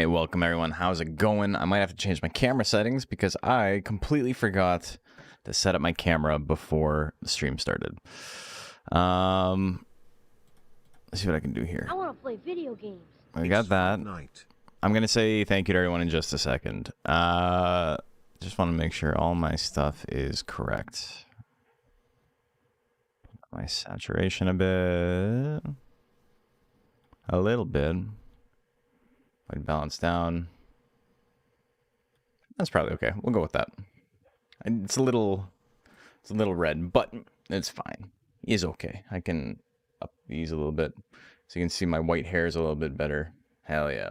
Hey, welcome everyone. How's it going? I might have to change my camera settings because I completely forgot to set up my camera before the stream started. Let's see what I can do here. I want to play video games. We got that. I'm gonna say thank you to everyone in just a second. Just want to make sure all my stuff is correct. My saturation a bit, a little bit. I'd balance down. That's probably okay. We'll go with that. It's a little red, but it's fine. It's okay. I can up these a little bit so you can see my white hairs a little bit better. Hell yeah.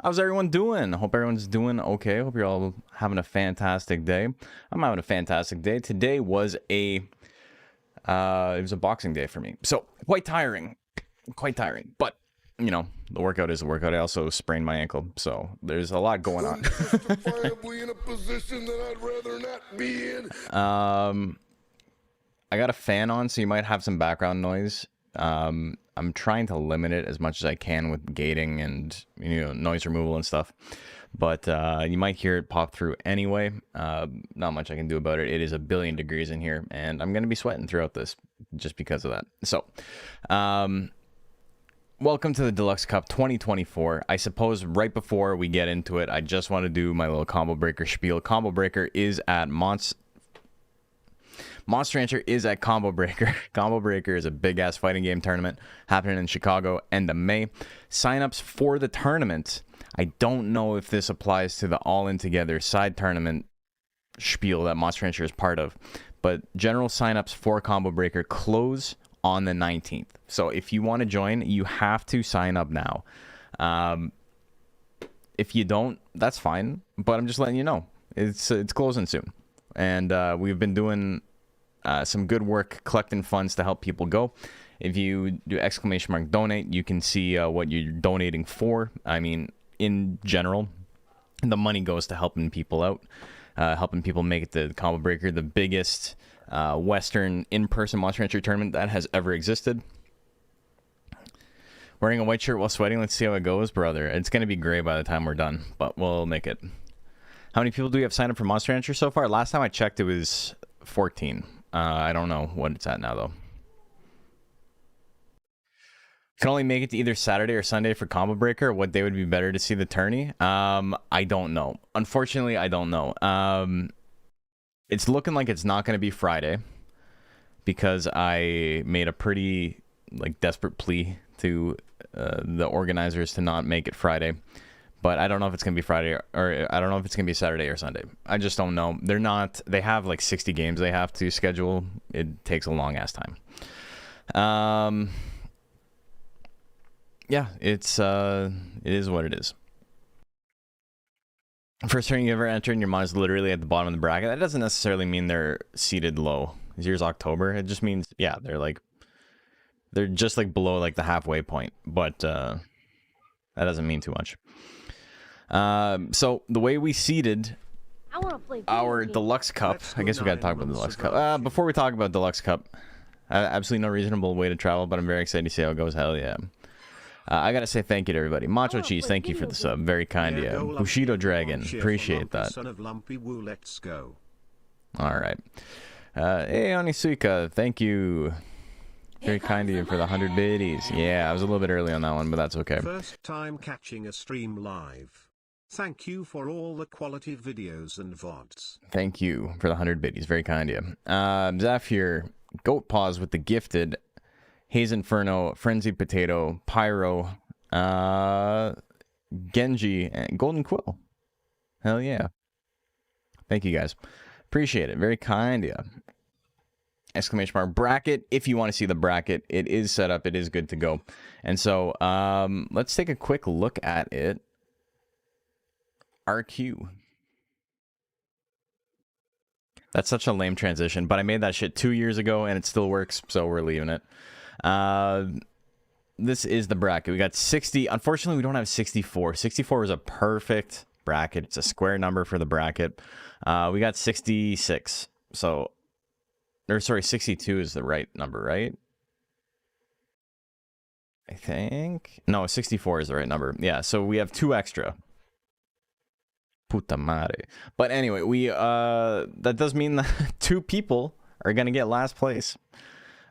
How's everyone doing? I hope everyone's doing okay. Hope you're all having a fantastic day. I'm having a fantastic day. Today was it was a boxing day for me. So quite tiring, but you know, the workout is a workout. I also sprained my ankle, so there's a lot going on. in a position that I'd rather not be in. I got a fan on, so you might have some background noise. I'm trying to limit it as much as I can with gating and, you know, noise removal and stuff. But you might hear it pop through anyway. Not much I can do about it. It is a billion degrees in here, and I'm going to be sweating throughout this just because of that. So, welcome to the Deluxe Cup 2024. I suppose right before we get into it, I just want to do my little Combo Breaker spiel. Combo Breaker is at Monster Rancher is at Combo Breaker. Combo Breaker is a big-ass fighting game tournament happening in Chicago end of May. Sign-ups for the tournament. I don't know if this applies to the All-In Together side tournament spiel that Monster Rancher is part of, but general sign-ups for Combo Breaker close on the 19th. So if you want to join, you have to sign up now. If you don't, that's fine, but I'm just letting you know. It's closing soon. And we've been doing some good work collecting funds to help people go. If you do ! Donate, you can see what you're donating for. I mean, in general, the money goes to helping people out, helping people make it to Combo Breaker, the biggest Western in-person Monster Rancher tournament that has ever existed. Wearing a white shirt while sweating, let's see how it goes, brother. It's going to be gray by the time we're done, but we'll make it. How many people do we have signed up for Monster Rancher so far? Last time I checked, it was 14. I don't know what it's at now, though. Can only make it to either Saturday or Sunday for Combo Breaker. What day would be better to see the tourney? I don't know. Unfortunately, I don't know. It's looking like it's not going to be Friday because I made a pretty desperate plea to the organizers to not make it Friday. But I don't know if it's going to be Friday or I don't know if it's going to be Saturday or Sunday. I just don't know. They have like 60 games they have to schedule. It takes a long ass time. Yeah, it is what it is. First turn you ever enter and your mod is literally at the bottom of the bracket. That doesn't necessarily mean they're seated low. This year's October. It just means, yeah, they're just like below like the halfway point. But that doesn't mean too much. So the way we seeded our Deluxe Cup, I guess we gotta talk about the Deluxe Cup. Before we talk about Deluxe Cup, absolutely no reasonable way to travel, but I'm very excited to see how it goes. Hell yeah. I gotta say thank you to everybody. Macho Cheese, thank you for the sub. Very kind of you. Bushido Dragon, appreciate that. Son of Lumpy, woo, let's go. Alright. Hey, Onisuika, thank you. Very kind of you for the 100 biddies. Yeah, I was a little bit early on that one, but that's okay. First time catching a stream live. Thank you for all the quality videos and VODs. Thank you for the 100 biddies. Very kind of you. Zafir, Goat Paws with the gifted, Haze Inferno, Frenzied Potato, Pyro, Genji, and Golden Quill. Hell yeah. Thank you guys. Appreciate it. Very kind of you. Exclamation mark bracket. If you want to see the bracket, it is set up. It is good to go. And so let's take a quick look at it. RQ. That's such a lame transition, but I made that shit 2 years ago and it still works, so we're leaving it. This is the bracket. We got 60. Unfortunately, we don't have 64. 64 is a perfect bracket. It's a square number for the bracket. We got 66. So, or sorry, 62 is the right number, right? I think. No, 64 is the right number. Yeah, so we have 2 extra. Puta madre. But anyway, that does mean that 2 people are going to get last place.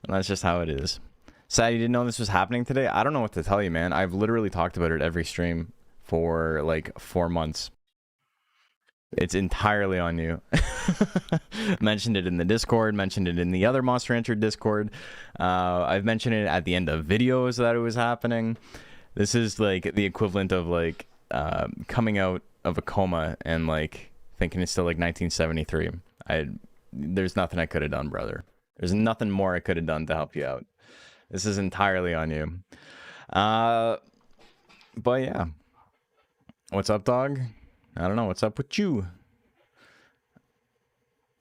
And that's just how it is. Sad you didn't know this was happening today? I don't know what to tell you, man. I've literally talked about it every stream for like 4 months. It's entirely on you. Mentioned it in the Discord, mentioned it in the other Monster Rancher Discord. I've mentioned it at the end of videos that it was happening. This is like the equivalent of like coming out of a coma and like thinking it's still like 1973. There's nothing I could have done, brother. There's nothing more I could have done to help you out. This is entirely on you. But yeah. What's up, dog? I don't know. What's up with you?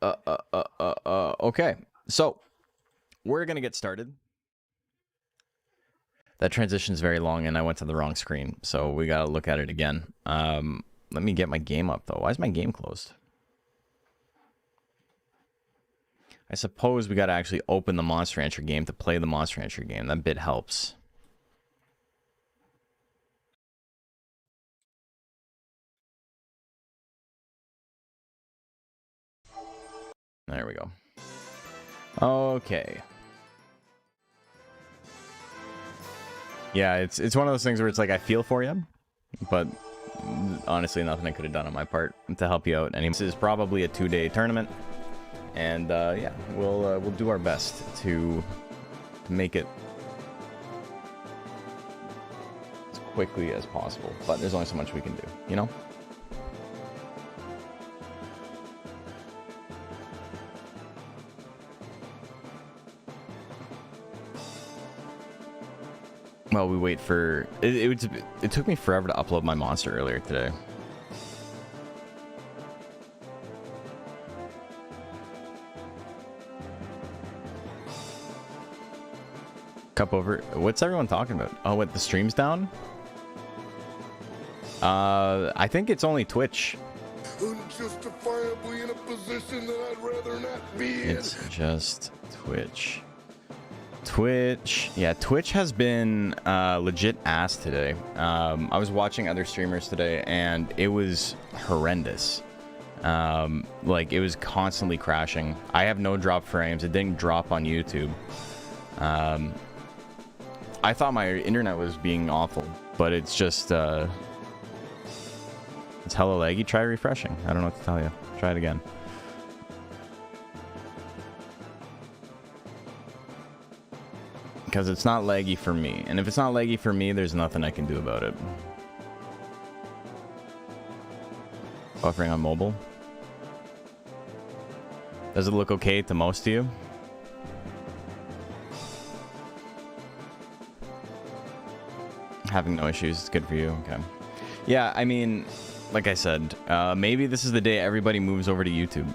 Okay. So, we're going to get started. That transition's very long, and I went to the wrong screen. So, we got to look at it again. Let me get my game up, though. Why is my game closed? I suppose we got to actually open the Monster Rancher game to play the Monster Rancher game. That bit helps. There we go. Okay. Yeah, it's one of those things where it's like I feel for you, but honestly, nothing I could have done on my part to help you out. And this is probably a 2-day tournament, and yeah, we'll do our best to make it as quickly as possible. But there's only so much we can do, you know. Well, we wait for it took me forever to upload my monster earlier today. Cup over. What's everyone talking about? Oh, what, the stream's down? I think it's only Twitch. Unjustifiably in a position that I'd rather not be in. It's just Twitch. Twitch, yeah, Twitch has been legit ass today. I was watching other streamers today, and it was horrendous. Like, it was constantly crashing. I have no drop frames. It didn't drop on YouTube. I thought my internet was being awful, but it's just, it's hella laggy. Try refreshing. I don't know what to tell you. Try it again. Because it's not laggy for me. And if it's not laggy for me, there's nothing I can do about it. Buffering on mobile. Does it look okay to most of you? Having no issues. It's good for you. Okay. Yeah, I mean, like I said, maybe this is the day everybody moves over to YouTube.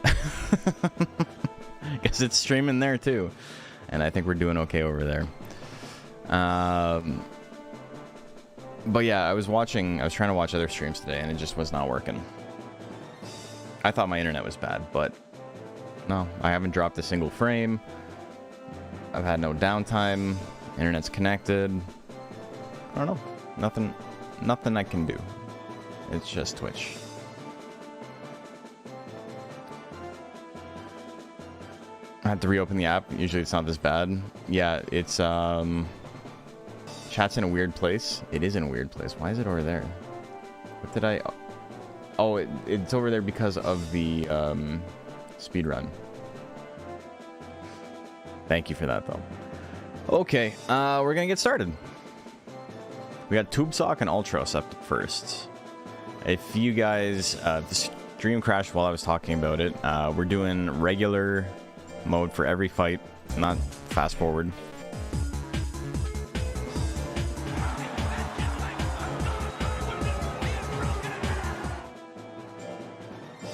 Because it's streaming there too. And I think we're doing okay over there. But yeah, I was trying to watch other streams today, and it just was not working. I thought my internet was bad, but no, I haven't dropped a single frame. I've had no downtime. Internet's connected. I don't know. Nothing I can do. It's just Twitch. I had to reopen the app. Usually it's not this bad. Yeah, it's chat's in a weird place. It is in a weird place. Why is it over there? What did I... Oh, it's over there because of the speed run. Thank you for that, though. Okay, we're gonna get started. We got Tube Sock and Ultros up first. If you guys... the stream crashed while I was talking about it. We're doing regular mode for every fight, not fast forward.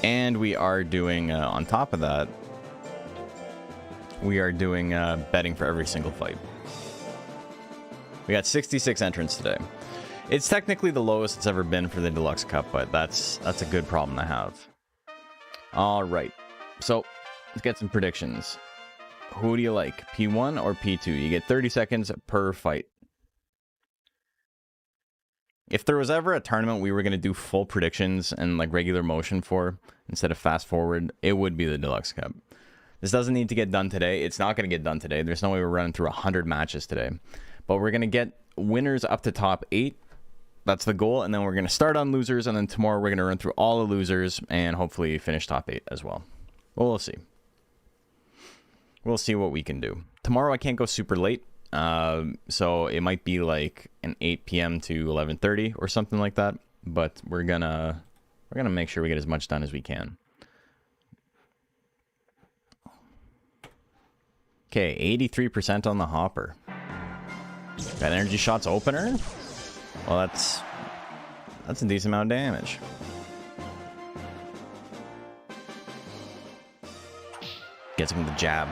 And we are doing, on top of that, we are doing betting for every single fight. We got 66 entrants today. It's technically the lowest it's ever been for the Deluxe Cup, but that's a good problem to have. All right, so let's get some predictions. Who do you like, P1 or P2? You get 30 seconds per fight. If there was ever a tournament we were going to do full predictions and like regular motion for, instead of fast forward, it would be the Deluxe Cup. This doesn't need to get done today. It's not going to get done today. There's no way we're running through 100 matches today. But we're going to get winners up to top 8. That's the goal. And then we're going to start on losers. And then tomorrow we're going to run through all the losers and hopefully finish top 8 as well. Well, we'll see. We'll see what we can do. Tomorrow I can't go super late. So it might be like an 8 p.m. to 11:30 or something like that. But we're gonna make sure we get as much done as we can. Okay, 83% on the hopper. Got energy shots opener. Well, that's a decent amount of damage. Gets him with the jab.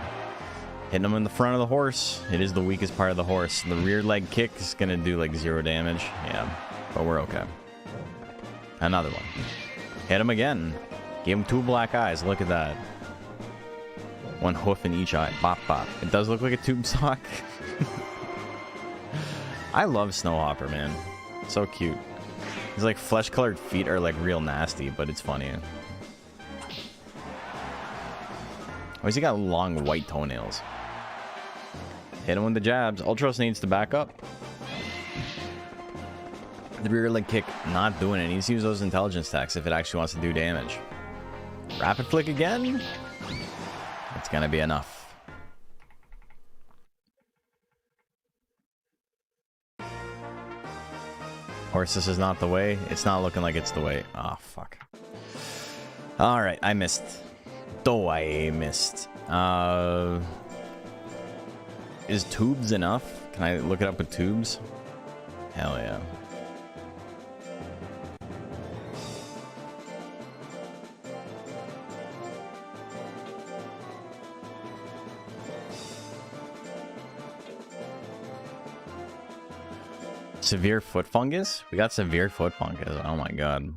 Hitting him in the front of the horse. It is the weakest part of the horse. The rear leg kick is going to do like 0 damage. Yeah, but we're okay. Another one. Hit him again. Gave him 2 black eyes. Look at that. 1 hoof in each eye. Bop, bop. It does look like a tube sock. I love Snowhopper, man. So cute. His like flesh-colored feet are like real nasty, but it's funny. Oh, he's got long white toenails. Hit him with the jabs. Ultros needs to back up. The rear leg kick not doing it. He needs to use those intelligence attacks if it actually wants to do damage. Rapid flick again. It's gonna be enough. Of course, this is not the way. It's not looking like it's the way. Oh, fuck. Alright, I missed. Though I missed. Is tubes enough? Can I look it up with tubes? Hell yeah. Severe foot fungus? We got severe foot fungus. Oh my god.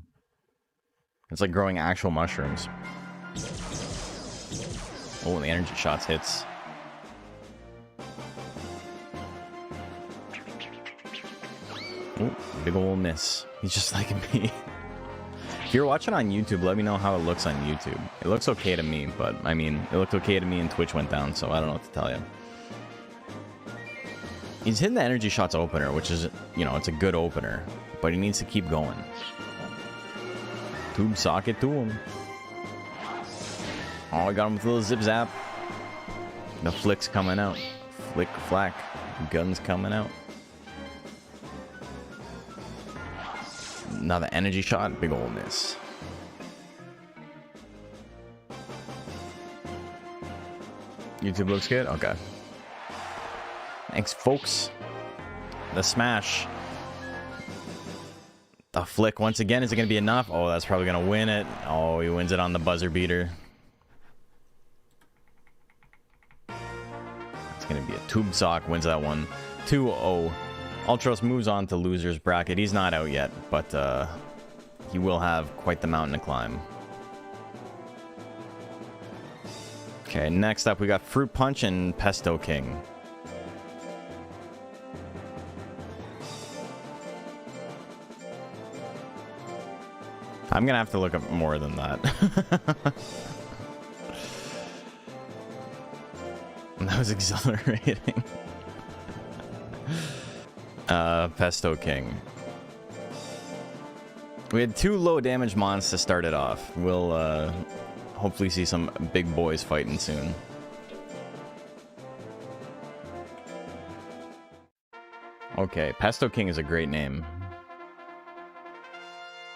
It's like growing actual mushrooms. Oh, the energy shots hits. Oh, big ol' miss. He's just like me. If you're watching on YouTube, let me know how it looks on YouTube. It looks okay to me, but I mean, it looked okay to me and Twitch went down, so I don't know what to tell you. He's hitting the energy shots opener, which is, you know, it's a good opener, but he needs to keep going. Tube socket to him. Oh, I got him with a little zip zap. The flick's coming out. Flick, flack. Gun's coming out. Now the energy shot, big ol' miss. YouTube looks good? Okay. Thanks, folks. The smash. The flick once again. Is it going to be enough? Oh, that's probably going to win it. Oh, he wins it on the buzzer beater. It's going to be a tube sock. Wins that one. 2-0. Ultros moves on to loser's bracket. He's not out yet, but he will have quite the mountain to climb. Okay, next up we got Fruit Punch and Pesto King. I'm gonna have to look up more than that. That was exhilarating. Pesto King. We had 2 low damage mons to start it off. We'll hopefully see some big boys fighting soon. Okay, Pesto King is a great name.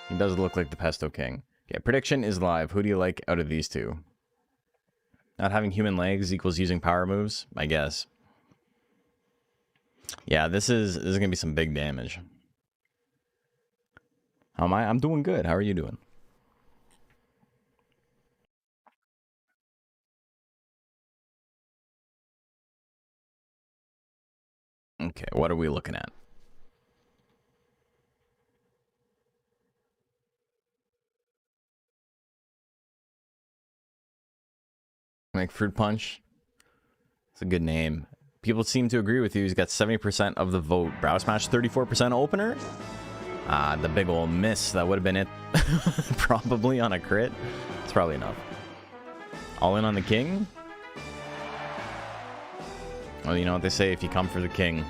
He does look like the Pesto King. Okay, prediction is live. Who do you like out of these two? Not having human legs equals using power moves, I guess. Yeah, this is gonna be some big damage. How am I? I'm doing good. How are you doing? Okay, what are we looking at? Like Fruit Punch. It's a good name. People seem to agree with you. He's got 70% of the vote. Brow Smash, 34% opener. The big ol' miss. That would have been it. Probably on a crit. It's probably enough. All in on the king. Well, you know what they say, if you come for the king.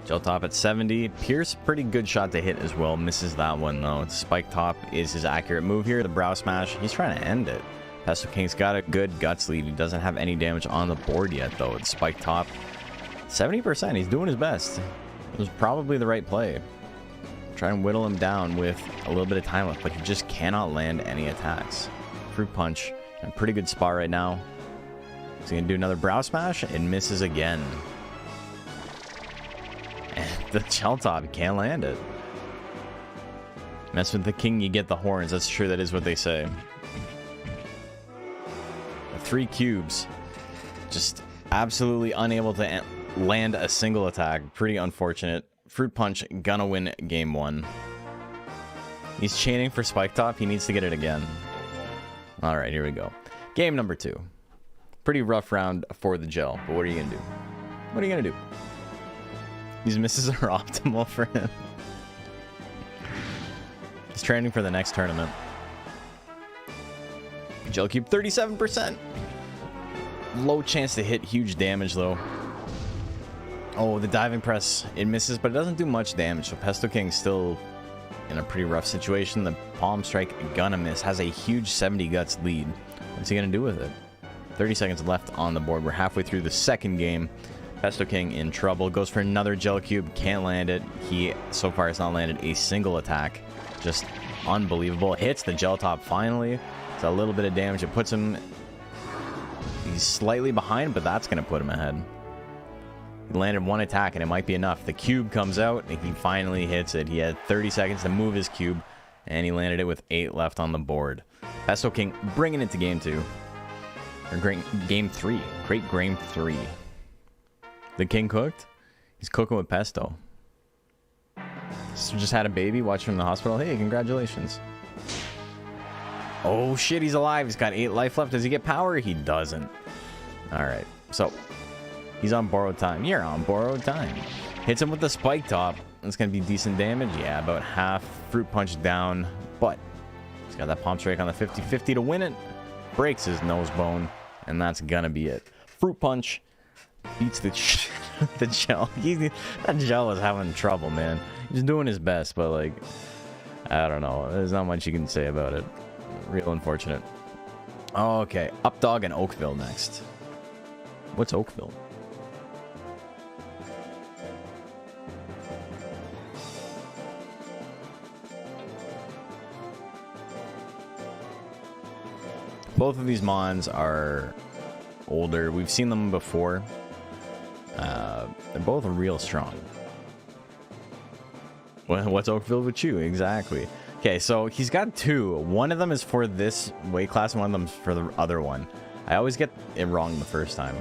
Gel top at 70. Pierce, pretty good shot to hit as well. Misses that one, though. Spike top is his accurate move here. The brow smash, he's trying to end it. Pesto King's got a good guts lead. He doesn't have any damage on the board yet, though. It's spike top. 70%. He's doing his best. It was probably the right play. Try and whittle him down with a little bit of time left, but he just cannot land any attacks. Fruit punch. In a pretty good spot right now. He's going to do another brow smash and misses again. And the gel top, he can't land it. Mess with the king, you get the horns. That's true. That is what they say. 3 cubes. Just absolutely unable to land a single attack. Pretty unfortunate. Fruit punch, gonna win game 1. He's chaining for spike top. He needs to get it again. All right, here we go. Game number 2. Pretty rough round for the gel, but what are you gonna do? What are you gonna do? These misses are optimal for him. He's training for the next tournament. Gel cube 37%. Low chance to hit, huge damage though. Oh, the diving press, it misses, but it doesn't do much damage. So Pesto King's still in a pretty rough situation. The palm strike gonna miss, has a huge 70 guts lead. What's he gonna do with it? 30 seconds left on the board. We're halfway through the second game. Pesto King in trouble. Goes for another gel cube, can't land it. He so far has not landed a single attack. Just unbelievable. Hits the gel top finally. It's a little bit of damage. It puts him... He's slightly behind, but that's going to put him ahead. He landed 1 attack, and it might be enough. The cube comes out, and he finally hits it. He had 30 seconds to move his cube, and he landed it with 8 left on the board. Pesto King bringing it to game 2. Or game 3. Great game 3. The king cooked? He's cooking with Pesto. Just had a baby, watched from the hospital. Hey, congratulations. Oh shit, he's alive. He's got 8 life left. Does he get power? He doesn't. Alright, so he's on borrowed time. You're on borrowed time. Hits him with the spike top. That's going to be decent damage. Yeah, about half. Fruit punch down. But he's got that palm strike on the 50-50 to win it. Breaks his nose bone. And that's going to be it. Fruit punch beats the gel. That gel is having trouble, man. He's doing his best, but like, I don't know. There's not much you can say about it. Real unfortunate. Okay, Updog and Oakville next. What's Oakville? Both of these mons are older. We've seen them before. They're both real strong. What's Oakville with you? Exactly. Okay, so he's got 2. One of them is for this weight class, and one of them's for the other one. I always get it wrong the first time.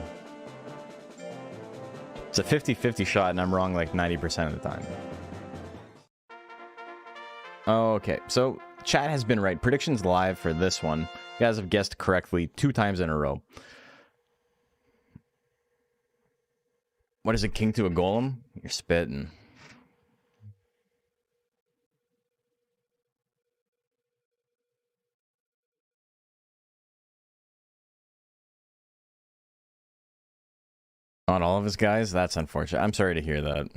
It's a 50-50 shot, and I'm wrong like 90% of the time. Okay, so chat has been right. Predictions live for this one. You guys have guessed correctly 2 times in a row. What is a king to a golem? You're spitting. Not all of his guys? That's unfortunate. I'm sorry to hear that.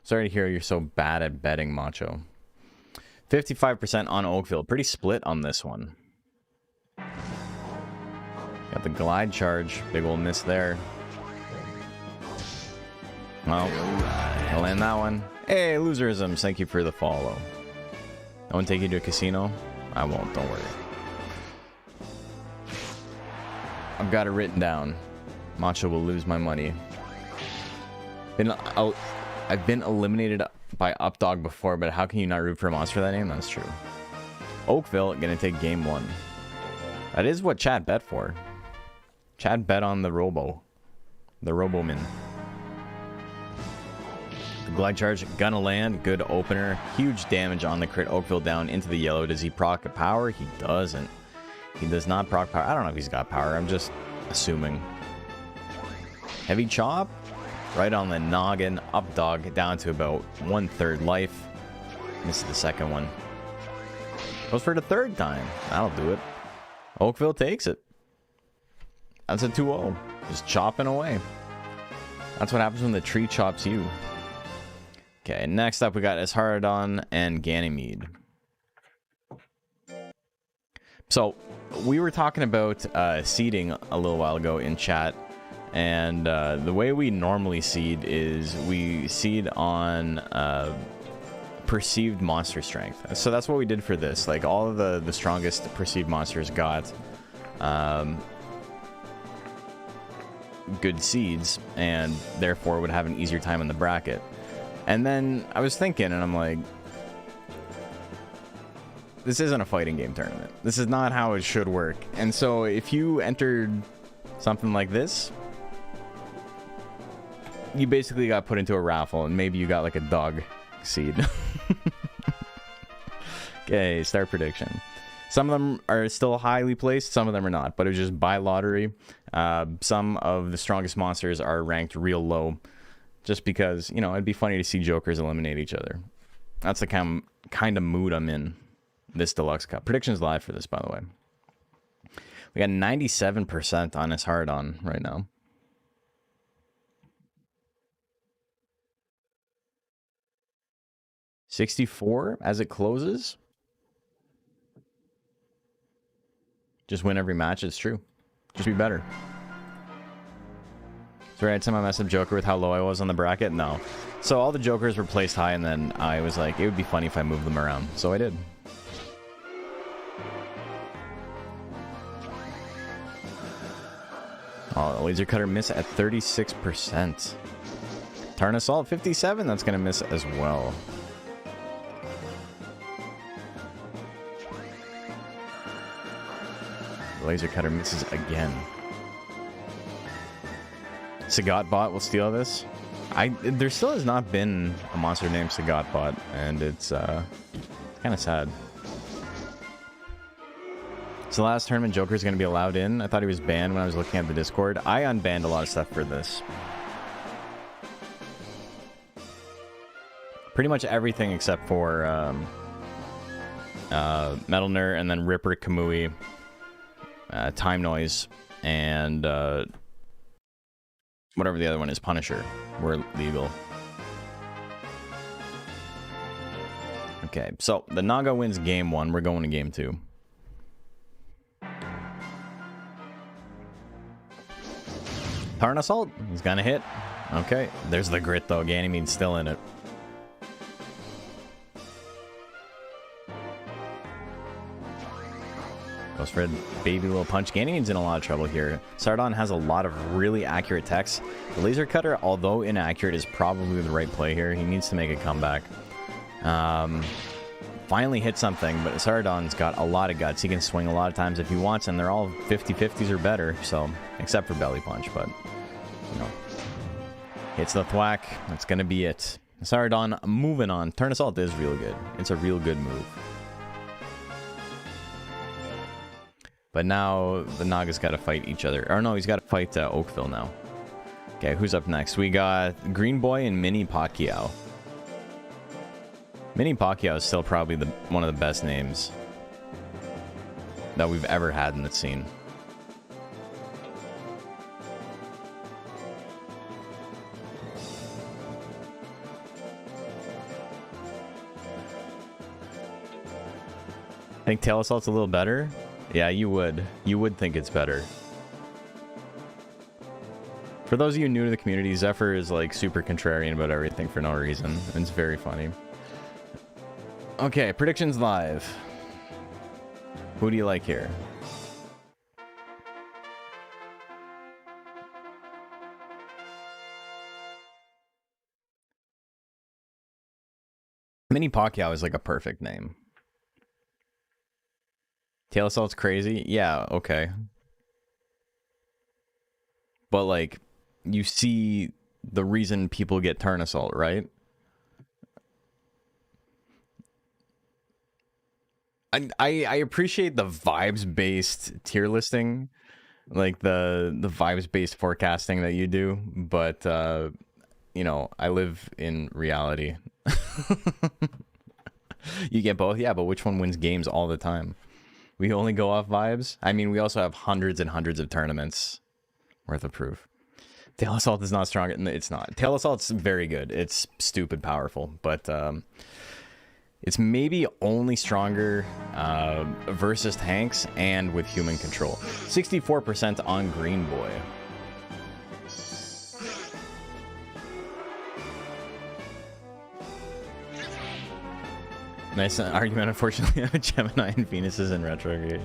Sorry to hear you're so bad at betting, Macho. 55% on Oakville. Pretty split on this one. Got the glide charge. Big ol' miss there. Well, I'll land that one. Hey, loserisms. Thank you for the follow. I won't take you to a casino. I won't. Don't worry. I've got it written down. Macho will lose my money. I've been eliminated by Updog before, but how can you not root for a monster that name? That's true. Oakville gonna take game 1. That is what Chad bet for. Chad bet on the Robo. The Roboman. The glide charge gonna land. Good opener. Huge damage on the crit. Oakville down into the yellow. Does he proc a power? He doesn't. He does not proc power. I don't know if he's got power. I'm just assuming. Heavy chop? Right on the noggin. Up dog down to about 1/3 life. Missed the second one. Goes for the third time. That'll do it. Oakville takes it. That's a 2-0. Just chopping away. That's what happens when the tree chops you. Okay, next up we got Sardon and Ganymede. So, we were talking about seeding a little while ago in chat. And the way we normally seed is we seed on perceived monster strength. So that's what we did for this. Like, all of the strongest perceived monsters got good seeds, and therefore would have an easier time in the bracket. And then I was thinking, and I'm like, this isn't a fighting game tournament. This is not how it should work. And so if you entered something like this, you basically got put into a raffle, and maybe you got like a dog seed. Okay, start prediction. Some of them are still highly placed, some of them are not, but it was just by lottery. Some of the strongest monsters are ranked real low, just because, you know, it'd be funny to see jokers eliminate each other. That's the kind of mood I'm in this Deluxe Cup. Predictions live for this, by the way. We got 97% on his Sardon right now. $64 as it closes. Just win every match. It's true. Just be better. So right time I messed up Joker with how low I was on the bracket? No. So all the Jokers were placed high, and then I was like, it would be funny if I moved them around. So I did. Oh, the laser cutter miss at 36%. Tarn Assault 57, that's going to miss as well. The laser cutter misses again. Sagatbot will steal this. There still has not been a monster named Sagatbot, and it's kind of sad. So the last tournament Joker is going to be allowed in. I thought he was banned when I was looking at the Discord. I unbanned a lot of stuff for this. Pretty much everything except for Metal Nerd, and then Ripper, Kamui, Time Noise, and whatever the other one is, Punisher, were legal. Okay, so the Naga wins game 1. We're going to game 2. Tarn Assault, he's gonna hit. Okay, there's the grit though. Ganymede's still in it. Goes for a baby little punch. Ganymede's in a lot of trouble here. Sardon has a lot of really accurate techs. The laser cutter, although inaccurate, is probably the right play here. He needs to make a comeback. Finally hit something, but Sardon's got a lot of guts. He can swing a lot of times if he wants, and they're all 50-50s or better, so, except for Belly Punch, but, you know. Hits the thwack. That's going to be it. Sardon moving on. Turn Assault is real good. It's a real good move. But now the Naga's got to fight each other. Or no, he's got to fight Oakville now. Okay, who's up next? We got Green Boy and Mini Pacquiao. Mini Pacquiao is still probably one of the best names that we've ever had in the scene. I think Tail Assault's a little better. Yeah, you would. You would think it's better. For those of you new to the community, Zephyr is like super contrarian about everything for no reason. And it's very funny. Okay, predictions live. Who do you like here? Mini Pacquiao is like a perfect name. Tail Assault's crazy? Yeah, okay. But like, you see the reason people get Turn Assault, right? I appreciate the vibes-based tier listing, like the vibes-based forecasting that you do, but you know, I live in reality. You get both? Yeah, but which one wins games all the time? We only go off vibes? I mean, we also have hundreds and hundreds of tournaments worth of proof. Tail Assault is not strong. It's not. Tail Assault's very good. It's stupid powerful, but it's maybe only stronger versus tanks and with human control. 64% on Green Boy. Nice argument. Unfortunately, Gemini and Venus is in retrograde.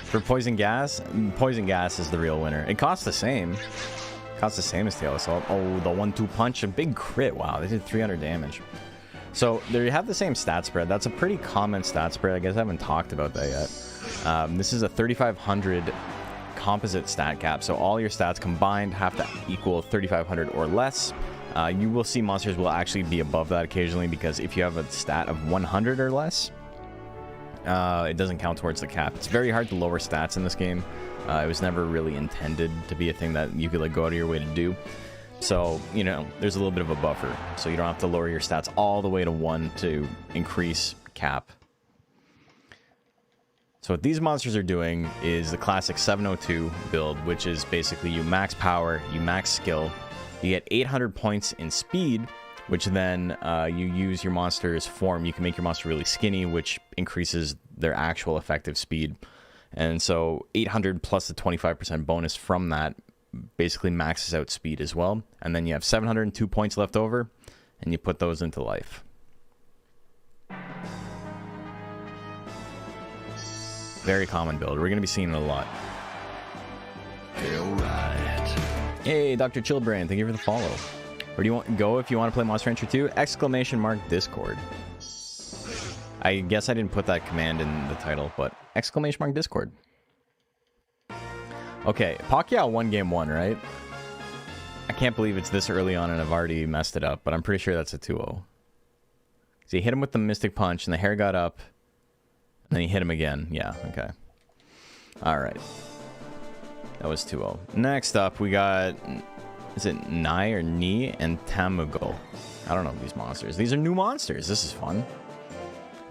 For Poison Gas is the real winner. It costs the same. Costs the same as Tail Assault. Oh, the 1-2 punch. A big crit. Wow, they did 300 damage. So there you have the same stat spread. That's a pretty common stat spread. I guess I haven't talked about that yet. This is a 3,500 composite stat cap. So all your stats combined have to equal 3,500 or less. You will see monsters will actually be above that occasionally, because if you have a stat of 100 or less, it doesn't count towards the cap. It's very hard to lower stats in this game. It was never really intended to be a thing that you could like go out of your way to do. So, you know, there's a little bit of a buffer. So you don't have to lower your stats all the way to 1 to increase cap. So what these monsters are doing is the classic 702 build, which is basically you max power, you max skill, you get 800 points in speed, which then you use your monster's form. You can make your monster really skinny, which increases their actual effective speed. And so 800 plus the 25% bonus from that basically maxes out speed as well. And then you have 702 points left over, and you put those into life. Very common build. We're going to be seeing it a lot. Hey, Dr. Chillbrain, thank you for the follow. Where do you want to go if you want to play Monster Rancher 2? Exclamation mark Discord. I guess I didn't put that command in the title, but exclamation mark Discord. Okay, Pacquiao won game 1, right? I can't believe it's this early on and I've already messed it up, but I'm pretty sure that's a 2-0. So he hit him with the Mystic Punch and the hair got up, and then he hit him again. Yeah, okay. Alright. That was 2-0. Next up, we got... Is it Nai or Ni and Tamago? I don't know these monsters. These are new monsters. This is fun.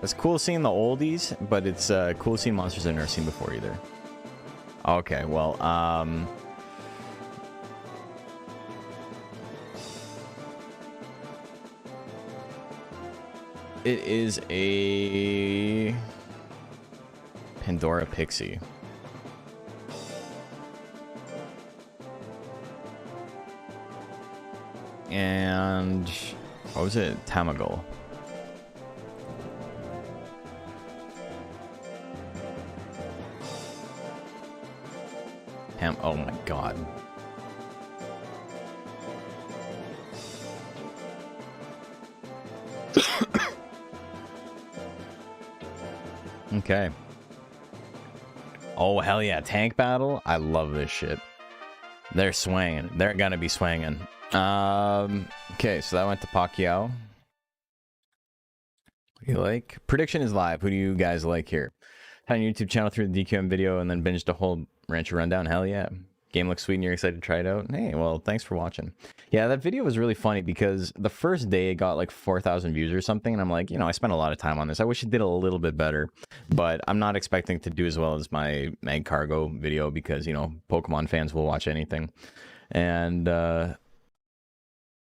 It's cool seeing the oldies, but it's cool seeing monsters I've never seen before either. Okay, well, it is a Pandora Pixie. And what was it? Tamago. Oh my god. Okay. Oh hell yeah, tank battle. I love this shit. They're swinging. They're gonna be swinging. Okay, so that went to Pacquiao. What do you like? Prediction is live. Who do you guys like here? On your YouTube channel through the DQM video and then binged a whole Rancher rundown. Hell yeah. Game looks sweet and you're excited to try it out. Hey, well, thanks for watching. Yeah, that video was really funny because the first day it got like 4,000 views or something. And I'm like, you know, I spent a lot of time on this. I wish it did a little bit better. But I'm not expecting to do as well as my Mag Cargo video because, you know, Pokemon fans will watch anything. And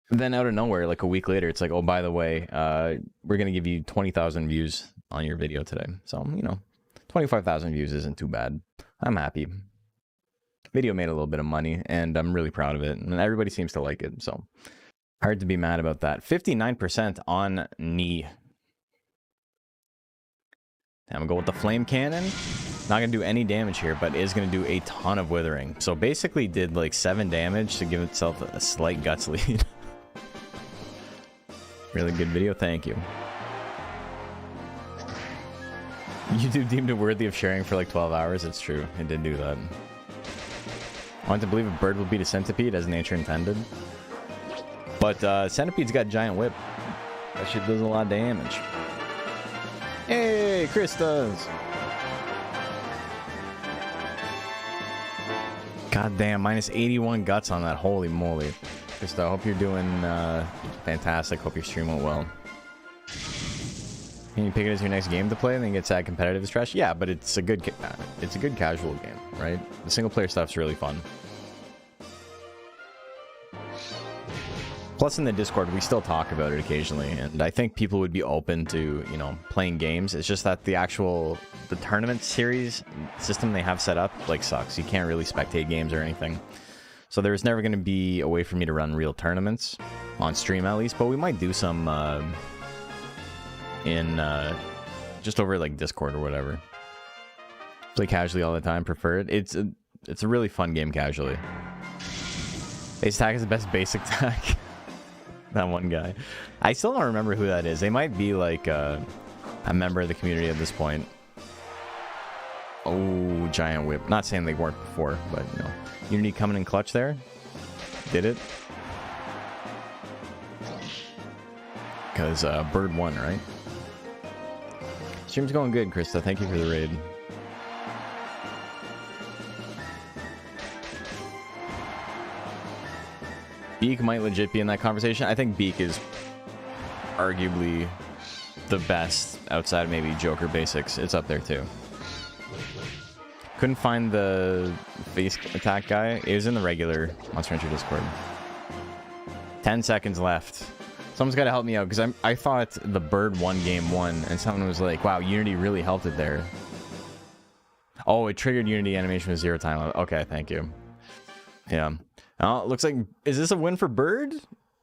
then out of nowhere, like a week later, it's like, oh, by the way, we're going to give you 20,000 views on your video today. So, you know, 25,000 views isn't too bad. I'm happy. Video made a little bit of money, and I'm really proud of it. And everybody seems to like it, so hard to be mad about that. 59% on Ni. I'm going to go with the Flame Cannon. Not going to do any damage here, but is going to do a ton of Withering. So basically did like 7 damage to give itself a slight Guts lead. Really good video, thank you. YouTube deemed it worthy of sharing for like 12 hours. It's true. It did do that. I want to believe a bird will beat a centipede as nature intended. But centipede's got giant whip. That shit does a lot of damage. Hey, Chris does. God damn, minus 81 guts on that. Holy moly. Krista. Hope you're doing fantastic. Hope your stream went well. Can you pick it as your next game to play and then get sad competitive is trash? Yeah, but it's a good casual game, right? The single player stuff's really fun. Plus in the Discord, we still talk about it occasionally, and I think people would be open to, you know, playing games. It's just that the tournament series system they have set up, like, sucks. You can't really spectate games or anything. So there's never going to be a way for me to run real tournaments, on stream at least, but we might do some, just over like Discord or whatever. Play casually all the time, prefer it. It's a really fun game casually. Base attack is the best basic attack. That one guy. I still don't remember who that is. They might be like a member of the community at this point. Oh, giant whip. Not saying they weren't before, but you know. Unity coming in clutch there. Did it? Because Bird won, right? Stream's going good, Krista. Thank you for the raid. Beak might legit be in that conversation. I think Beak is arguably the best outside of maybe Joker basics. It's up there too. Couldn't find the face attack guy. It was in the regular Monster Hunter Discord. 10 seconds left. Someone's got to help me out because I thought the Bird won game 1 and someone was like, wow, Unity really helped it there. Oh, it triggered Unity animation with 0 time limit. Okay, thank you. Yeah. Oh, looks like, is this a win for Bird?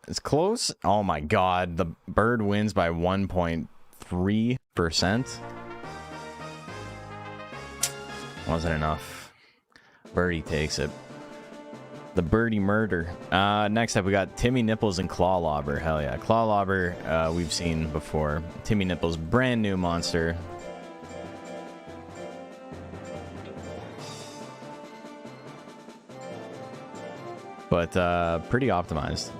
It's close. Oh my god, the Bird wins by 1.3%. Wasn't enough. Birdie takes it. The birdie murder. Next up, we got Timmy Nipples and Claw Lobber. Hell yeah. Claw Lobber, we've seen before. Timmy Nipples, brand new monster. But pretty optimized.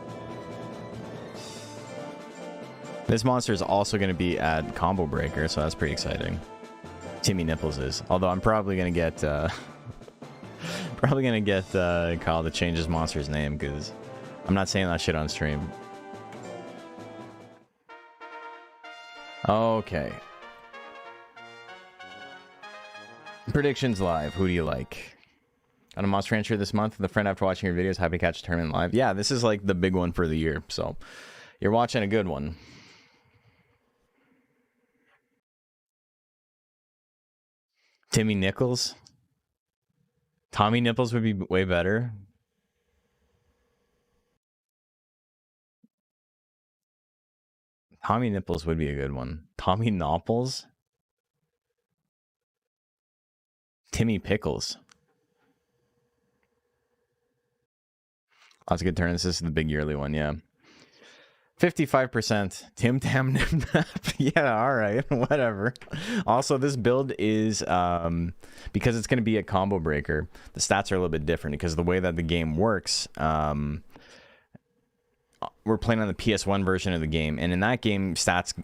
This monster is also going to be at Combo Breaker, so that's pretty exciting. Timmy Nipples is. Although I'm probably going to get... Kyle to change his monster's name, because I'm not saying that shit on stream. Okay. Predictions live. Who do you like? On a Monster Rancher this month, the friend after watching your videos, happy to catch a tournament live. Yeah, this is like the big one for the year, so you're watching a good one. Timmy Nichols? Tommy Nipples would be way better. Tommy Nipples would be a good one. Tommy Nopples? Timmy Pickles. Lots of good turns. This is the big yearly one, yeah. 55%. Tim Tam Nim Nap. Yeah, alright. Whatever. Also, this build is, because it's going to be a combo breaker, the stats are a little bit different because the way that the game works, we're playing on the PS1 version of the game, and in that game, stats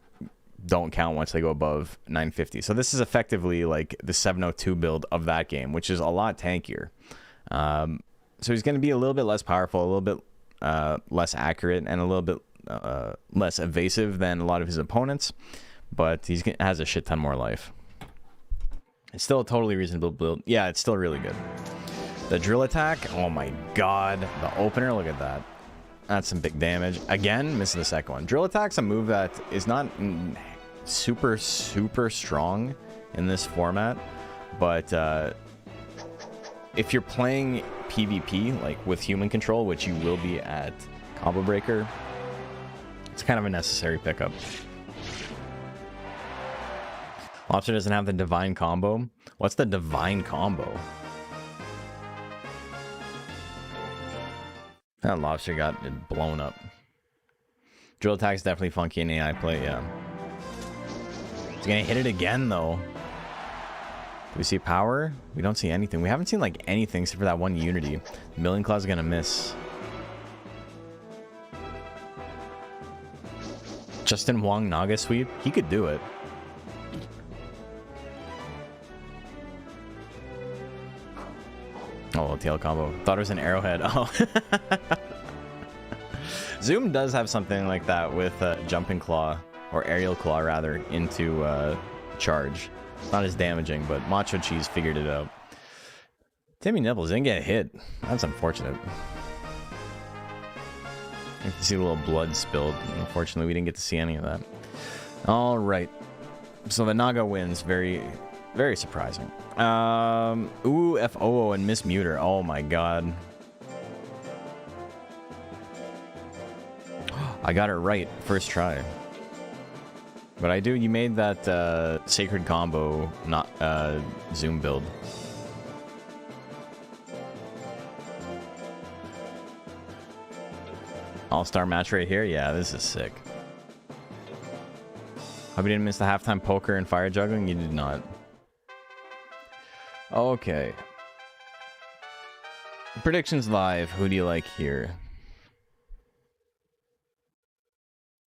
don't count once they go above 950. So this is effectively like the 702 build of that game, which is a lot tankier. So he's going to be a little bit less powerful, a little bit less accurate, and a little bit less evasive than a lot of his opponents, but he has a shit ton more life. It's still a totally reasonable build. Yeah, it's still really good. The drill attack, oh my god. The opener, look at that. That's some big damage. Again, missing the second one. Drill attack's a move that is not super strong in this format, but if you're playing PvP, like with human control, which you will be at Combo Breaker, it's kind of a necessary pickup. Lobster doesn't have the divine combo. What's the divine combo? That Lobster got it blown up. Drill attack's definitely funky in AI play, yeah. He's gonna hit it again, though. Do we see power? We don't see anything. We haven't seen, like, anything except for that one Unity. Million Claw's gonna miss. Justin Wong Naga sweep? He could do it. Oh, tail combo. Thought it was an arrowhead. Oh. Zoom does have something like that with Jumping Claw, or Aerial Claw rather, into charge. It's not as damaging, but Macho Cheese figured it out. Timmy Nipples didn't get hit. That's unfortunate. You can see a little blood spilled. Unfortunately, we didn't get to see any of that. All right. So the Naga wins. Very, very surprising. Ooh, FOO and Miss Mutter. Oh my god. I got it right first try. But I do. You made that sacred combo, not Zoom build. All-star match right here. Yeah, this is sick. Hope you didn't miss the halftime poker and fire juggling. You did not. Okay. Predictions live. Who do you like here?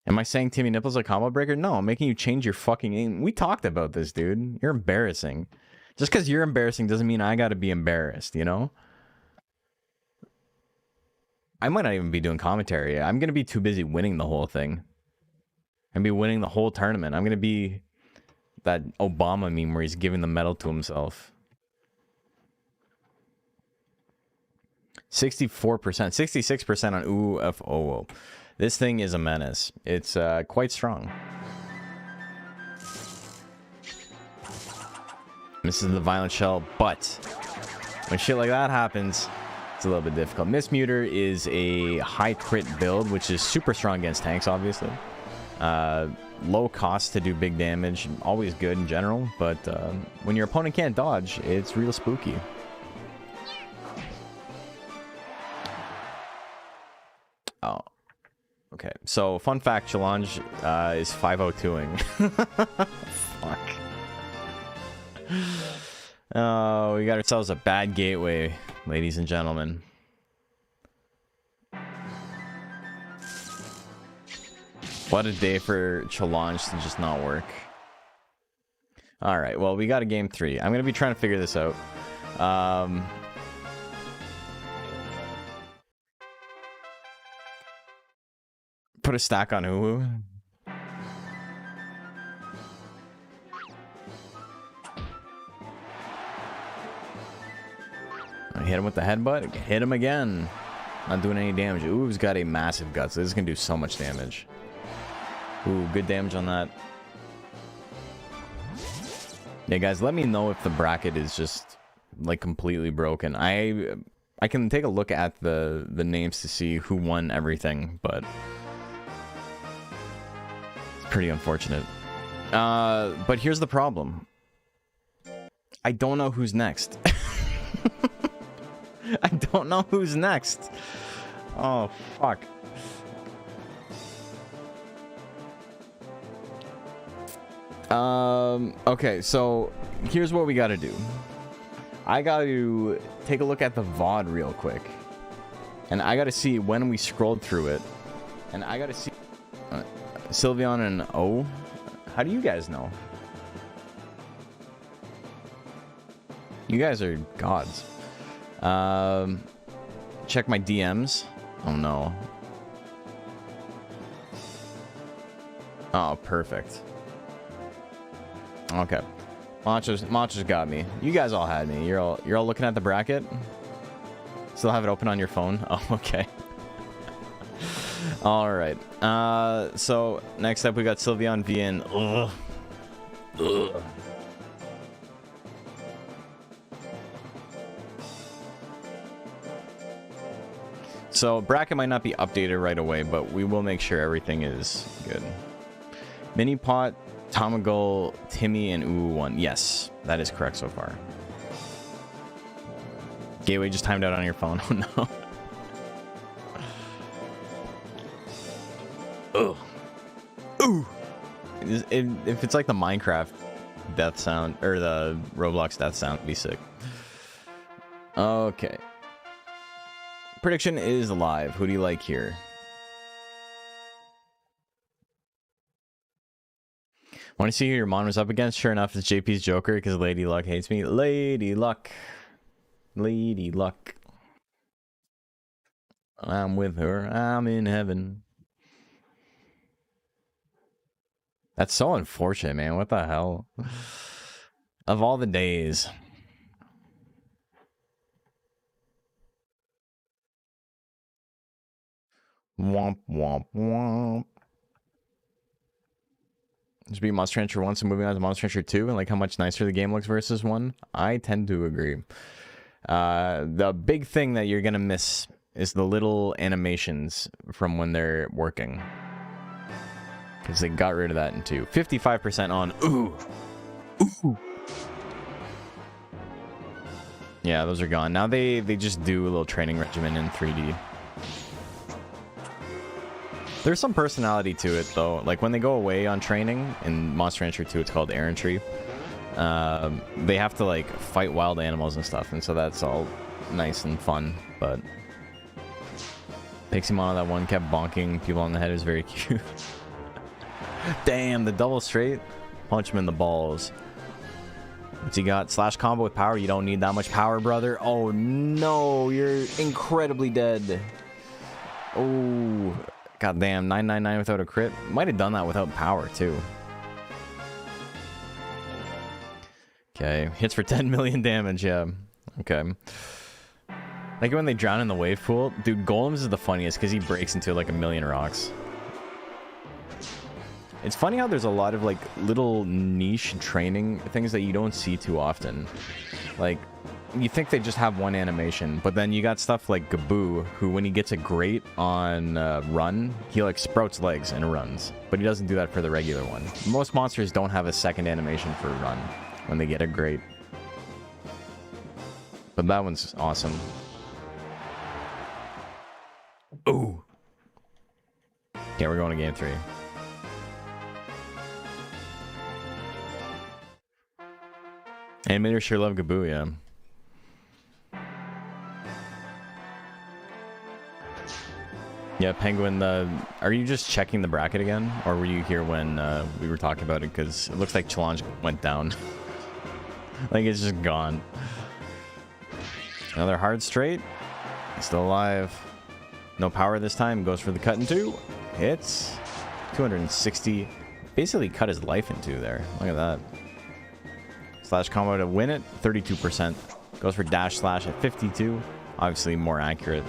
Am I saying Timmy Nipples a combo breaker? No, I'm making you change your fucking aim. We talked about this, dude. You're embarrassing. Just because you're embarrassing doesn't mean I gotta be embarrassed, you know? I might not even be doing commentary. I'm gonna be too busy winning the whole thing. I'm gonna be winning the whole tournament. I'm gonna be that Obama meme where he's giving the medal to himself. 64%, 66% on UFO. This thing is a menace. It's quite strong. This is the violent shell, but when shit like that happens, it's a little bit difficult. Miss Mutter is a high crit build, which is super strong against tanks, obviously. Low cost to do big damage, always good in general, but when your opponent can't dodge, it's real spooky. Oh. Okay, so fun fact, challenge is 502ing. Fuck. Oh, we got ourselves a bad gateway, ladies and gentlemen. What a day for challenge to just not work. Alright, well, we got a game 3. I'm going to be trying to figure this out. Put a stack on Uwu. I hit him with the headbutt. Hit him again. Not doing any damage. Uwu's got a massive gut, so this is going to do so much damage. Ooh, good damage on that. Yeah, guys, let me know if the bracket is just, like, completely broken. I can take a look at the names to see who won everything, but it's pretty unfortunate. But here's the problem. I don't know who's next. I don't know who's next. Oh, fuck. Okay, so here's what we gotta do. I gotta take a look at the VOD real quick. And I gotta see when we scrolled through it. And I gotta see... Sylveon and O? How do you guys know? You guys are gods. Check my DMs. Oh no. Oh, perfect. Okay. Macho's got me. You guys all had me. You're all looking at the bracket? Still have it open on your phone? Oh, okay. Alright. So next up we got Sylveon VN. Ugh. Ugh. So bracket might not be updated right away, but we will make sure everything is good. Mini Pot, Tamago, Timmy, and Uwu won. Yes, that is correct so far. Gateway just timed out on your phone. Oh no. Ugh. Ooh. If it's like the Minecraft death sound, or the Roblox death sound, it'd be sick. Okay. Prediction is live. Who do you like here? Want to see who your mom was up against? Sure enough, it's JP's Joker because Lady Luck hates me. Lady Luck. Lady Luck. I'm with her. I'm in heaven. That's so unfortunate, man. What the hell? Of all the days. Womp, womp, womp. Just beat Monster Rancher 1, so moving on to Monster Rancher 2, and like how much nicer the game looks versus 1. I tend to agree. The big thing that you're going to miss is the little animations from when they're working. Because they got rid of that in 2. 55% on ooh. Ooh. Yeah, those are gone. Now they just do a little training regimen in 3D. There's some personality to it, though. Like, when they go away on training, in Monster Rancher 2, it's called Errantry. They have to, like, fight wild animals and stuff, and so that's all nice and fun, but... Pixie-Mono, that one kept bonking people on the head. Is very cute. Damn, the double straight. Punch him in the balls. What's he got? Slash combo with power. You don't need that much power, brother. Oh, no. You're incredibly dead. Oh... God damn, 999 without a crit. Might have done that without power, too. Okay, hits for 10 million damage, yeah. Okay. Like when they drown in the wave pool. Dude, Golems is the funniest because he breaks into like a million rocks. It's funny how there's a lot of like little niche training things that you don't see too often. Like, you think they just have one animation, but then you got stuff like Gaboo, who when he gets a great on run, he like sprouts legs and runs. But he doesn't do that for the regular one. Most monsters don't have a second animation for a run when they get a great. But that one's awesome. Ooh. Okay, we're going to game 3. Animators sure love Gaboo, yeah. Yeah, Penguin, are you just checking the bracket again? Or were you here when we were talking about it? Because it looks like Challenge went down. Like, it's just gone. Another hard straight. He's still alive. No power this time. Goes for the cut in 2. Hits. 260. Basically cut his life in 2 there. Look at that. Slash combo to win it. 32%. Goes for dash slash at 52. Obviously more accurate.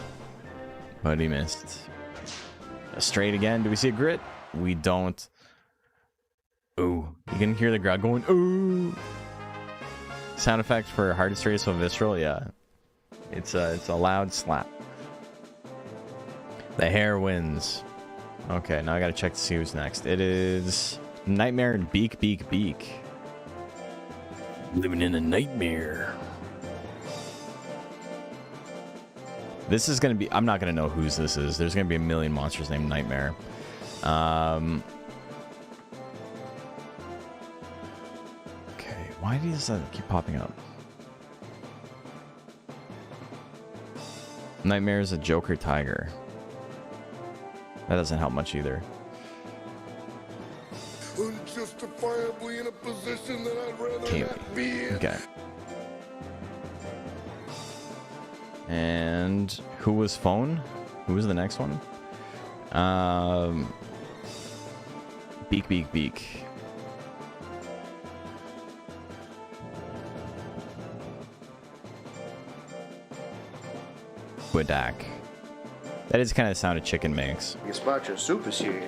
But he missed. A straight again. Do we see a grit? We don't. Ooh. You can hear the crowd going, ooh. Sound effect for hard straight so visceral. Yeah. It's a loud slap. The hair wins. Okay, now I gotta check to see who's next. It is Nightmare and Beak, Beak, Beak. Living in a nightmare. This is going to be... I'm not going to know whose this is. There's going to be a million monsters named Nightmare. Okay. Why does that keep popping up? Nightmare is a Joker Tiger. That doesn't help much either. Unjustifiably in a position that I'd rather Kaylee. not be in. Okay. And who was phone? Who was the next one? Beak, Beak, Beak. Budak. That is kind of the sound a chicken makes. Gazpacho soup is here.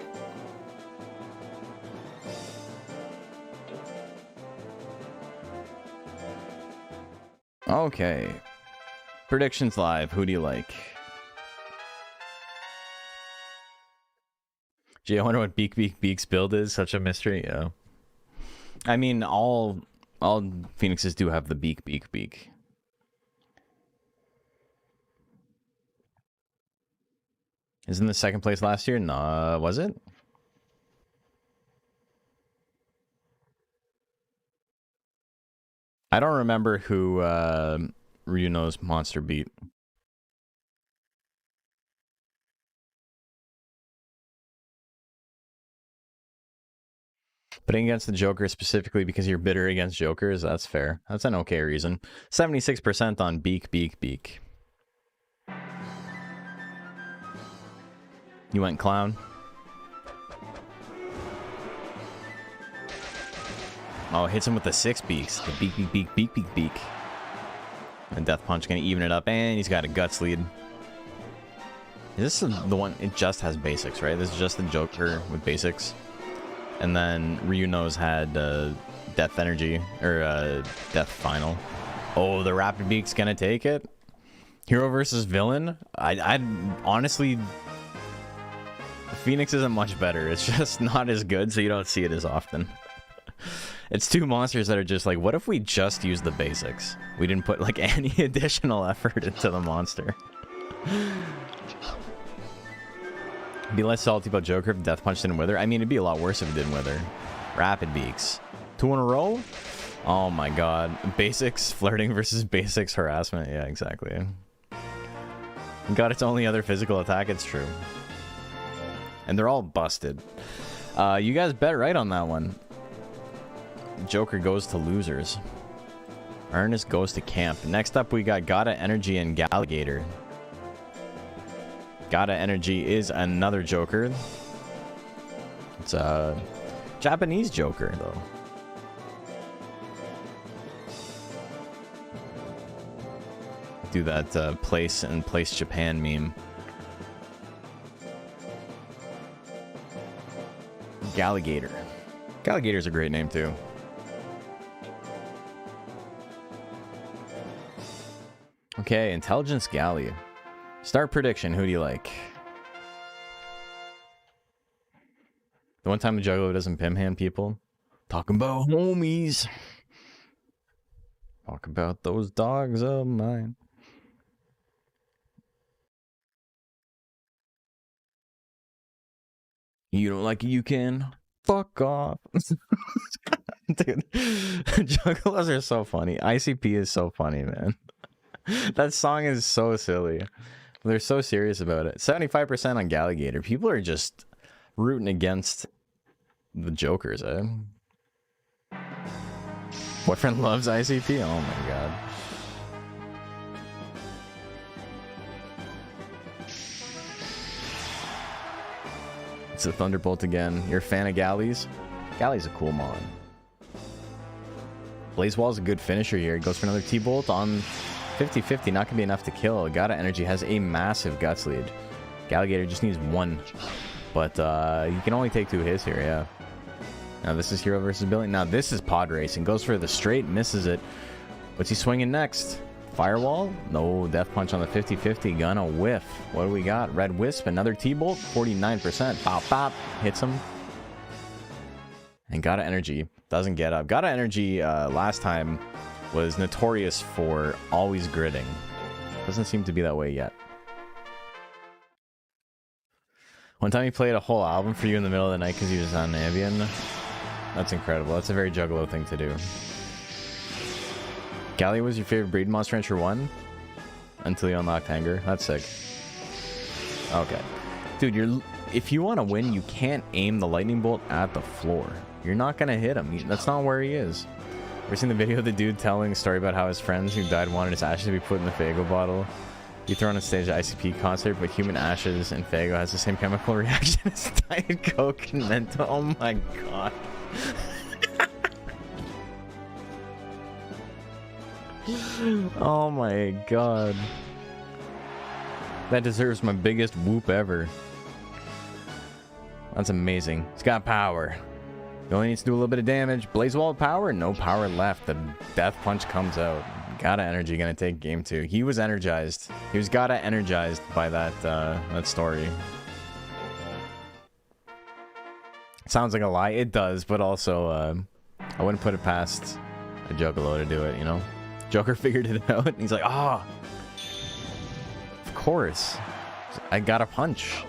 Okay. Predictions live. Who do you like? Gee, I wonder what Beak, Beak, Beak's build is. Such a mystery. Yeah. I mean, all Phoenixes do have the Beak, Beak, Beak. Isn't the second place last year? Nah, was it? I don't remember who Ryuno's monster beat. Putting against the Joker specifically because you're bitter against Jokers, that's fair. That's an okay reason. 76% on Beak, Beak, Beak. You went clown. Oh, hits him with the 6 beaks. The beak, beak, beak, beak, beak, beak. And Death Punch gonna even it up, and he's got a Guts lead. Is this the one? It just has basics, right? This is just the Joker with basics. And then Ryuno's had Death Energy, or Death Final. Oh, the Rapid Beak's gonna take it. Hero versus villain? I'd honestly... Phoenix isn't much better. It's just not as good, so you don't see it as often. It's two monsters that are just like, what if we just used the basics? We didn't put like any additional effort into the monster. Be less salty about Joker if Death Punch didn't wither. I mean, it'd be a lot worse if it didn't wither. Rapid Beaks. 2 in a row? Oh my god. Basics flirting versus basics harassment. Yeah, exactly. Got its only other physical attack, it's true. And they're all busted. You guys bet right on that one. Joker goes to losers. Ernest goes to camp. Next up, we got Gata Energy and Gallagator. Gata Energy is another Joker. It's a Japanese Joker, though. Do that place Japan meme. Gallagator. Gallagator's a great name, too. Okay, Intelligence Galley. Start prediction, who do you like? The one time the Juggalo doesn't pim hand people? Talking about homies. Talk about those dogs of mine. You don't like it, you can fuck off. Dude, Juggalos are so funny. ICP is so funny, man. That song is so silly. They're so serious about it. 75% on Gallagator. People are just rooting against the Jokers, eh? Boyfriend loves ICP? Oh my god. It's a Thunderbolt again. You're a fan of Galleys? Galley's a cool mon. Blazewall's a good finisher here. He goes for another T-Bolt on 50-50. Not going to be enough to kill. Gata Energy has a massive Guts lead. Gallagator just needs 1. But he can only take 2 hits here, yeah. Now this is Hero versus Billy. Now this is Pod Racing. Goes for the straight, misses it. What's he swinging next? Firewall? No, Death Punch on the 50-50. Gonna whiff. What do we got? Red Wisp, another T-Bolt, 49%. Pop, pop. Hits him. And Gata Energy doesn't get up. Gata Energy last time was notorious for always gridding. Doesn't seem to be that way yet. One time he played a whole album for you in the middle of the night because he was on Ambien. That's incredible. That's a very Juggalo thing to do. Galley was your favorite breed monster Rancher 1? Until you unlocked Hanger. That's sick. Okay. Dude, if you want to win, you can't aim the lightning bolt at the floor. You're not going to hit him. That's not where he is. Ever seen the video of the dude telling a story about how his friends who died wanted his ashes to be put in the Fago bottle? You throw on a stage at ICP concert, but human ashes and Fago has the same chemical reaction as Diet Coke and Bento. Oh my god. Oh my god. That deserves my biggest whoop ever. That's amazing. He's got power. He only needs to do a little bit of damage. Blaze Wall power? No power left. The Death Punch comes out. Gata Energy gonna take game 2. He was energized. He was Gata energized by that story. Sounds like a lie. It does, but also I wouldn't put it past a Juggalo to do it, you know? Joker figured it out, and he's like, ah, of course. I got a punch.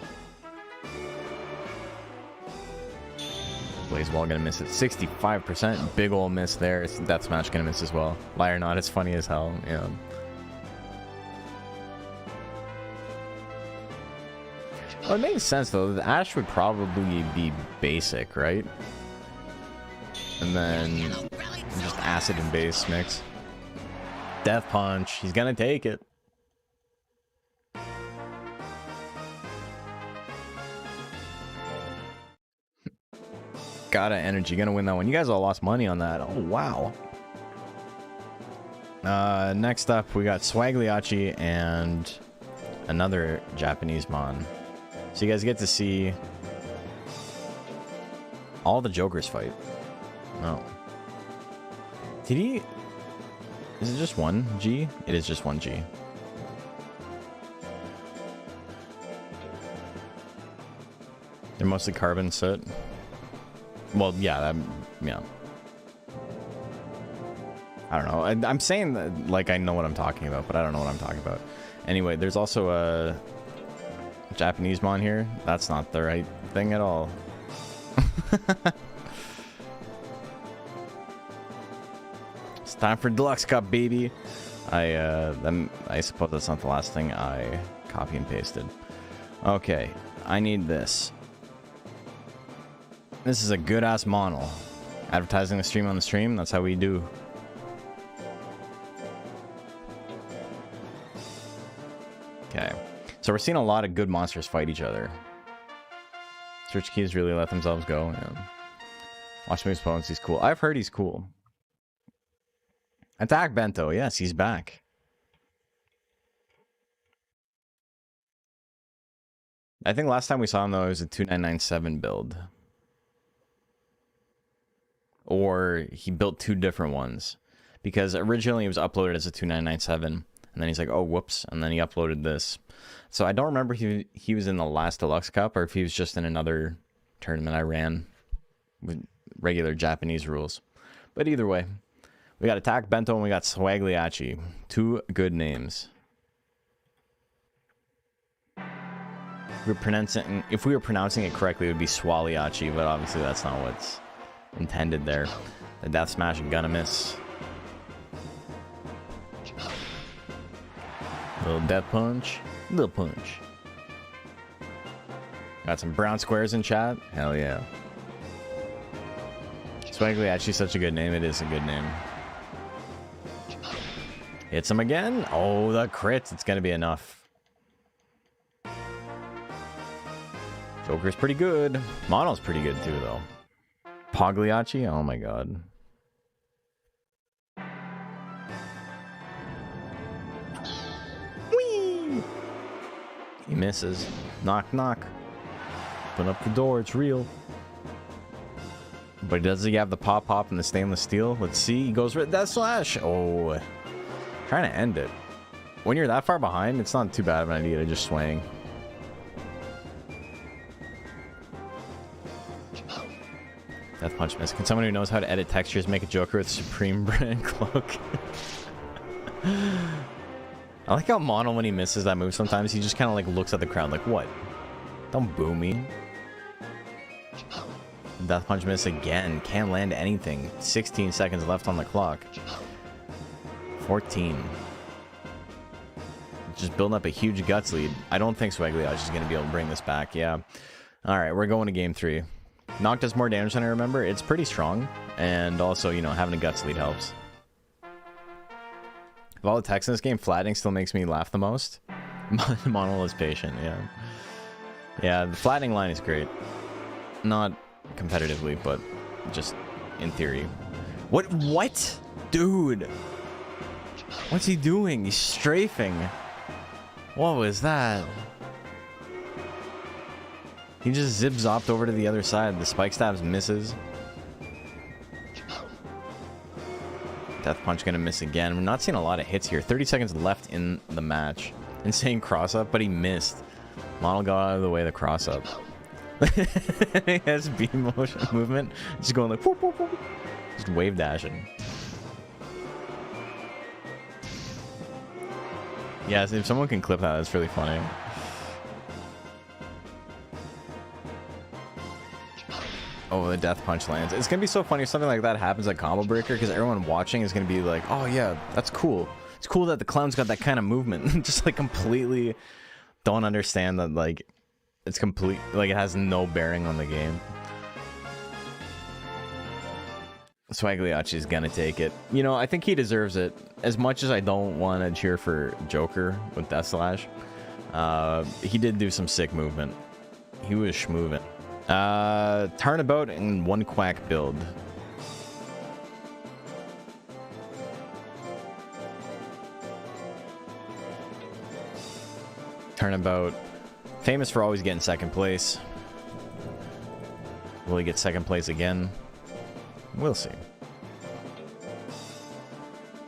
Blazewall gonna miss it. 65%. Big ol' miss there. It's Death Smash gonna miss as well. Lie or not, it's funny as hell. Yeah. Well, it makes sense though. The Ash would probably be basic, right? And then just acid and base mix. Death Punch. He's gonna take it. Gotta energy, gonna win that one. You guys all lost money on that. Oh wow. Next up we got Swagliachi and another Japanese mon. So you guys get to see all the Jokers fight. Oh. Did he... Is it just one G? It is just one G. They're mostly carbon soot. Well, yeah, yeah. I don't know. I'm saying that like I know what I'm talking about, but I don't know what I'm talking about. Anyway, there's also a Japanese mon here. That's not the right thing at all. It's time for Deluxe Cup, baby. I suppose that's not the last thing I copy and pasted. Okay, I need this. This is a good ass model. Advertising the stream on the stream. That's how we do. Okay, so we're seeing a lot of good monsters fight each other. Search keys really let themselves go. Yeah. Watch moves opponents. He's cool. I've heard he's cool. Attack Bento. Yes, he's back. I think last time we saw him though it was a 2997 build. Or he built two different ones. Because originally it was uploaded as a 2997. And then he's like, oh, whoops. And then he uploaded this. So I don't remember if he was in the last Deluxe Cup or if he was just in another tournament I ran with regular Japanese rules. But either way, we got Attack Bento and we got Swagliachi. Two good names. If we were pronouncing it correctly, it would be Swaliachi, but obviously that's not what's intended there. The Death Smash and gonna miss. Little Death Punch. Little Punch. Got some brown squares in chat. Hell yeah. Swagliachi's such a good name. It is a good name. Hits him again. Oh, the crits. It's gonna be enough. Joker's pretty good. Mono's pretty good too, though. Pagliacci? Oh my god. Whee! He misses. Knock, knock. Open up the door. It's real. But does he have the pop and the stainless steel? Let's see. He goes with that slash. Oh. Trying to end it. When you're that far behind, it's not too bad of an idea to just swing. Death Punch miss. Can someone who knows how to edit textures make a Joker with Supreme brand cloak? I like how Mono, when he misses that move, sometimes he just kind of like looks at the crowd like, what? Don't boo me. Death Punch miss again. Can't land anything. 16 seconds left on the clock. 14. Just building up a huge guts lead. I don't think Swagliachi is going to be able to bring this back. Yeah. Alright, we're going to game 3. Knock does more damage than I remember. It's pretty strong. And also, you know, having a guts lead helps. Of all the text in this game, flattening still makes me laugh the most. Mono is patient, yeah. Yeah, the flattening line is great. Not competitively, but just in theory. What? Dude! What's he doing? He's strafing. What was that? He just zip-zopped over to the other side. The spike stabs misses. Death Punch gonna miss again. We're not seeing a lot of hits here. 30 seconds left in the match. Insane cross-up, but he missed. Model got out of the way of the cross-up. He has beam motion movement. Just going like... Whoop, whoop, whoop. Just wave dashing. Yeah, if someone can clip that, that's really funny. Oh, the Death Punch lands. It's gonna be so funny if something like that happens at Combo Breaker, because everyone watching is gonna be like, oh yeah, that's cool. It's cool that the clown's got that kind of movement. Just like completely don't understand that, like, it's complete, like it has no bearing on the game. Swagliachi's gonna take it. You know, I think he deserves it. As much as I don't want to cheer for Joker with Death Slash, he did do some sick movement. He was schmoving. Turnabout and one quack build. Turnabout, famous for always getting second place. Will he get second place again? We'll see.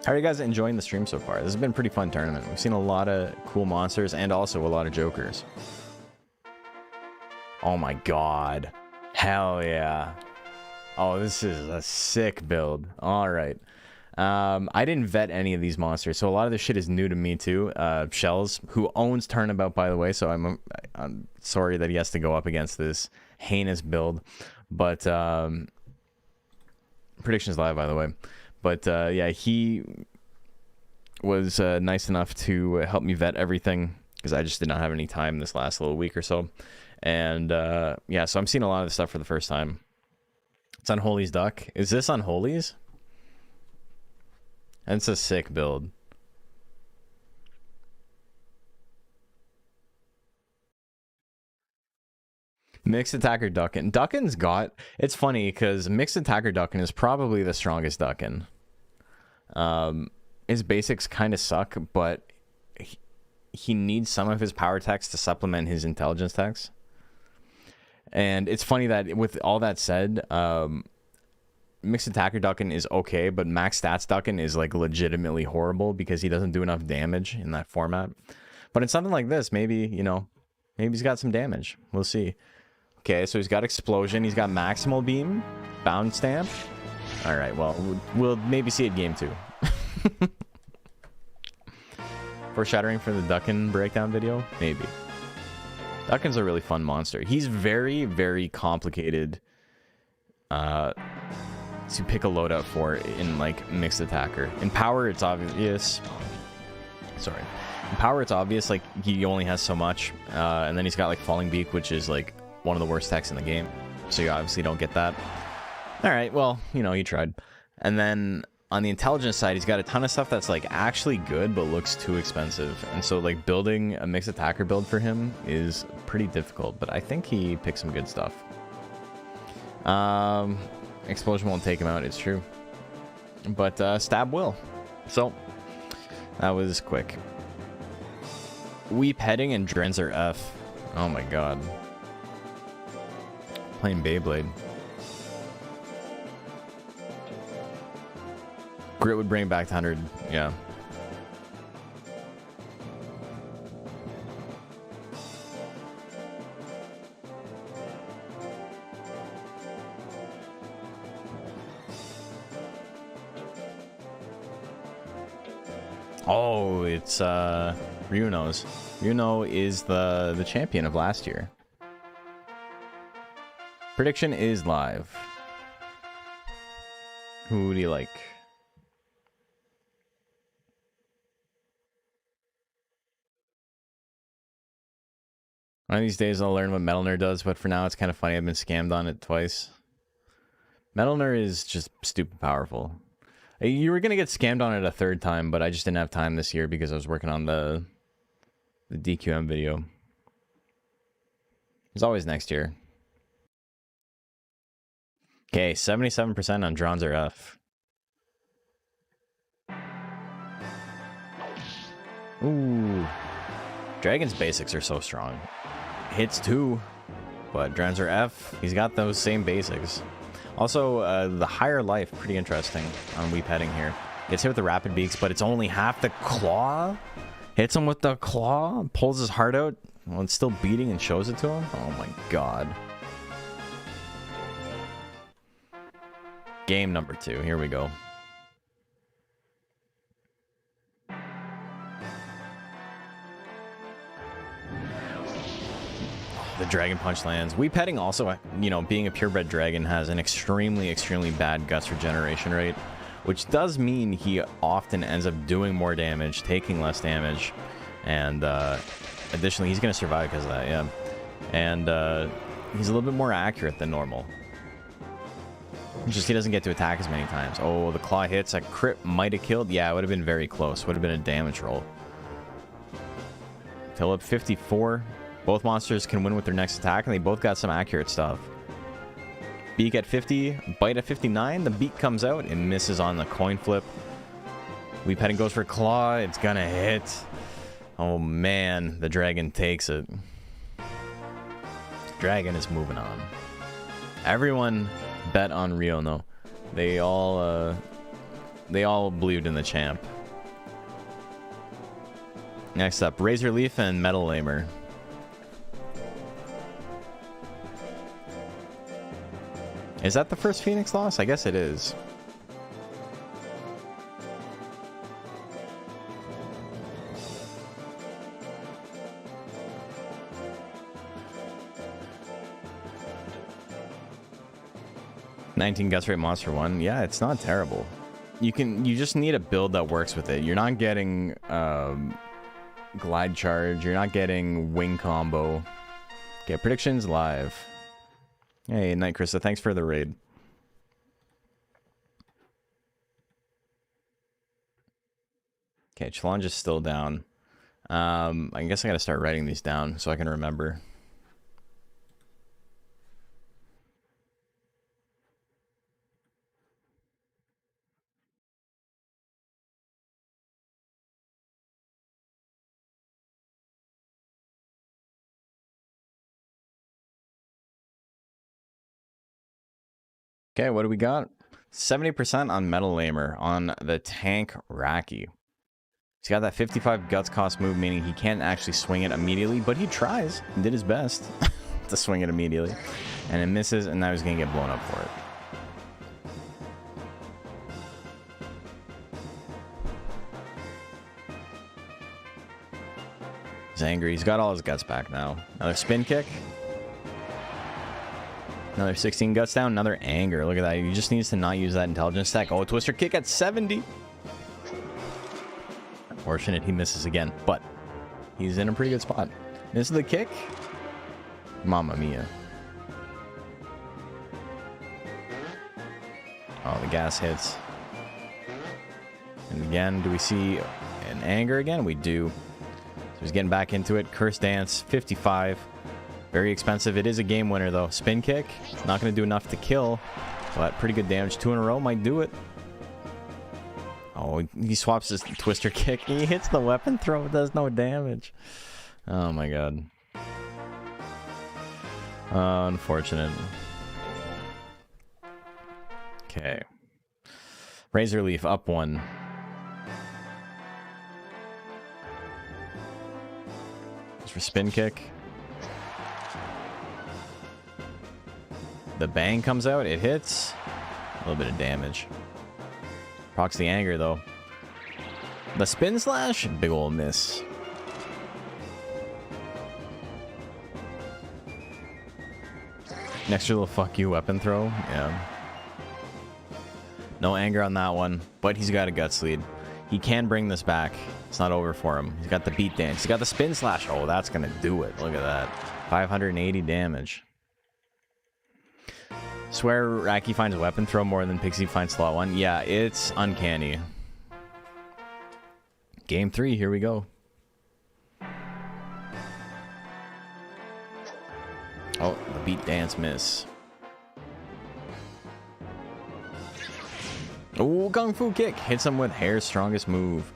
How are you guys enjoying the stream so far? This has been a pretty fun tournament. We've seen a lot of cool monsters and also a lot of jokers. Oh my god. Hell yeah. Oh, this is a sick build. Alright. I didn't vet any of these monsters, so a lot of this shit is new to me too. Shells, who owns Turnabout, by the way, so I'm sorry that he has to go up against this heinous build. But, predictions live, by the way. But, yeah, he was nice enough to help me vet everything, because I just did not have any time this last little week or so. And, yeah, so I'm seeing a lot of this stuff for the first time. It's Unholy's Duck. Is this Unholy's? And it's a sick build. Mixed Attacker Duckin. Duckin's got... It's funny, because Mixed Attacker Duckin is probably the strongest Duckin. His basics kind of suck, but he needs some of his power text to supplement his intelligence text. And it's funny that with all that said, Mixed Attacker Duckin is okay, but Max Stats Duckin is like legitimately horrible because he doesn't do enough damage in that format. But in something like this, maybe, you know, maybe he's got some damage. We'll see. Okay, so he's got Explosion, he's got Maximal Beam, Bound Stamp. All right, well, we'll maybe see it game 2. Foreshadowing for the Duckin breakdown video? Maybe. Duckin's a really fun monster. He's very, very complicated to pick a loadout for in, like, Mixed Attacker. In Power, it's obvious. Sorry. In Power, it's obvious, like, he only has so much. And then he's got, like, Falling Beak, which is, like, one of the worst techs in the game. So you obviously don't get that. Alright, well, you know, he tried. And then on the intelligence side, he's got a ton of stuff that's, like, actually good, but looks too expensive. And so, like, building a Mixed Attacker build for him is pretty difficult. But I think he picked some good stuff. Explosion won't take him out, it's true. But Stab will. So, that was quick. Weep Heading and Drenzer F. Oh my god. Playing Beyblade. Grit would bring it back to 100, yeah. Oh, it's Ryuno's. Ryuno is the champion of last year. Prediction is live. Who do you like? One of these days I'll learn what Metal Nerd does, but for now it's kind of funny. I've been scammed on it twice. Metal Nerd is just stupid powerful. You were going to get scammed on it a third time, but I just didn't have time this year because I was working on the DQM video. There's always next year. Okay, 77% on Dronzer F. Ooh. Dragon's basics are so strong. Hits 2, but Dronzer F, he's got those same basics. Also, the higher life, pretty interesting on Weep Heading here. Gets hit with the Rapid Beaks, but it's only half the claw. Hits him with the claw, pulls his heart out. Well, it's still beating and shows it to him. Oh my god. Game number 2, here we go. The Dragon Punch lands. Weep Heading also, you know, being a purebred dragon, has an extremely, extremely bad guts regeneration rate, which does mean he often ends up doing more damage, taking less damage, and additionally, he's going to survive because of that, yeah. And he's a little bit more accurate than normal. It's just he doesn't get to attack as many times. Oh, the claw hits. A crit might have killed. Yeah, it would have been very close. Would have been a damage roll. Till up 54. Both monsters can win with their next attack, and they both got some accurate stuff. Beak at 50, Bite at 59. The Beak comes out and misses on the coin flip. Weep Heading goes for Claw. It's gonna hit. Oh man, the dragon takes it. Dragon is moving on. Everyone bet on Rio, no. They all believed in the champ. Next up, Razor Leaf and Metal Lamer. Is that the first Phoenix loss? I guess it is. $19 guts rate monster 1. Yeah, it's not terrible. You just need a build that works with it. You're not getting glide charge. You're not getting wing combo. Okay, predictions live. Hey, Night Krista, thanks for the raid. Okay, challenge is still down. I guess I gotta start writing these down so I can remember. Okay, what do we got? 70% on Metal Lamer on the tank Raki. He's got that 55 guts cost move, meaning he can't actually swing it immediately, but he tries. He did his best to swing it immediately. And it misses, and now he's going to get blown up for it. He's angry. He's got all his guts back now. Another spin kick. Another 16 guts down, another anger. Look at that. He just needs to not use that intelligence stack. Oh, twister kick at 70. Unfortunate he misses again, but he's in a pretty good spot. This is the kick. Mamma mia. Oh, the gas hits. And again, do we see an anger again? We do. So he's getting back into it. Curse Dance, 55. Very expensive. It is a game winner, though. Spin kick. Not going to do enough to kill, but pretty good damage. 2 in a row might do it. Oh, he swaps his twister kick. He hits the weapon throw. It does no damage. Oh, my God. Unfortunate. Okay. Razor Leaf up 1. Just for spin kick. The bang comes out, it hits. A little bit of damage. Procs the anger though. The spin slash, big ol' miss. An extra little fuck you weapon throw, yeah. No anger on that one, but he's got a guts lead. He can bring this back. It's not over for him. He's got the beat dance. He's got the spin slash. Oh, that's gonna do it. Look at that. 580 damage. Swear Raki finds weapon throw more than Pixie finds slot 1. Yeah, it's uncanny. Game 3, here we go. Oh, the beat dance miss. Oh, Kung Fu kick. Hits him with Hair's strongest move.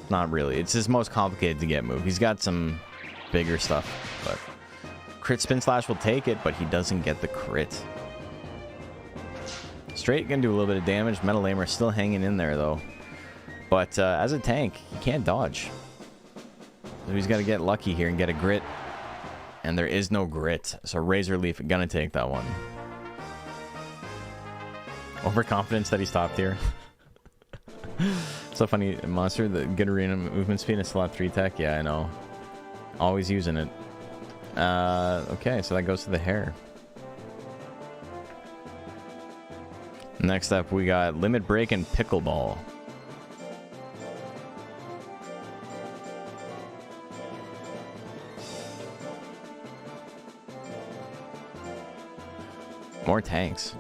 Not really. It's his most complicated to get move. He's got some bigger stuff, but crit spin slash will take it, but he doesn't get the crit. Straight gonna do a little bit of damage. Metal Lamer still hanging in there though. But as a tank, he can't dodge. So he's got to get lucky here and get a grit. And there is no grit. So Razor Leaf gonna take that one. Overconfidence that he's top tier. So funny, monster. The good arena movement speed and slot 3 tech. Yeah, I know. Always using it. Okay, so that goes to the hair. Next up, we got Limit Break and Pickleball. More tanks.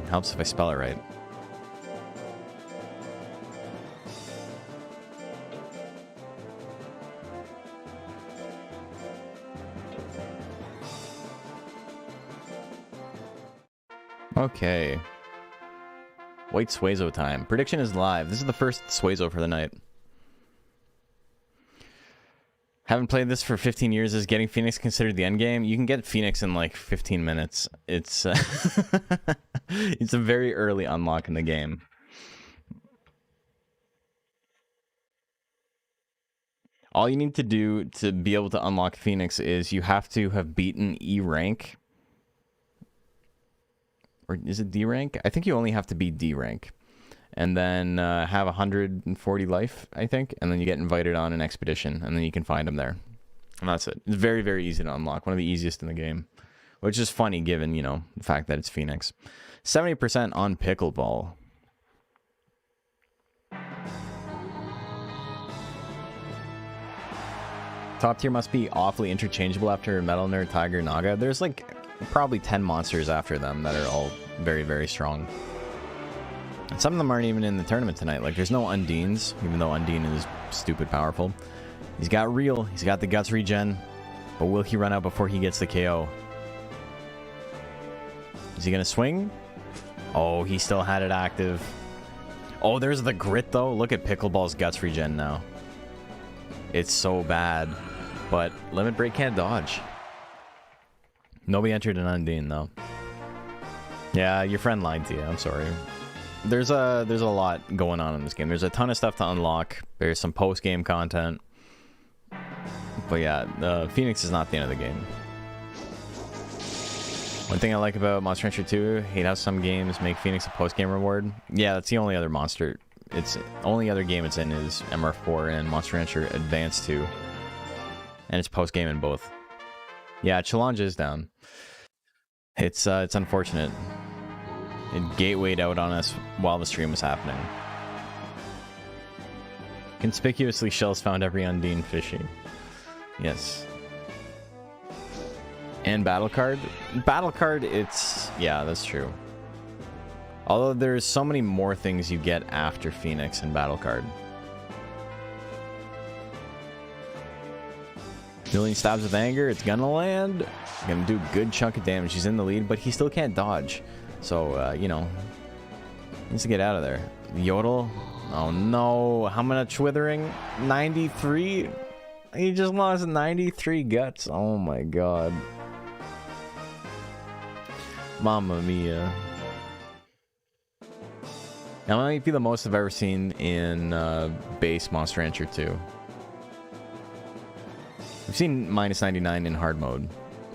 Helps if I spell it right. Okay. White Suezo time. Prediction is live. This is the first Suezo for the night. Haven't played this for 15 years. Is getting Phoenix considered the end game? You can get Phoenix in like 15 minutes. It's it's a very early unlock in the game. All you need to do to be able to unlock Phoenix is you have to have beaten E rank. Or is it D rank? I think you only have to be D rank. And then have 140 life, I think. And then you get invited on an expedition. And then you can find them there. And that's it. It's very, very easy to unlock. One of the easiest in the game. Which is funny given, you know, the fact that it's Phoenix. 70% on Pickleball. Top tier must be awfully interchangeable after Metal Nerd, Tiger, Naga. There's like probably 10 monsters after them that are all very, very strong. And some of them aren't even in the tournament tonight. Like, there's no Undines, even though Undine is stupid powerful. He's got Real. He's got the Guts regen. But will he run out before he gets the KO? Is he going to swing? Oh, he still had it active. Oh, there's the Grit, though. Look at Pickleball's Guts regen now. It's so bad. But Limit Break can't dodge. Nobody entered an Undine, though. Yeah, your friend lied to you. I'm sorry. There's a lot going on in this game. There's a ton of stuff to unlock. There's some post-game content. But yeah, Phoenix is not the end of the game. One thing I like about Monster Rancher 2, hate how some games make Phoenix a post-game reward. Yeah, that's the only other monster. It's only other game it's in is MR4 and Monster Rancher Advance 2. And it's post-game in both. Yeah, Challenge is down. It's unfortunate. It gatewayed out on us while the stream was happening. Conspicuously, Shells found every Undine fishing. Yes. And Battle Card? Battle Card, it's... yeah, that's true. Although there's so many more things you get after Phoenix and Battle Card. Million stabs with anger, it's gonna land. Gonna do a good chunk of damage. He's in the lead, but he still can't dodge. So, you know, needs to get out of there. Yodel. Oh, no. How much withering? 93? He just lost 93 guts. Oh, my God. Mamma mia. That might be the most I've ever seen in base Monster Rancher 2. I've seen minus 99 in hard mode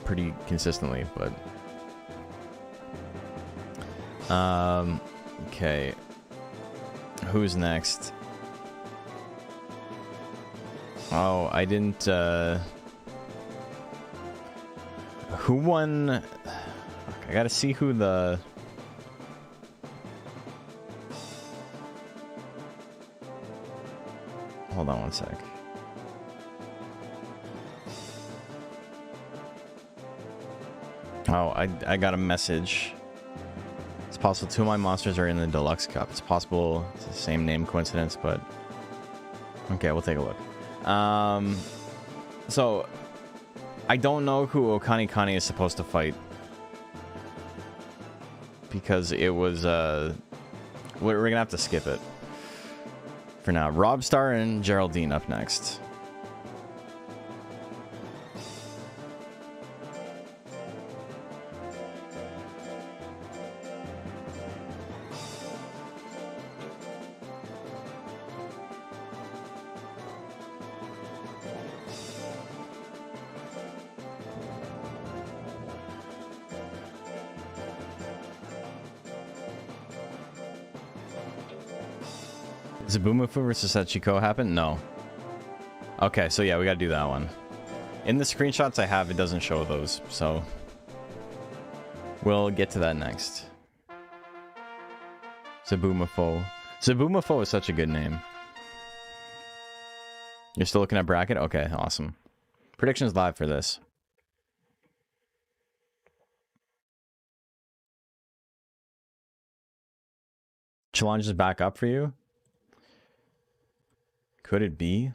pretty consistently, but... okay. Who's next? Oh, I didn't, who won? I gotta see who the... hold on one sec. Oh, I got a message. It's possible two of my monsters are in the Deluxe Cup. It's possible it's the same name coincidence, but... okay, we'll take a look. So, I don't know who Okan Kane is supposed to fight. Because it was, we're gonna have to skip it. For now. Robstar and Geraldine up next. Zabumafu versus Sachiko happen? No. Okay, so yeah, we gotta do that one. In the screenshots I have, it doesn't show those, so... we'll get to that next. Zabumafo. Zabumafo is such a good name. You're still looking at bracket? Okay, awesome. Predictions live for this. Challenge is back up for you? Could it be?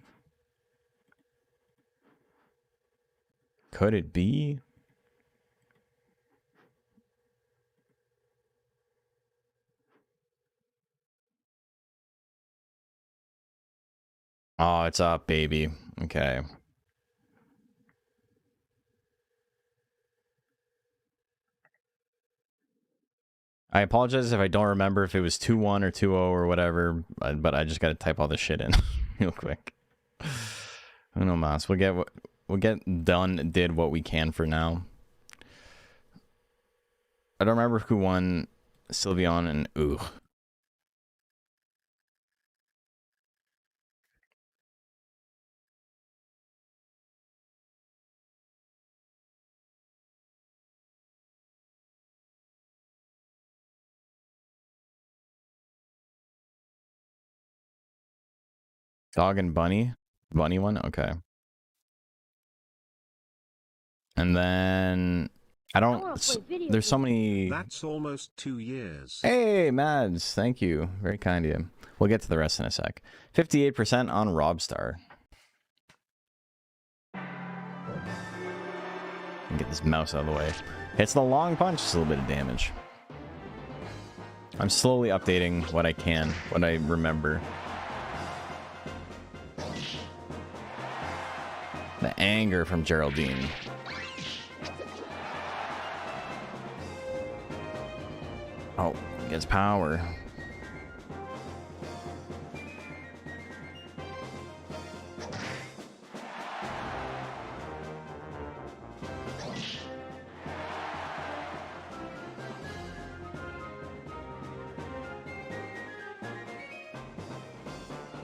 Could it be? Oh, it's up, baby. Okay. I apologize if I don't remember if it was 2-1 or 2-0 or whatever, but I just got to type all this shit in real quick. No mas. We'll get done. Did what we can for now. I don't remember who won Sylveon and ooh. Dog and Bunny? Bunny one? Okay. And then I don't there's so many. That's almost 2 years. Hey, Mads, thank you. Very kind of you. We'll get to the rest in a sec. 58% on Robstar. Get this mouse out of the way. Hits the long punch, just a little bit of damage. I'm slowly updating what I can, what I remember. The anger from Geraldine. Oh, gets power.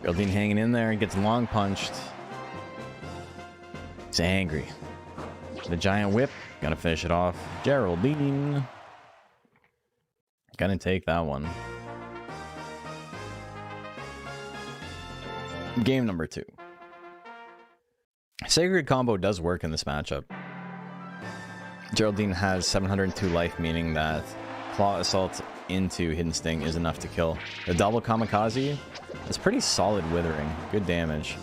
Geraldine hanging in there and gets long punched. He's angry. The giant whip. Gonna finish it off. Geraldine. Gonna take that one. Game number 2. Sacred combo does work in this matchup. Geraldine has 702 life, meaning that Claw Assault into Hidden Sting is enough to kill. The double Kamikaze is pretty solid withering. Good damage.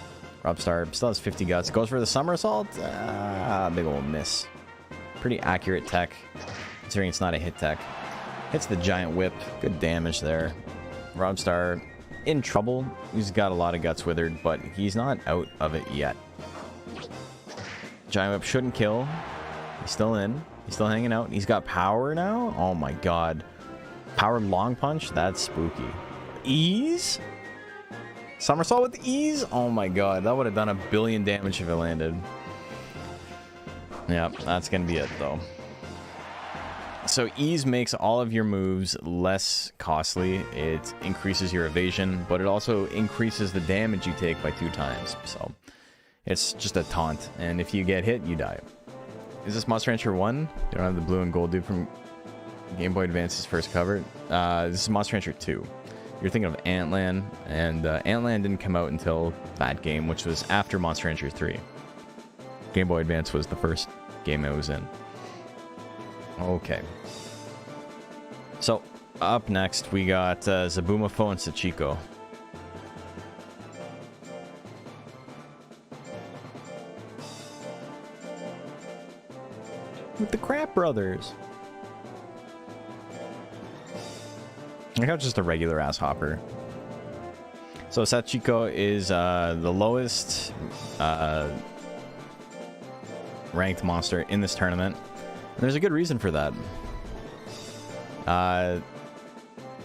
Robstar still has 50 guts. Goes for the Somersault. Big ol' miss. Pretty accurate tech, considering it's not a hit tech. Hits the giant whip. Good damage there. Robstar in trouble. He's got a lot of guts withered, but he's not out of it yet. Giant whip shouldn't kill. He's still in. He's still hanging out. He's got power now. Oh my god. Powered long punch? That's spooky. Ease? Somersault with ease? Oh my god. That would have done 1 billion damage if it landed. Yep, that's gonna be it though. So ease makes all of your moves less costly. It increases your evasion, but it also increases the damage you take by 2 times. So it's just a taunt, and if you get hit, you die. Is this Monster Rancher 1? You don't have the blue and gold dude from Game Boy Advance's first cover. This is Monster Rancher 2. You're thinking of Antland, and Antland didn't come out until that game, which was after Monster Rancher 3. Game Boy Advance was the first game it was in. Okay. So, up next, we got Zabumafo and Sachiko. With the Crap Brothers. I got just a regular ass hopper. So Sachiko is the lowest ranked monster in this tournament. And there's a good reason for that.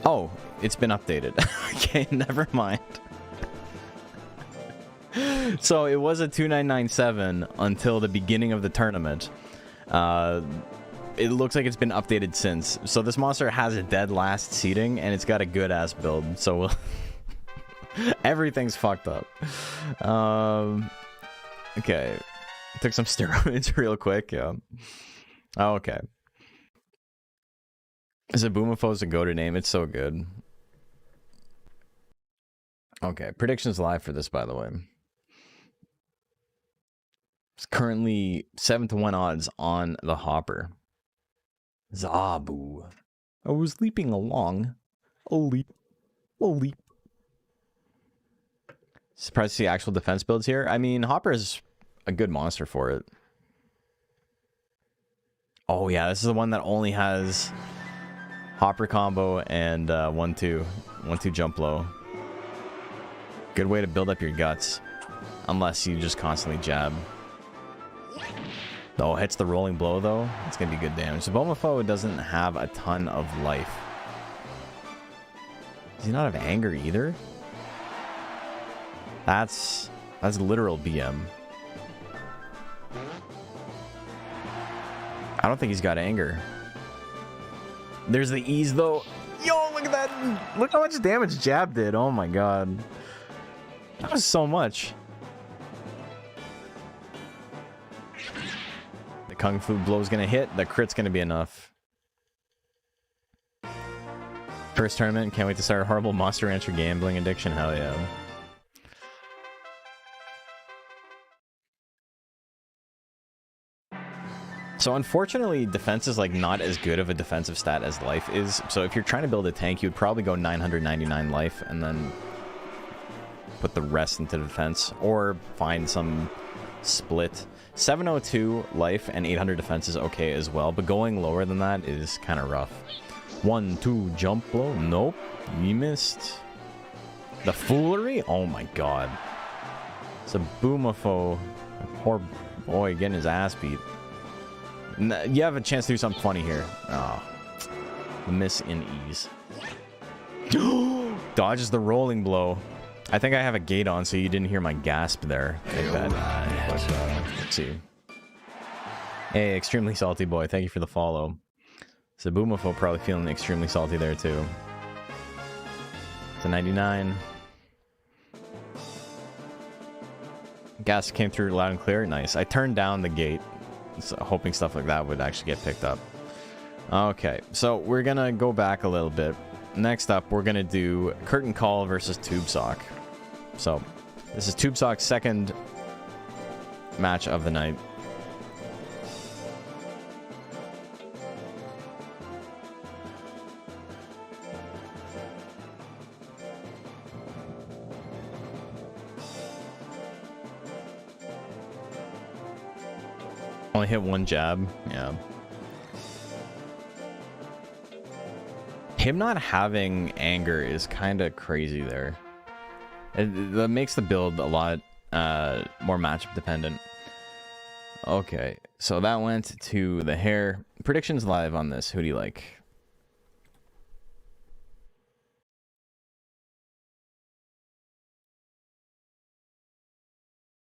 Oh, it's been updated. Okay, never mind. So it was a 2997 until the beginning of the tournament. It looks like it's been updated since. So this monster has a dead last seating, and it's got a good ass build. So everything's fucked up. Okay, took some steroids real quick. Yeah. Oh, okay. Zabumafo's a go-to name. It's so good. Okay, predictions live for this, by the way. It's currently 7-1 odds on the hopper. Zabo. I was leaping along. A leap. A leap. Surprised to see actual defense builds here. I mean, Hopper is a good monster for it. Oh yeah, this is the one that only has Hopper combo and 1-2 jump low. Good way to build up your guts. Unless you just constantly jab. Oh, hits the rolling blow though. It's gonna be good damage. Zabo doesn't have a ton of life. Does he not have anger either? That's literal BM. I don't think he's got anger. There's the ease though. Yo, look at that. Look how much damage jab did. Oh my god. That was so much. The Kung Fu blow's gonna hit. The crit's gonna be enough. First tournament. Can't wait to start a horrible Monster Rancher gambling addiction. Hell yeah. So unfortunately, defense is like not as good of a defensive stat as life is. So if you're trying to build a tank, you would probably go 999 life and then put the rest into defense, or find some split. 702 life and 800 defense is okay as well, but going lower than that is kind of rough. 1, 2, jump blow. Nope, you missed. The foolery. Oh my god. It's a boomafo. Poor boy getting his ass beat. You have a chance to do something funny here. Oh, miss in ease. Dodges the rolling blow. I think I have a gate on, so you didn't hear my gasp there. Like that. But, let's see. Hey, extremely salty boy. Thank you for the follow. Sabumafo probably feeling extremely salty there too. It's a 99. Gas came through loud and clear. Nice. I turned down the gate, so hoping stuff like that would actually get picked up. Okay, so we're gonna go back a little bit. Next up, we're gonna do Curtain Call versus Tube Sock. So this is Tube Sock's second match of the night. Only hit one jab. Yeah. Him not having anger is kind of crazy there. That makes the build a lot more matchup dependent. Okay, so that went to the hair. Predictions live on this. Who do you like?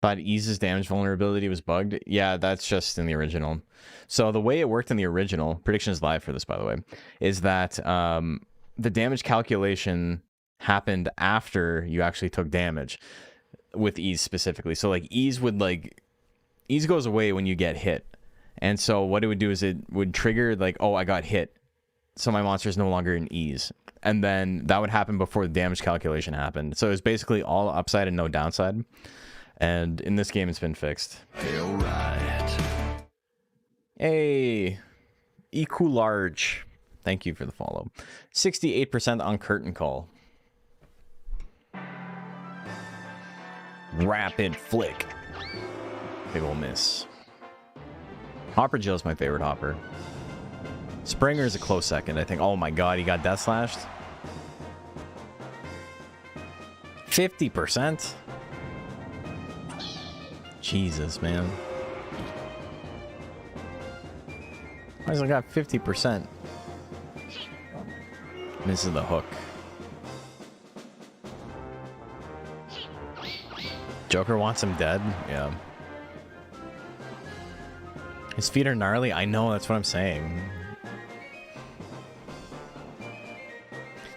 Thought Ease's damage vulnerability was bugged. Yeah, that's just in the original. So the way it worked in the original, predictions live for this, by the way, is that the damage calculation happened after you actually took damage with Ease specifically. So like Ease goes away when you get hit. And so what it would do is it would trigger like, oh, I got hit, so my monster is no longer in Ease. And then that would happen before the damage calculation happened. So it was basically all upside and no downside. And in this game, it's been fixed. All right. Hey, EQ large. Thank you for the follow. 68% on Curtain Call. Rapid flick. Big ol' miss. Hopper Jill's my favorite Hopper. Springer's a close second, I think. Oh my god, he got death slashed. 50%? Jesus, man. Why has I got 50%? Misses the hook. Joker wants him dead? Yeah. His feet are gnarly? I know, that's what I'm saying.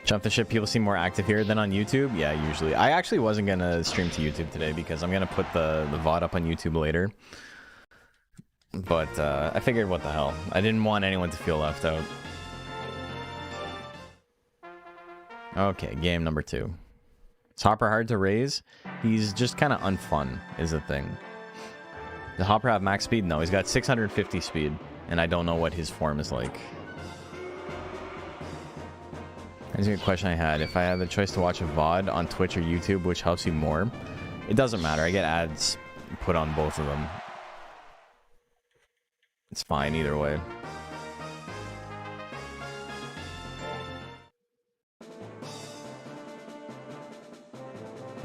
Jump the ship, people seem more active here than on YouTube? Yeah, usually. I actually wasn't going to stream to YouTube today because I'm going to put the VOD up on YouTube later. But I figured, what the hell. I didn't want anyone to feel left out. Okay, game number 2. Is Hopper hard to raise? He's just kind of unfun, is the thing. Does Hopper have max speed? No, he's got 650 speed. And I don't know what his form is like. Here's a good question I had. If I had the choice to watch a VOD on Twitch or YouTube, which helps you more? It doesn't matter. I get ads put on both of them. It's fine either way.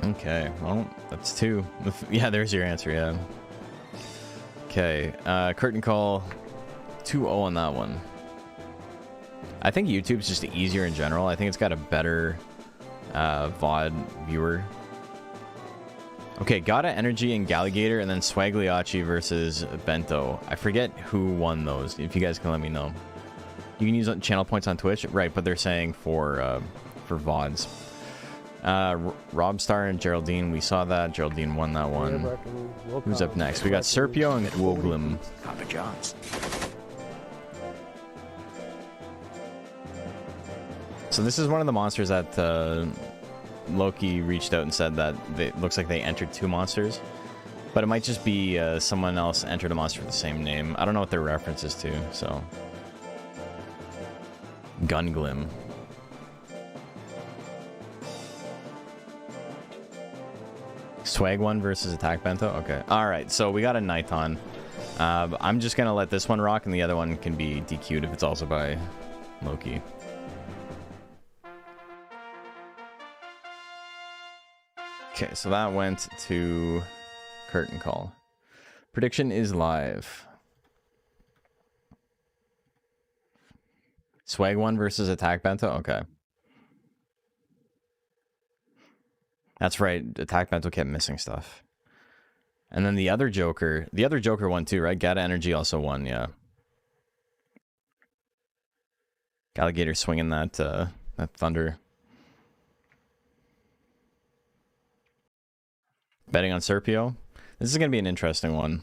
Okay, well, that's 2. Yeah, there's your answer, yeah. Okay, curtain call, 2-0 on that one. I think YouTube's just easier in general. I think it's got a better VOD viewer. Okay, Gata Energy and Gallagator, and then Swagliachi versus Bento. I forget who won those, if you guys can let me know. You can use channel points on Twitch, right, but they're saying for VODs. Robstar and Geraldine, we saw that. Geraldine won that one. Who's up next? We got Serpio and Gungl. Papa John's. So this is one of the monsters that Loki reached out and said that it looks like they entered 2 monsters. But it might just be someone else entered a monster with the same name. I don't know what their reference is to, so... Gungl. Swag one versus Attack Bento? Okay. Alright, so we got a Niton. I'm just gonna let this one rock, and the other one can be DQ'd if it's also by Loki. Okay, so that went to curtain call. Prediction is live. Swag one versus Attack Bento? Okay. That's right, Attack Bento kept missing stuff. And then the other Joker won too, right? Gata Energy also won, yeah. Gallagator swinging that that thunder. Betting on Serpio. This is going to be an interesting one.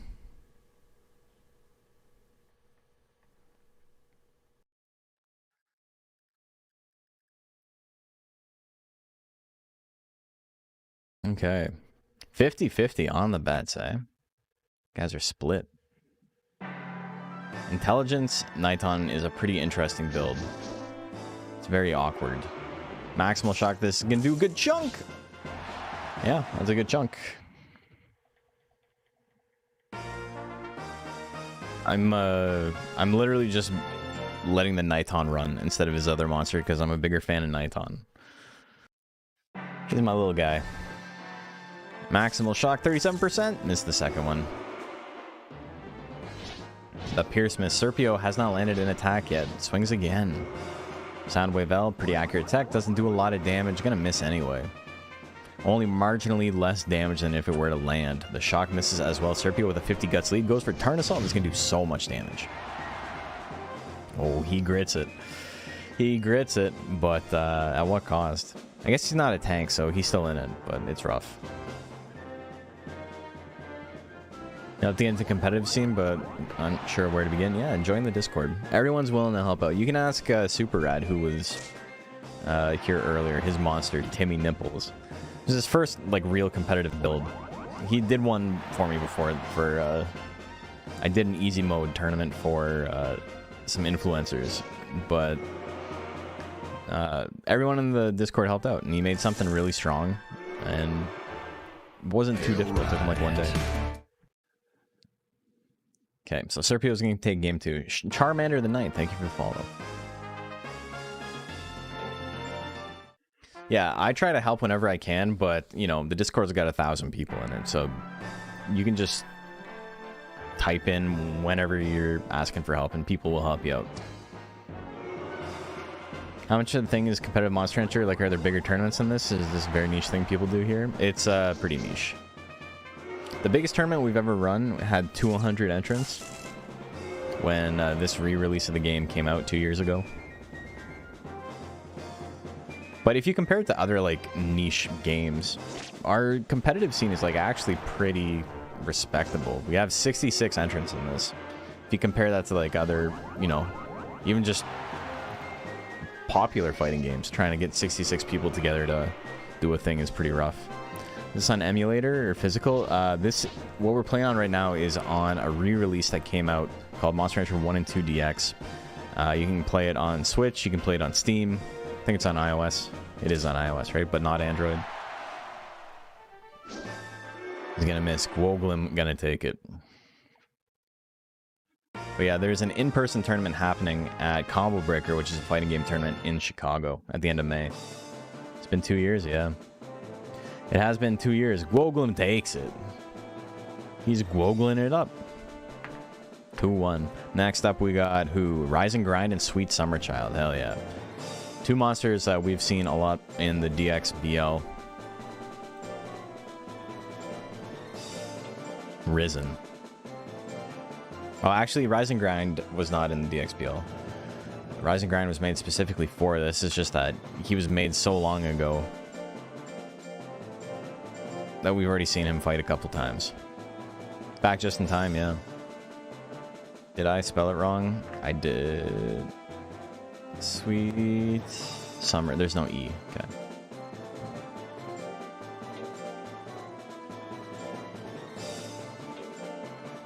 Okay. 50-50 on the bets, eh? Guys are split. Intelligence Niton is a pretty interesting build. It's very awkward. Maximal Shock, this is going to do a good chunk. Yeah, that's a good chunk. I'm literally just letting the Niton run instead of his other monster because I'm a bigger fan of Niton. He's my little guy. Maximal Shock, 37%. Missed the second one. The Pierce miss. Serpio has not landed an attack yet. Swings again. Soundwave L, pretty accurate tech. Doesn't do a lot of damage. Gonna miss anyway. Only marginally less damage than if it were to land. The Shock misses as well. Serpio with a 50 guts lead goes for Turn Assault. This is going to do so much damage. Oh, he grits it. He grits it, but at what cost? I guess he's not a tank, so he's still in it, but it's rough. Not the into competitive scene, but I'm not sure where to begin. Yeah, join the Discord. Everyone's willing to help out. You can ask Super Rad, who was here earlier, his monster, Timmy Nipples. This is his first, like, real competitive build. He did one for me before for, I did an easy mode tournament for, some influencers, but, everyone in the Discord helped out, and he made something really strong, and it wasn't too difficult. It took him, like, one day. Okay, so Serpio's going to take game 2. Charmander the Knight, thank you for the follow. Yeah, I try to help whenever I can, but, you know, the Discord's got 1,000 people in it, so you can just type in whenever you're asking for help, and people will help you out. How much of the thing is competitive Monster Hunter? Like, are there bigger tournaments than this? Is this a very niche thing people do here? It's pretty niche. The biggest tournament we've ever run had 200 entrants when this re-release of the game came out 2 years ago. But if you compare it to other, like, niche games, our competitive scene is, like, actually pretty respectable. We have 66 entrants in this. If you compare that to, like, other, you know, even just popular fighting games, trying to get 66 people together to do a thing is pretty rough. This is on emulator or physical. What we're playing on right now is on a re-release that came out called Monster Hunter 1 and 2 DX. You can play it on Switch, you can play it on Steam. I think it's on iOS. It is on iOS, right? But not Android. He's gonna miss. Gungl gonna take it. But yeah, there's an in-person tournament happening at Combo Breaker, which is a fighting game tournament in Chicago at the end of May. It's been 2 years, yeah. It has been 2 years. Gungl takes it. He's Gungling it up. 2-1. Next up, we got who? Rise and Grind and Sweet Summer Child. Hell yeah. Two monsters that we've seen a lot in the DXBL. Risen. Oh, actually, Rise and Grind was not in the DXBL. Rise and Grind was made specifically for this. It's just that he was made so long ago that we've already seen him fight a couple times. Back just in time, yeah. Did I spell it wrong? I did. Sweet Summer. There's no E. Okay.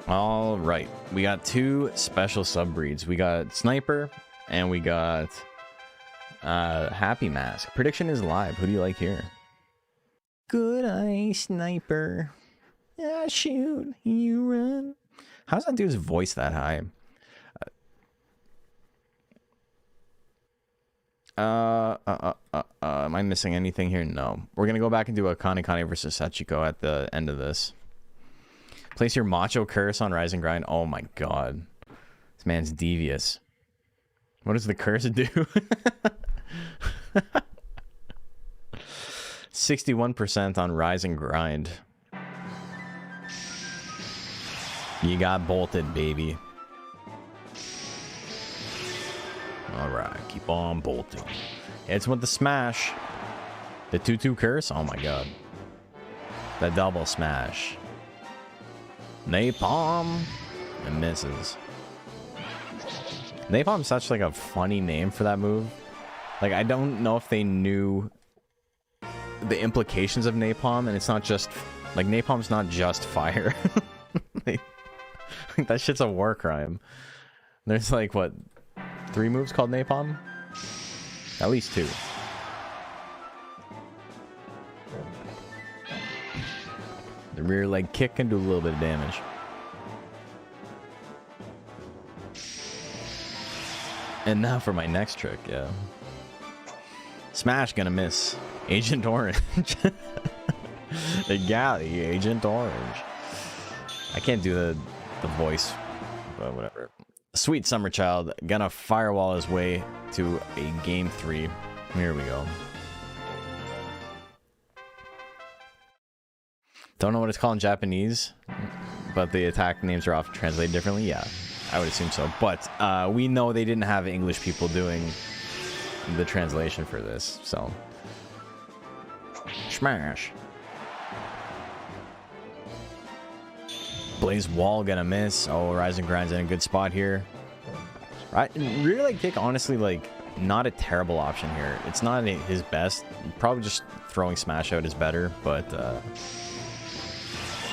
All right. We got two special subbreeds. We got Sniper and we got Happy Mask. Prediction is live. Who do you like here? Good eye, Sniper. I shoot, you run. How's that dude's voice that high? Am I missing anything here? No. We're gonna go back and do a Okan Kane versus Sachiko at the end of this. Place your macho curse on Rise and Grind. Oh my god. This man's devious. What does the curse do? 61% on Rise and Grind. You got bolted, baby. Alright, keep on bolting. It's with the smash. The 2-2 curse? Oh my god. The double smash. Napalm. It misses. Napalm's such like a funny name for that move. Like, I don't know if they knew the implications of napalm, and it's not just like napalm's not just fire. Like, that shit's a war crime. There's like what, 3 moves called napalm? At least 2. The rear leg kick can do a little bit of damage. And now for my next trick, yeah. Smash gonna miss. Agent Orange. The galley, Agent Orange. I can't do the voice, but whatever. Sweet Summer Child gonna firewall his way to a game 3. Here we go. Don't know what it's called in Japanese, but the attack names are often translated differently. Yeah, I would assume so. But we know they didn't have English people doing the translation for this, so. Smash. Blaze Wall gonna miss. Oh, Rise and Grind's in a good spot here. Right, rear leg kick, honestly, like, not a terrible option here. It's not his best. Probably just throwing Smash out is better, but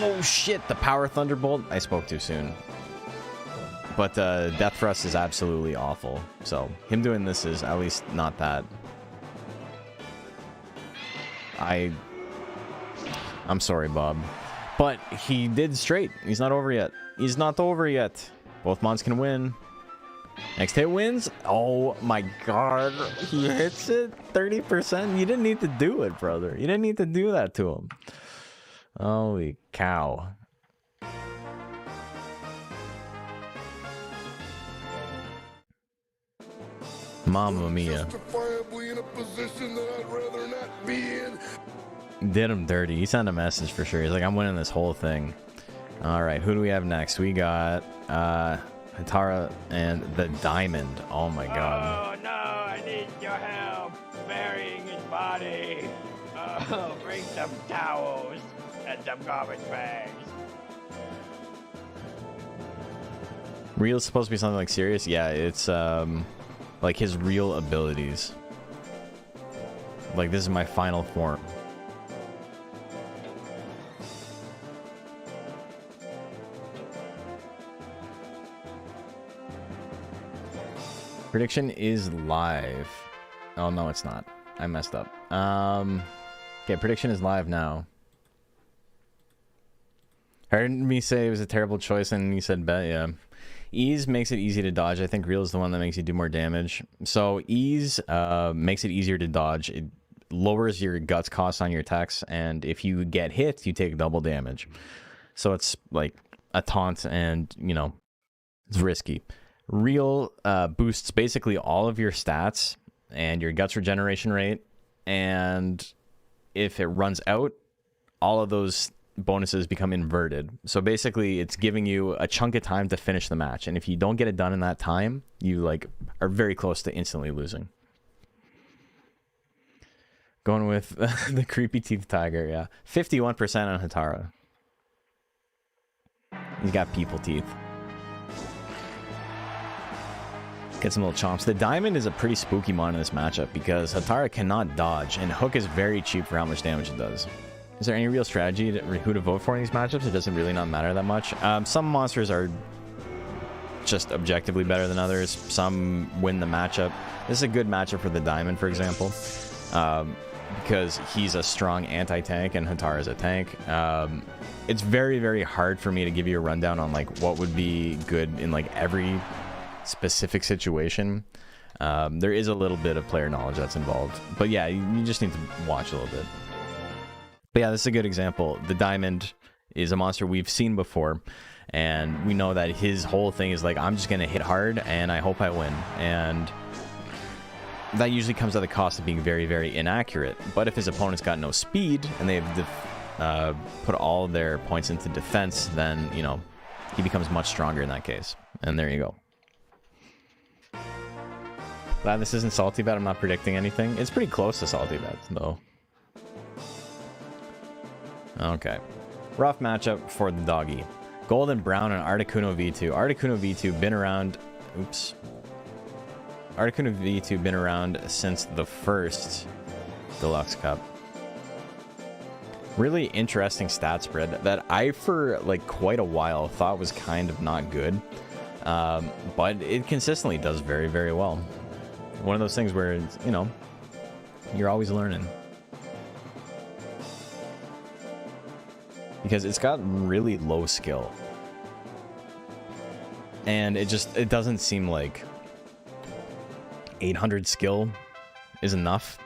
oh shit, the Power Thunderbolt. I spoke too soon. But Death Thrust is absolutely awful. So him doing this is at least not that. I'm sorry, Bob. But he did straight. He's not over yet. He's not over yet. Both mons can win. Next hit wins. Oh my god. He hits it 30%. You didn't need to do it, brother. You didn't need to do that to him. Holy cow. Mamma mia. Justifiably in a position that I'd rather not be in. Did him dirty. He sent a message for sure. He's like, I'm winning this whole thing. Alright, who do we have next? We got Hatara and the Diamond. Oh my god. Oh no, I need your help burying his body. Oh, bring some towels and some garbage bags. Real's supposed to be something like serious? Yeah, it's like his real abilities. Like, this is my final form. Prediction is live. Oh no, it's not. I messed up. Okay, prediction is live now. Heard me say it was a terrible choice, and you said bet. Yeah, ease makes it easy to dodge. I think real is the one that makes you do more damage. So ease makes it easier to dodge. It lowers your guts cost on your attacks, and if you get hit, you take double damage. So it's like a taunt, and you know, it's risky. Real boosts basically all of your stats and your guts regeneration rate, and if it runs out, all of those bonuses become inverted. So basically it's giving you a chunk of time to finish the match, and if you don't get it done in that time, you like are very close to instantly losing. Going with the creepy teeth tiger. Yeah, 51% on Hatara. He's got people teeth. Get some little chomps. The diamond is a pretty spooky mon in this matchup because Hatara cannot dodge, and hook is very cheap for how much damage it does. Is there any real strategy to who to vote for in these matchups? It doesn't really not matter that much. Some monsters are just objectively better than others. Some win the matchup. This is a good matchup for the diamond, for example, because he's a strong anti-tank and Hatara is a tank. It's very, very hard for me to give you a rundown on like what would be good in like every specific situation. There is a little bit of player knowledge that's involved, but yeah, you just need to watch a little bit. But yeah, this is a good example. The diamond is a monster we've seen before, and we know that his whole thing is like, I'm just gonna hit hard and I hope I win, and that usually comes at the cost of being very, very inaccurate. But if his opponent's got no speed and they've put all their points into defense, then you know he becomes much stronger in that case. And there you go. Glad this isn't salty bet. I'm not predicting anything. It's pretty close to salty bet though. Okay, rough matchup for the doggy. Golden Brown and Articuno V2. Articuno V2 been around. Oops. Articuno V2 been around since the first Deluxe Cup. Really interesting stat spread that I, for like quite a while, thought was kind of not good. But it consistently does very, very well. One of those things where, you know, you're always learning. Because it's got really low skill. And it doesn't seem like 800 skill is enough.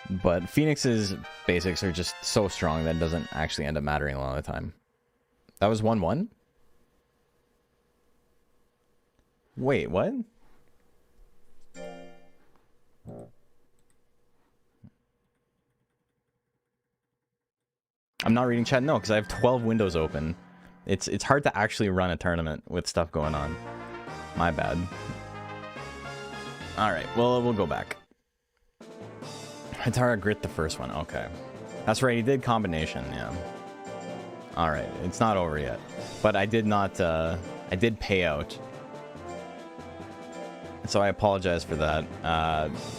But Phoenix's basics are just so strong that it doesn't actually end up mattering a lot of the time. That was 1-1? Wait, what? I'm not reading chat? No, because I have 12 windows open. It's hard to actually run a tournament with stuff going on. My bad. Alright, well, we'll go back. Hatara grit the first one, okay. That's right, he did combination, yeah. Alright, it's not over yet. But I did not, I did pay out. So I apologize for that.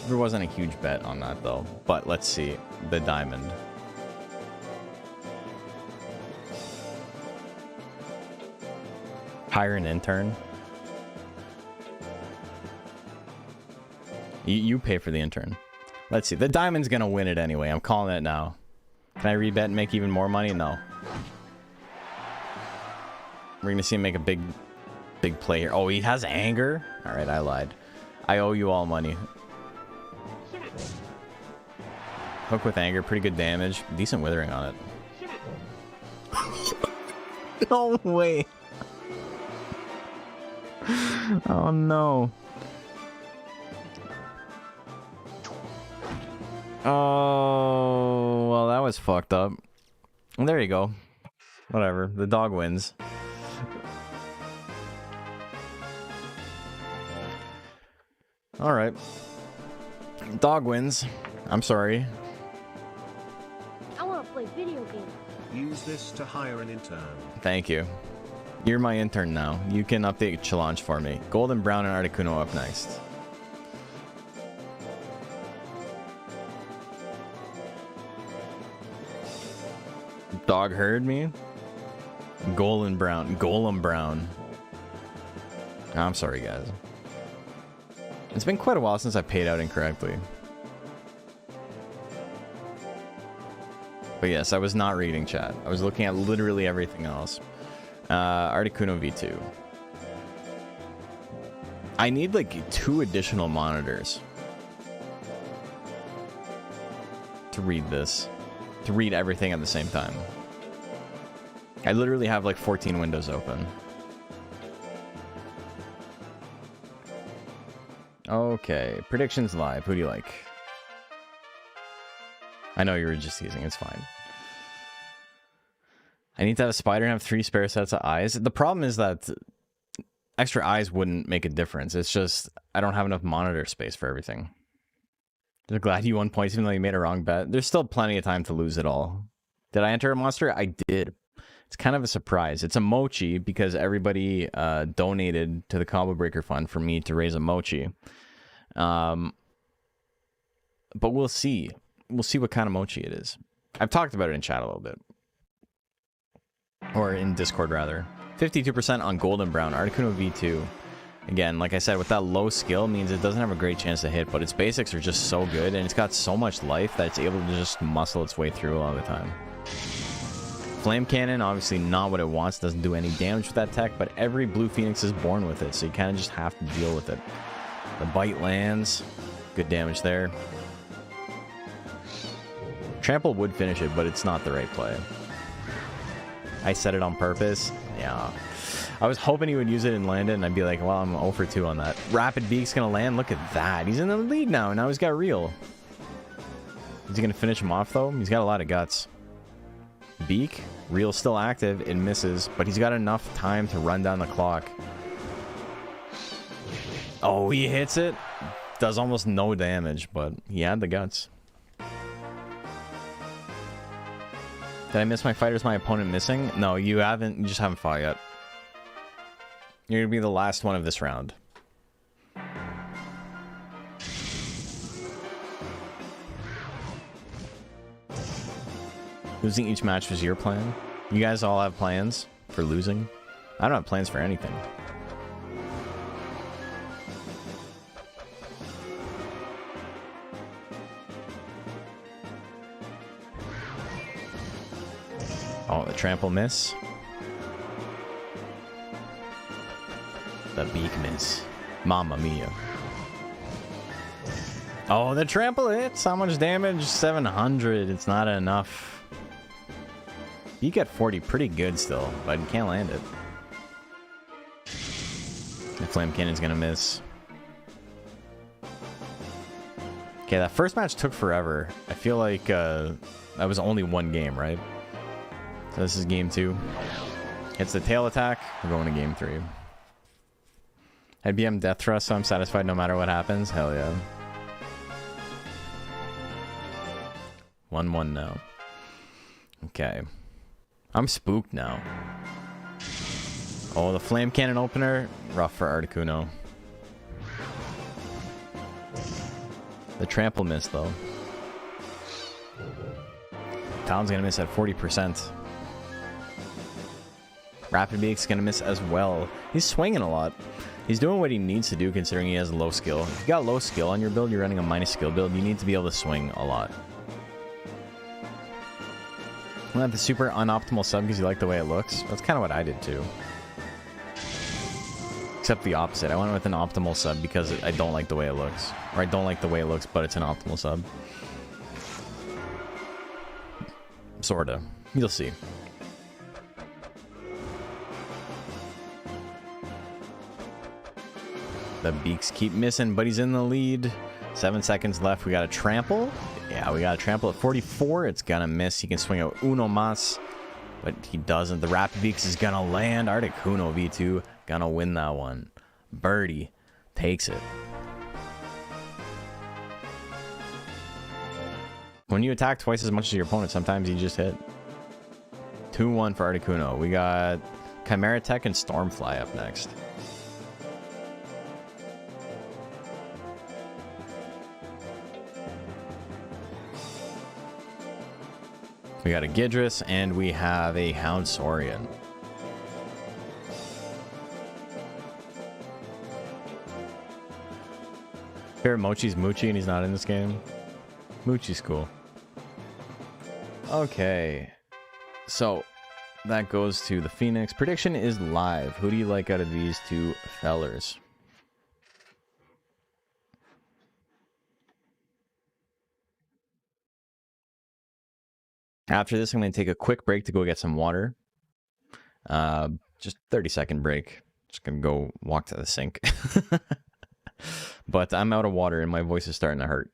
There wasn't a huge bet on that, though. But let's see, the diamond. Hire an intern. You pay for the intern. Let's see. The diamond's gonna win it anyway. I'm calling it now. Can I rebet and make even more money? No. We're gonna see him make a big play here. Oh, he has anger? Alright, I lied. I owe you all money. Hook with anger, pretty good damage. Decent withering on it. No way. Oh no. Oh, well, that was fucked up. Well, there you go. Whatever. The dog wins. Alright. Dog wins. I'm sorry. I want to play video games. Use this to hire an intern. Thank you. You're my intern now. You can update challenge for me. Golden Brown and Articuno up next. Dog heard me? Golden Brown. Golem Brown. I'm sorry, guys. It's been quite a while since I paid out incorrectly. But yes, I was not reading chat. I was looking at literally everything else. Articuno V2. I need like 2 additional monitors. to read this. To read everything at the same time. I literally have like 14 windows open. Okay, predictions live. Who do you like? I know you were just teasing. It's fine. I need to have a spider and have 3 spare sets of eyes. The problem is that extra eyes wouldn't make a difference. It's just I don't have enough monitor space for everything. They're glad you won points even though you made a wrong bet. There's still plenty of time to lose it all. Did I enter a monster? I did. It's kind of a surprise. It's a mochi because everybody donated to the Combo Breaker Fund for me to raise a mochi. But we'll see. We'll see what kind of mochi it is. I've talked about it in chat a little bit. Or in Discord, rather. 52% on Golden Brown. Articuno V2. Again, like I said, with that low skill means it doesn't have a great chance to hit, but its basics are just so good, and it's got so much life that it's able to just muscle its way through a lot of the time. Flame Cannon, obviously not what it wants, doesn't do any damage with that tech, but every Blue Phoenix is born with it, so you kind of just have to deal with it. The bite lands. Good damage there. Trample would finish it, but it's not the right play. I said it on purpose. Yeah. I was hoping he would use it and land it, and I'd be like, well, I'm 0 for 2 on that. Rapid Beak's going to land. Look at that. He's in the lead now. Now he's got Reel. Is he going to finish him off, though? He's got a lot of guts. Beak. Reel's still active. It misses, but he's got enough time to run down the clock. Oh, he hits it. Does almost no damage, but he had the guts. Did I miss my fight or is my opponent missing? No, you haven't. You just haven't fought yet. You're going to be the last one of this round. Losing each match was your plan? You guys all have plans for losing? I don't have plans for anything. Oh, the trample miss. The beak miss. Mamma mia. Oh, the trample hits. How much damage? 700. It's not enough. Beak at 40. Pretty good still, but you can't land it. The flame cannon's gonna miss. Okay, that first match took forever. I feel like that was only one game, right? So this is game 2. Hits the tail attack. We're going to game 3. I'd BM Death Thrust, so I'm satisfied no matter what happens. Hell yeah. 1-1 now. Okay. I'm spooked now. Oh, the Flame Cannon opener. Rough for Articuno. The trample miss, though. Tom's going to miss at 40%. Rapid Beak's going to miss as well. He's swinging a lot. He's doing what he needs to do considering he has low skill. If you got low skill on your build, you're running a minus skill build, you need to be able to swing a lot. You want the super unoptimal sub because you like the way it looks? That's kind of what I did too. Except the opposite. I went with an optimal sub because I don't like the way it looks. Or I don't like the way it looks, but it's an optimal sub. Sorta. You'll see. The Beaks keep missing, but he's in the lead. 7 seconds left. We got a trample. Yeah, we got a trample at 44. It's gonna miss. He can swing a uno mas, but he doesn't. The Rapid Beaks is gonna land. Articuno V2 gonna win that one. Birdie takes it. When you attack twice as much as your opponent, sometimes you just hit. 2-1 for Articuno. We got Chimera Tech and Stormfly up next. We got a Gidris, and we have a Hounsaurian. Favorite Mochi's Moochie, and he's not in this game. Moochie's cool. Okay. So, that goes to the Phoenix. Prediction is live. Who do you like out of these two fellers? After this, I'm going to take a quick break to go get some water. Just 30-second break. Just going to go walk to the sink. But I'm out of water and my voice is starting to hurt.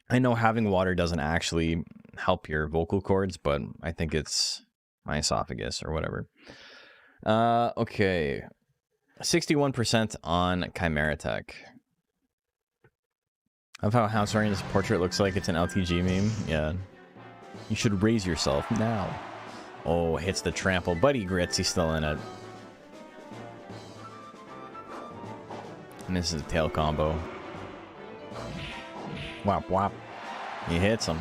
I know having water doesn't actually help your vocal cords, but I think it's my esophagus or whatever. Okay. 61% on Chimeratech. Of how Houseorian's portrait looks like it's an LTG meme. Yeah. You should raise yourself now. Oh, hits the trample. Buddy grits, he's still in it. And this is a tail combo. Whop, whop. He hits him.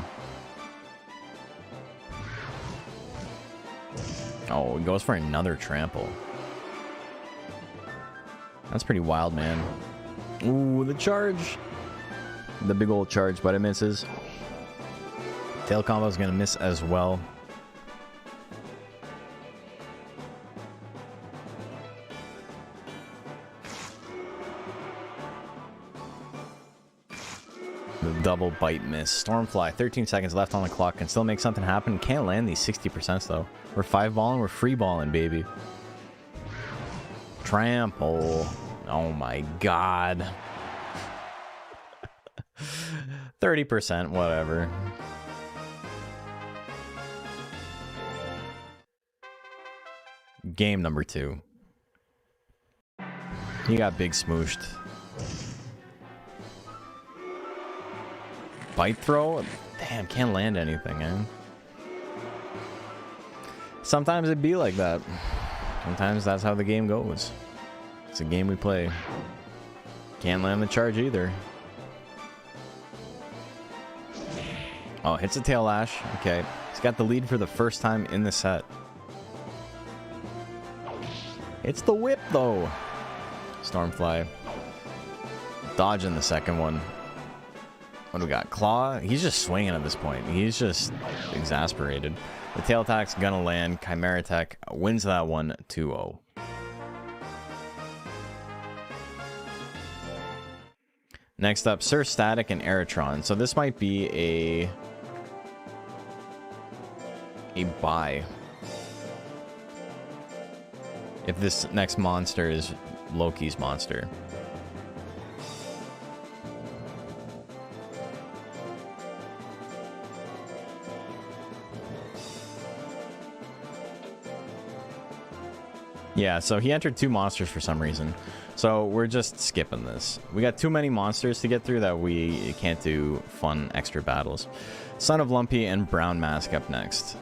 Oh, he goes for another trample. That's pretty wild, man. Ooh, the charge. The big old charge, but it misses. Tail combo is going to miss as well. The double bite miss. Stormfly, 13 seconds left on the clock. Can still make something happen. Can't land these 60% though. We're 5-balling, we're free-balling, baby. Trample. Oh my god. 30%, whatever. Game number 2. He got big smooshed. Bite throw? Damn, can't land anything, eh? Sometimes it be like that. Sometimes that's how the game goes. It's a game we play. Can't land the charge either. Oh, hits a tail lash. Okay. He's got the lead for the first time in the set. It's the whip, though. Stormfly. Dodging the second one. What do we got? Claw? He's just swinging at this point. He's just exasperated. The tail attack's gonna land. Chimeratech wins that one 2-0. Next up, Sir Static and Aeratron. So this might be a buy. If this next monster is Loki's monster. Yeah, so he entered 2 monsters for some reason. So we're just skipping this. We got too many monsters to get through that we can't do fun extra battles. Son of Lumpy and Brown Mask up next.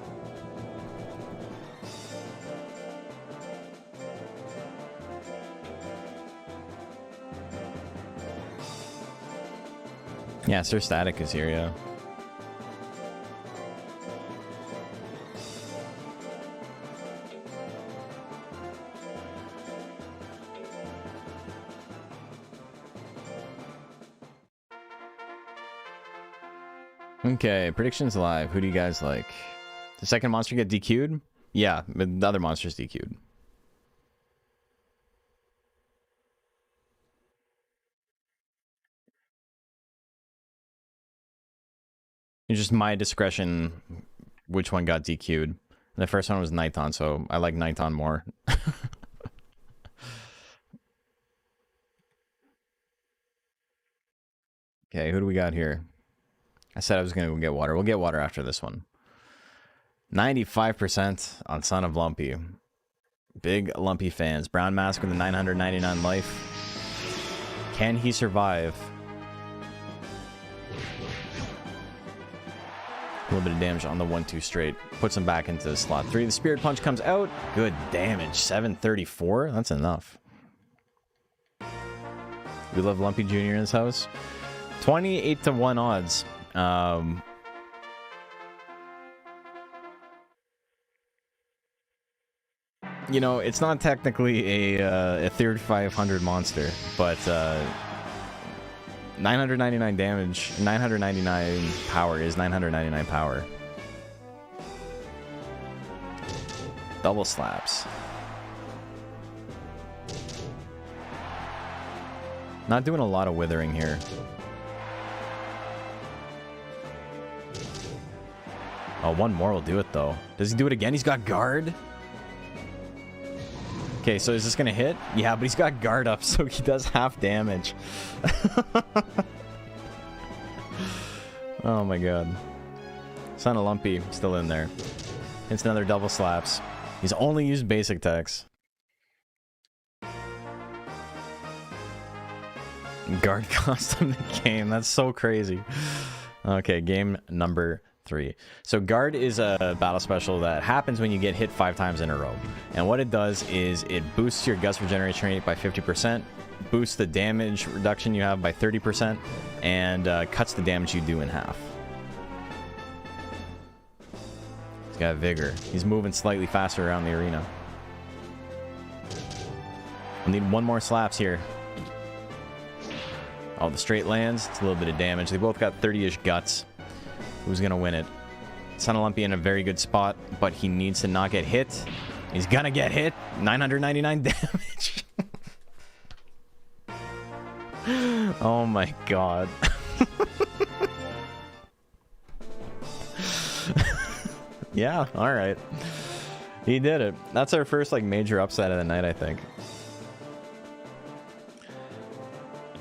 Yeah, Sir Static is here, yeah. Okay, predictions live. Who do you guys like? The second monster get DQ'd? Yeah, but the other monster's DQ'd. It's just my discretion which one got DQ'd. The first one was Nighton, so I like Nighton more. Okay, who do we got here? I said I was going to go get water. We'll get water after this one. 95% on Son of Lumpy. Big Lumpy fans. Brown Mask with a 999 life. Can he survive? A little bit of damage on the 1-2 straight. Puts him back into slot 3. The Spirit Punch comes out. Good damage. 734. That's enough. We love Lumpy Jr. in this house. 28-1 odds. You know, it's not technically a third 500 monster, but 999 damage, 999 power is 999 power. Double slaps. Not doing a lot of withering here. Oh, one more will do it, though. Does he do it again? He's got guard? Okay, so is this going to hit? Yeah, but he's got guard up, so he does half damage. Oh, my God. Son of Lumpy, still in there. Hits another double slaps. He's only used basic techs. Guard cost him the game. That's so crazy. Okay, game number 3. So guard is a battle special that happens when you get hit 5 times in a row. And what it does is it boosts your Gust regeneration rate by 50%, boosts the damage reduction you have by 30%, and cuts the damage you do in half. He's got vigor. He's moving slightly faster around the arena. We'll need one more slaps here. Oh, the straight lands. It's a little bit of damage. They both got 30-ish guts. Who's going to win it? Son of Lumpy in a very good spot, but he needs to not get hit. He's going to get hit. 999 damage. Oh my god. Yeah, alright. He did it. That's our first like major upset of the night, I think.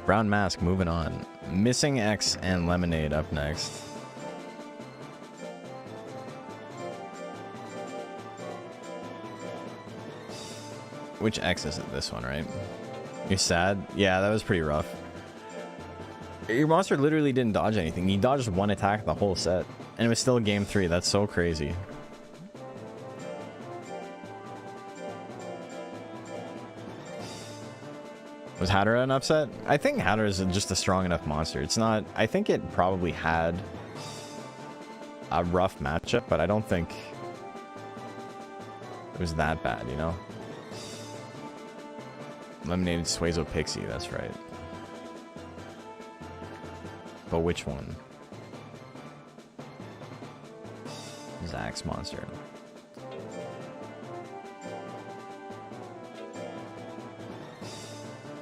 Brown Mask moving on. Missing X and Lemonade up next. Which X is it? This one, right? You're sad? Yeah, that was pretty rough. Your monster literally didn't dodge anything. He dodged one attack the whole set. And it was still game 3. That's so crazy. Was Hatara an upset? I think Hatara is just a strong enough monster. It's not... I think it probably had a rough matchup, but I don't think it was that bad, you know? Eliminated Suezo Pixie, that's right. But which one? Zach's monster.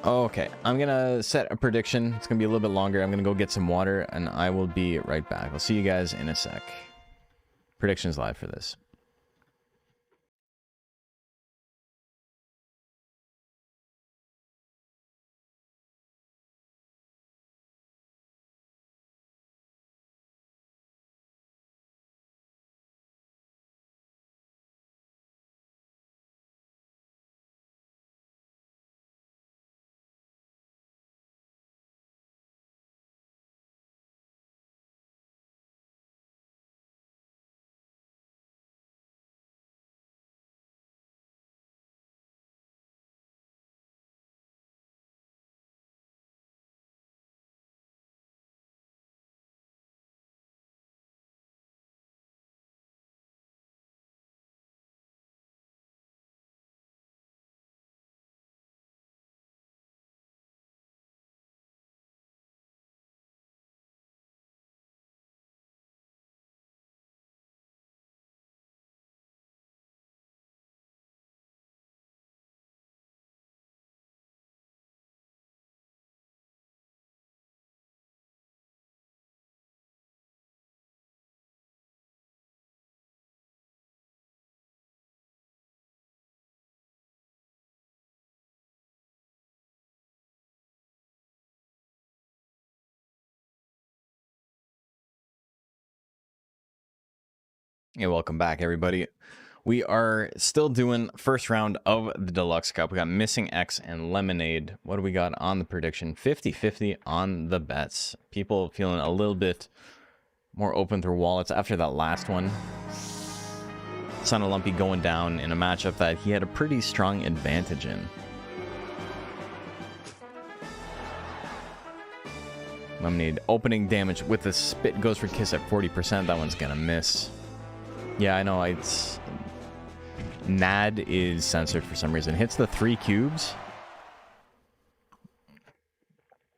Okay, I'm gonna set a prediction. It's gonna be a little bit longer. I'm gonna go get some water and I will be right back. I'll see you guys in a sec. Predictions live for this. Hey, welcome back, everybody. We are still doing first round of the Deluxe Cup. We got Missing X and Lemonade. What do we got on the prediction? 50-50 on the bets. People feeling a little bit more open through wallets after that last one. Son of Lumpy going down in a matchup that he had a pretty strong advantage in. Lemonade opening damage with the spit goes for kiss at 40%. That one's gonna miss. Yeah, I know. It's NAD is censored for some reason. Hits the 3 cubes.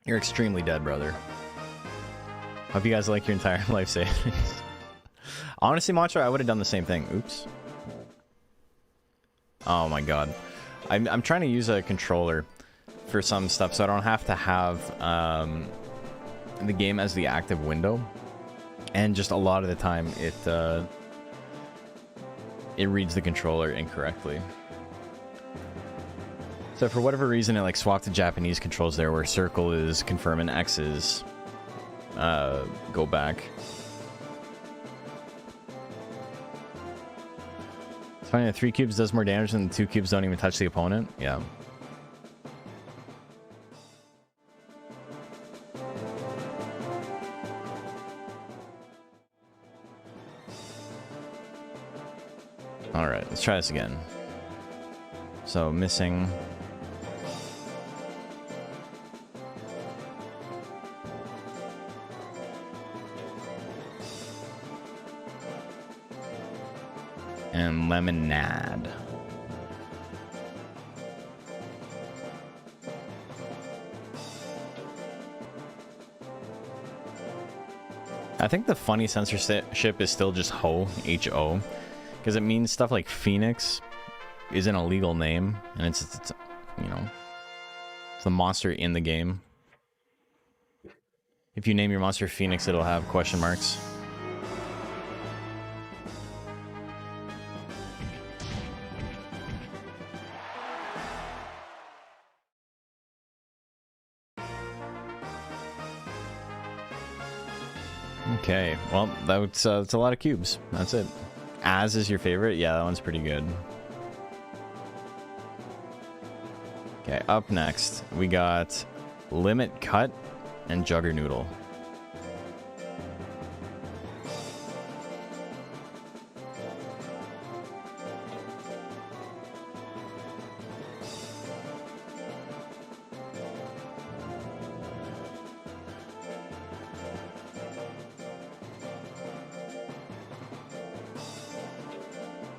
You're extremely dead, brother. Hope you guys like your entire life savings. Honestly, Macho, I would have done the same thing. Oops. Oh my god. I'm trying to use a controller for some stuff, so I don't have to have the game as the active window. And just a lot of the time, it reads the controller incorrectly. So for whatever reason, it like swapped the Japanese controls there, where circle is confirm and X is go back. It's funny that 3 cubes does more damage than 2 cubes don't even touch the opponent. Yeah. Alright, let's try this again. So, missing. And lemonade. I think the funny censorship is still just Ho, H-O. Because it means stuff like Phoenix isn't a legal name, and it's you know, it's the monster in the game. If you name your monster Phoenix, it'll have question marks. Okay, well, that's a lot of cubes. That's it. As is your favorite? Yeah, that one's pretty good. Okay, up next, we got Limit Cut and Jugger Noodle.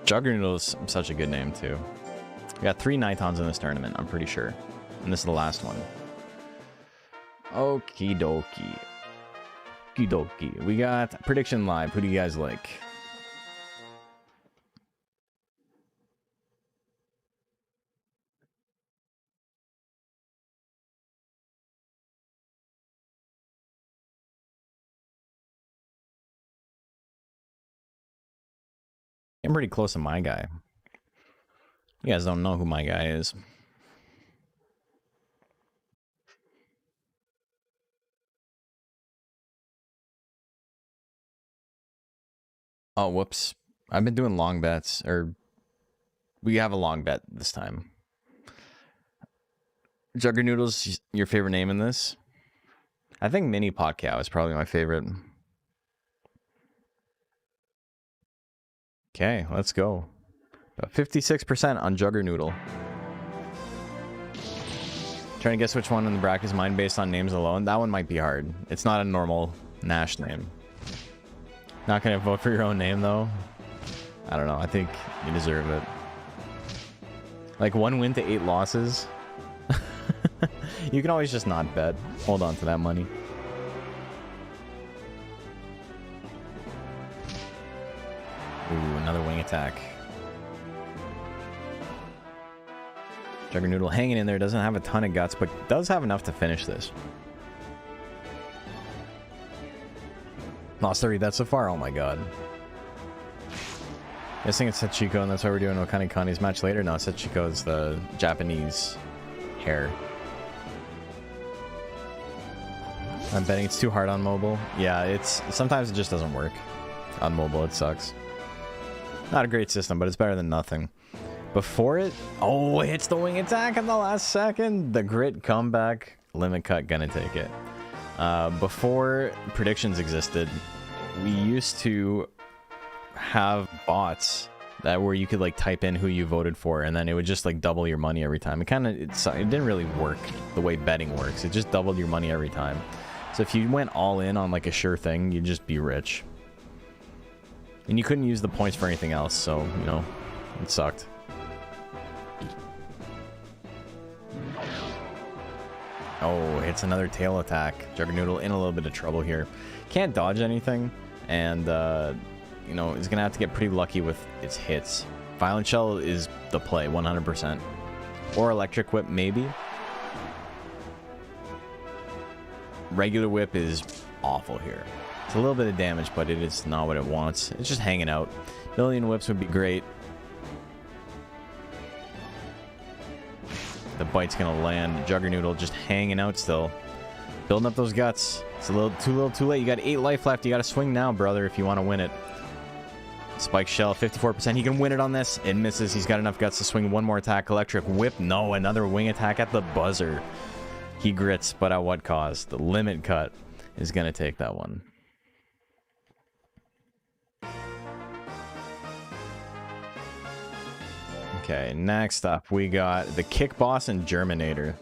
Jugger Noodle is such a good name, too. We got 3 Nitons in this tournament, I'm pretty sure. And this is the last one. Okie dokie. Okie dokie. We got Prediction Live. Who do you guys like? I'm pretty close to my guy. You guys don't know who my guy is. Oh, whoops. I've been doing long bets, or we have a long bet this time. Jugger Noodle's your favorite name in this? I think Mini Pacquiao is probably my favorite. Okay, let's go. 56% on Jugger Noodle. Trying to guess which one in the bracket is mine based on names alone. That one might be hard. It's not a normal Nash name. Not gonna vote for your own name though. I don't know. I think you deserve it. Like 1 win to 8 losses. You can always just not bet. Hold on to that money. Ooh, another wing attack. Jugger Noodle hanging in there, doesn't have a ton of guts, but does have enough to finish this. Lost 30 bets so far, oh my god. Guessing it's Sachiko, and that's why we're doing Okan Kane's match later. No, Sachiko is the Japanese hair. I'm betting it's too hard on mobile. Yeah, it's sometimes it just doesn't work. On mobile, it sucks. Not a great system, but it's better than nothing. Before it, oh, it hits the wing attack in the last second. The grit comeback, limit cut, gonna take it. Before predictions existed, we used to have bots that where you could like type in who you voted for, and then it would just like double your money every time. It didn't really work the way betting works. It just doubled your money every time. So if you went all in on like a sure thing, you'd just be rich. And you couldn't use the points for anything else, so, you know, it sucked. Oh, hits another tail attack. Jugger Noodle in a little bit of trouble here. Can't dodge anything, and, you know, is going to have to get pretty lucky with its hits. Violent Shell is the play, 100%. Or Electric Whip, maybe. Regular Whip is awful here. It's a little bit of damage, but it is not what it wants. It's just hanging out. Million Whips would be great. bite's gonna land. Juggernoodle just hanging out still. Building up those guts. It's a little too late. You got 8 life left. You gotta swing now, brother, if you want to win it. Spike Shell, 54%. He can win it on this. It misses. He's got enough guts to swing one more attack. Electric Whip. No, another wing attack at the buzzer. He grits, but at what cost? The limit cut is gonna take that one. Okay, next up, we got the Kick Boss and Germinator.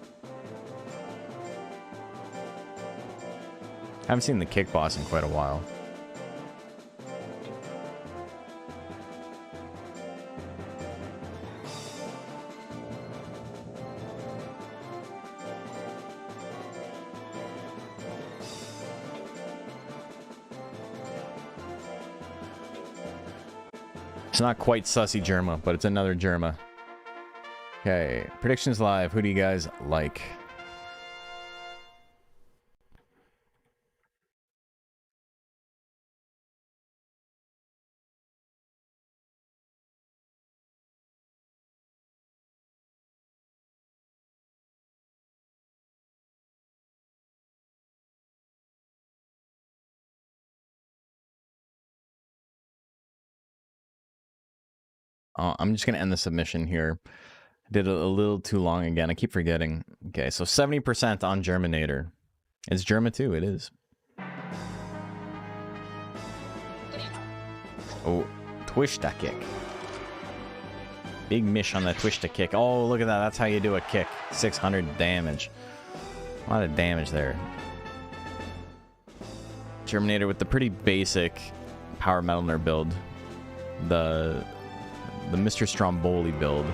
Haven't seen the Kick Boss in quite a while. It's not quite Sussy Germa, but it's another Germa. Okay, predictions live. Who do you guys like? I'm just going to end the submission here. I did it a little too long again. I keep forgetting. Okay, so 70% on Germinator. It's Germa too, it is. Oh, Twista kick. Big mish on that Twista kick. Oh, look at that. That's how you do a kick. 600 damage. A lot of damage there. Germinator with the pretty basic Power Metal build. The Mr. Stromboli build. You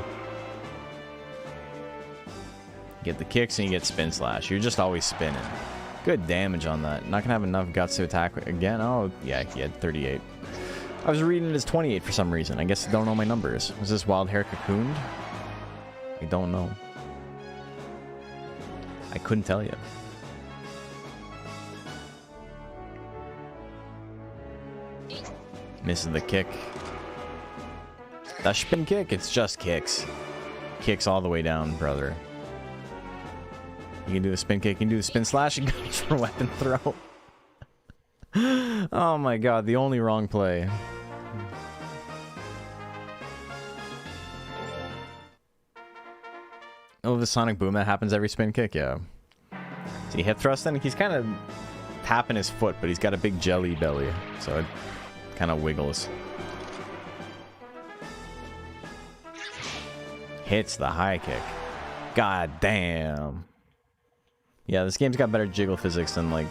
get the kicks and you get Spin Slash. You're just always spinning. Good damage on that. Not gonna have enough guts to attack again. Oh, yeah, he had 38. I was reading it as 28 for some reason. I guess I don't know my numbers. Was this Wild Hair cocooned? I don't know. I couldn't tell you. Misses the kick. That spin kick, it's just kicks. Kicks all the way down, brother. You can do the spin kick, you can do the spin slash, and goes for weapon throw. Oh my god, the only wrong play. Oh, the sonic boom that happens every spin kick, yeah. See, hip thrust, then he's kind of tapping his foot, but he's got a big jelly belly, so it kind of wiggles. Hits the high kick. God damn. Yeah, this game's got better jiggle physics than like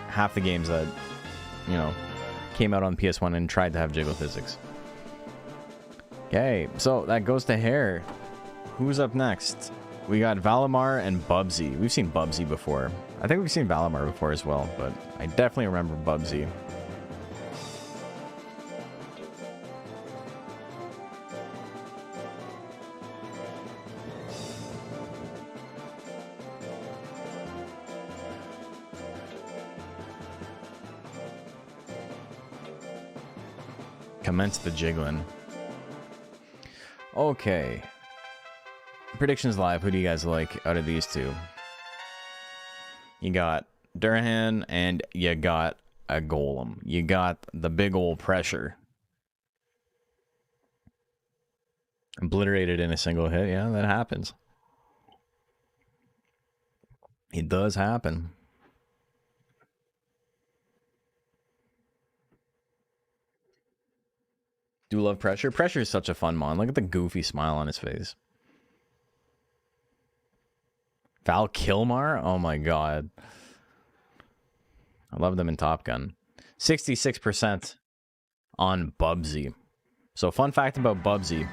half the games that, you know, came out on PS1 and tried to have jiggle physics. Okay, so that goes to hair. Who's up next? We got Valimar and Bubsy. We've seen Bubsy before. I think we've seen Valimar before as well, but I definitely remember Bubsy. Commence the jiggling. Okay. Predictions live. Who do you guys like out of these two? You got Durhan and you got a Golem. You got the big old pressure. Obliterated in a single hit. Yeah, that happens. It does happen. Do love pressure. Pressure is such a fun mon. Look at the goofy smile on his face. Val Kilmar? Oh my god. I love them in Top Gun. 66% on Bubsy. So fun fact about Bubsy.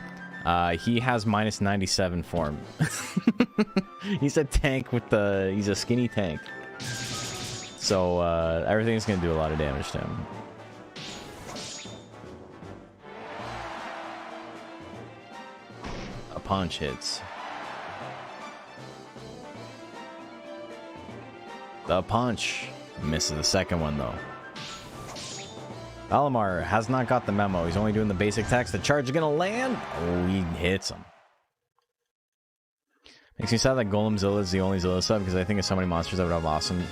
He has minus 97 form. He's a tank with the... He's a skinny tank. So everything's going to do a lot of damage to him. A punch hits. The punch misses the second one, though. Valimar has not got the memo. He's only doing the basic attacks. The charge is going to land. Oh, he hits him. Makes me sad that Golemzilla is the only Zilla sub because I think there's so many monsters that would have awesome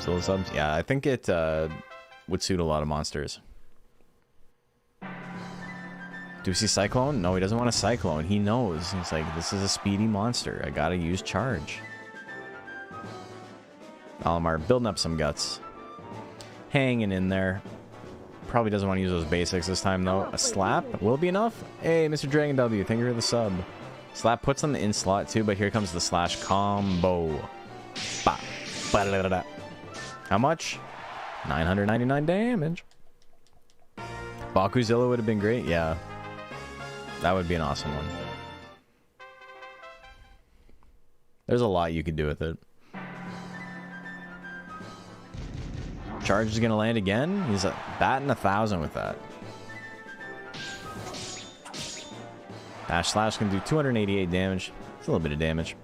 Zilla subs. Yeah, I think it would suit a lot of monsters. Do we see Cyclone? No, he doesn't want a Cyclone. He knows. He's like, this is a speedy monster. I gotta use Charge. Olimar building up some guts. Hanging in there. Probably doesn't want to use those basics this time, though. A Slap will be enough. Hey, Mr. Dragon W, thank you for the sub. Slap puts on the in slot, too, but here comes the slash combo. Ba. Ba-da-da-da-da. How much? 999 damage. Bakuzilla would have been great, yeah. That would be an awesome one. There's a lot you could do with it. Charge is going to land again. He's batting 1,000 with that. Dash Slash can do 288 damage. It's a little bit of damage.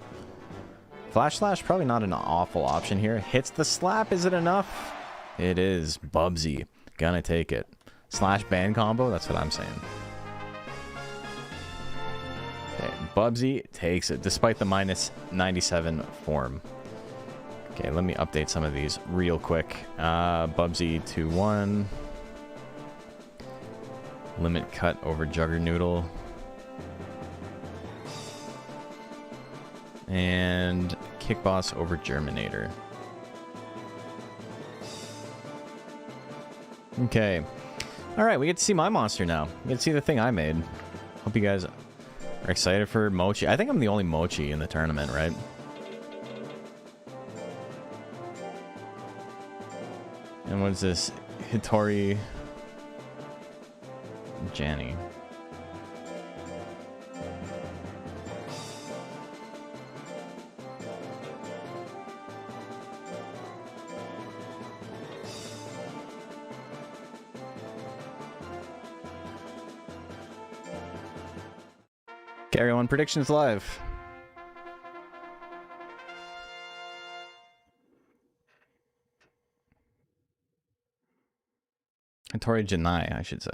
Flash Slash, probably not an awful option here. Hits the slap. Is it enough? It is. Bubsy. Gonna take it. Slash ban combo. That's what I'm saying. Okay, Bubsy takes it, despite the minus 97 form. Okay, let me update some of these real quick. Bubsy 2-1. Limit cut over Jugger Noodle. And Kick Boss over Germinator. Okay. Alright, we get to see my monster now. We get to see the thing I made. Hope you guys are excited for Mochi. I think I'm the only Mochi in the tournament, right? And what's this? Hitori Janny. Carry on predictions live. Hitori Janai, I should say.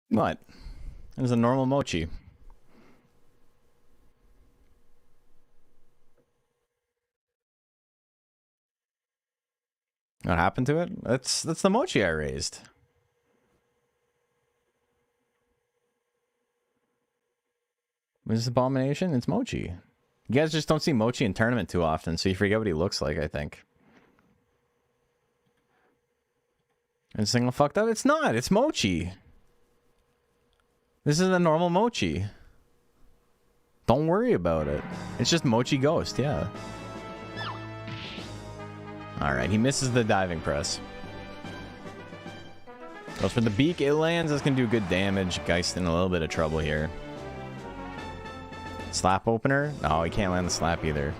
What? It was a normal Mochi. What happened to it? That's the Mochi I raised. What is this abomination? It's Mochi. You guys just don't see Mochi in tournament too often, so you forget what he looks like, I think. And single fucked up? It's not. It's Mochi. This is a normal Mochi. Don't worry about it. It's just Mochi Ghost, yeah. Alright, he misses the diving press. Goes for the beak. It lands. That's going to do good damage. Geist in a little bit of trouble here. Slap opener? No, he can't land the slap either.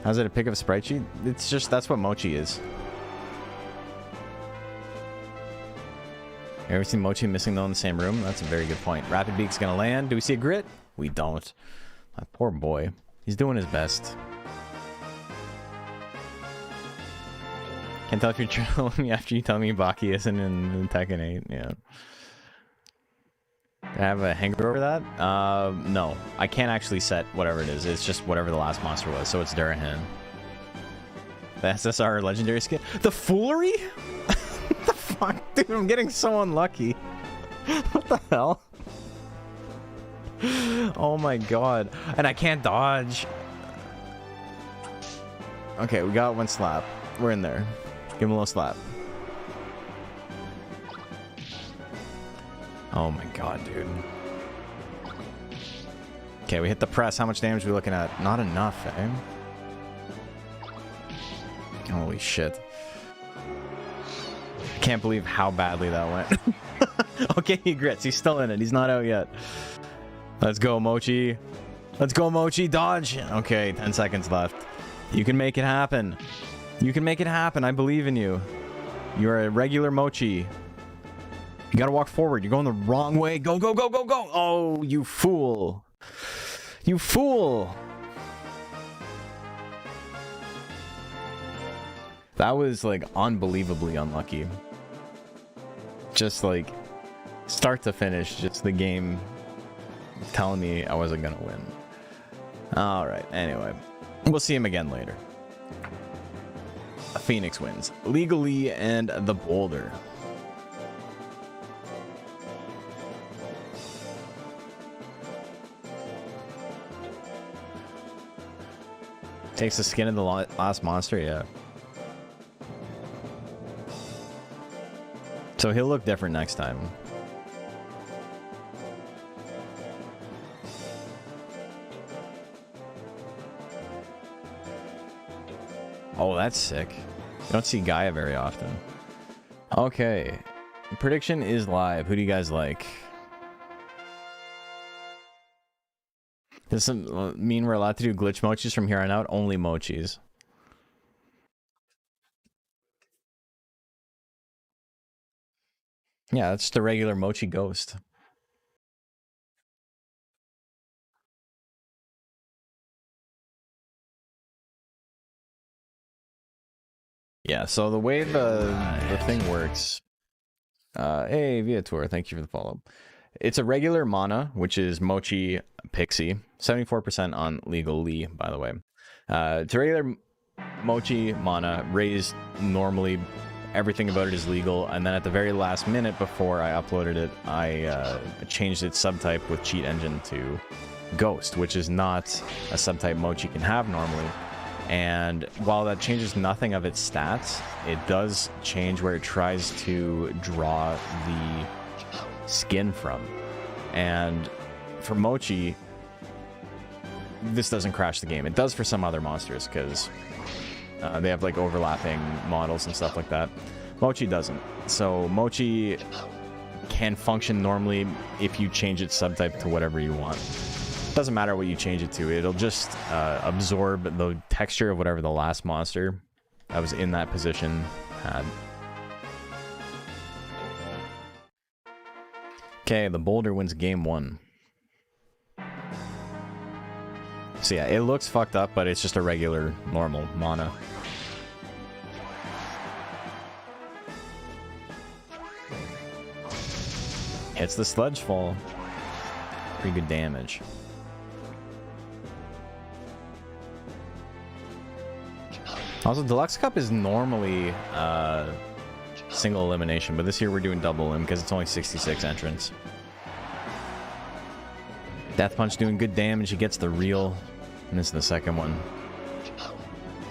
How's it a pick of sprite sheet? It's just, that's what Mochi is. You ever seen Mochi missing though in the same room? That's a very good point. Rapid Beak's gonna land. Do we see a grit? We don't. My poor boy. He's doing his best. Can't tell if you're trolling me after you tell me Baki isn't in Tekken 8. Yeah. Do I have a hanger over that? No. I can't actually set whatever it is. It's just whatever the last monster was, so it's Durahan. The SSR legendary skin. The Foolery? What the fuck? Dude, I'm getting so unlucky. What the hell? Oh my god. And I can't dodge. Okay, we got one slap. We're in there. Give him a little slap. Oh my god, dude. Okay, we hit the press. How much damage are we looking at? Not enough, eh? Holy shit. I can't believe how badly that went. Okay, he grits. He's still in it. He's not out yet. Let's go, Mochi. Let's go, Mochi. Dodge. Okay, 10 seconds left. You can make it happen. You can make it happen. I believe in you. You're a regular Mochi. You gotta walk forward. You're going the wrong way. Go, go, go, go, go. Oh, you fool. You fool. That was, like, unbelievably unlucky. Just, like, Start to finish, just the game telling me I wasn't gonna win. Alright, anyway. We'll see him again later. Phoenix wins. Legally and the Boulder. Takes the skin of the last monster, yeah. So he'll look different next time. Oh, that's sick. You don't see Gaia very often. Okay. Prediction is live. Who do you guys like? Does this mean we're allowed to do glitch mochis from here on out? Only mochis. Yeah, that's just a regular mochi ghost. Yeah, so the way the thing works... hey, Viator, thank you for the follow. It's a regular mana, which is Mochi Pixie. 74% on legally, by the way. It's a regular Mochi mana, raised normally. Everything about it is legal. And then at the very last minute before I uploaded it, I changed its subtype with Cheat Engine to Ghost, which is not a subtype Mochi can have normally. And while that changes nothing of its stats, it does change where it tries to draw the skin from. And for Mochi, this doesn't crash the game. It does for some other monsters, because they have like overlapping models and stuff like that. Mochi doesn't. So Mochi can function normally if you change its subtype to whatever you want. Doesn't matter what you change it to. It'll just absorb the texture of whatever the last monster that was in that position had. Okay, the Boulder wins game 1. So yeah, it looks fucked up, but it's just a regular, normal mana. Hits the Sludge Fall. Pretty good damage. Also, Deluxe Cup is normally single elimination, but this year we're doing double elim because it's only 66 entrants. Death Punch doing good damage. He gets the reel, and this is the second one.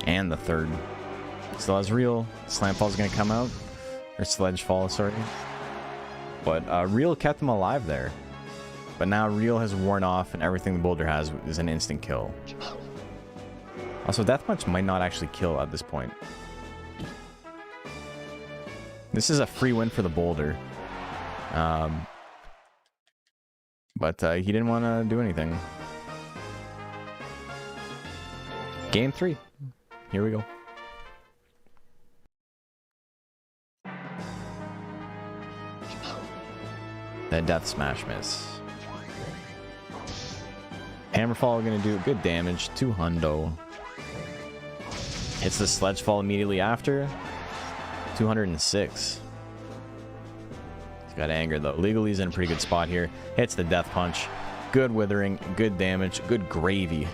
And the third. Still has reel. Slam Fall's gonna come out. Or Sledge Fall, sorry. But reel kept him alive there. But now reel has worn off, and everything the Boulder has is an instant kill. Also, Death Punch might not actually kill at this point. This is a free win for the Boulder. But he didn't want to do anything. Game 3. Here we go. That Death Smash miss. Hammerfall going to do good damage. 2 hundo. Hits the Sledge Fall immediately after. 206. He's got anger though. Legally's in a pretty good spot here. Hits the Death Punch. Good withering, good damage, good gravy.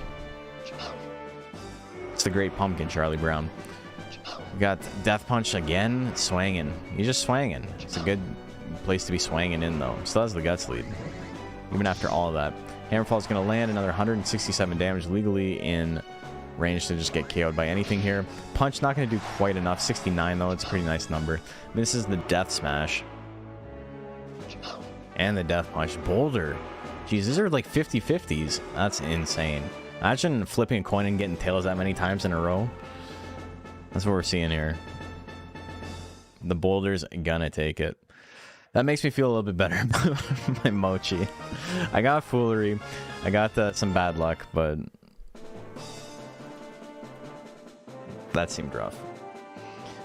It's the Great Pumpkin, Charlie Brown. We got Death Punch again, swanging. He's just swanging. It's a good place to be swanging in though. Still has the Guts lead. Even after all of that. Hammerfall's going to land another 167 damage, legally in range to just get KO'd by anything here. Punch not going to do quite enough. 69 though, it's a pretty nice number. This is the Death Smash. And the Death Punch. Boulder. Jeez, these are like 50-50s. That's insane. Imagine flipping a coin and getting tails that many times in a row. That's what we're seeing here. The Boulder's gonna take it. That makes me feel a little bit better about my Mochi. I got Foolery. I got some bad luck, but that seemed rough.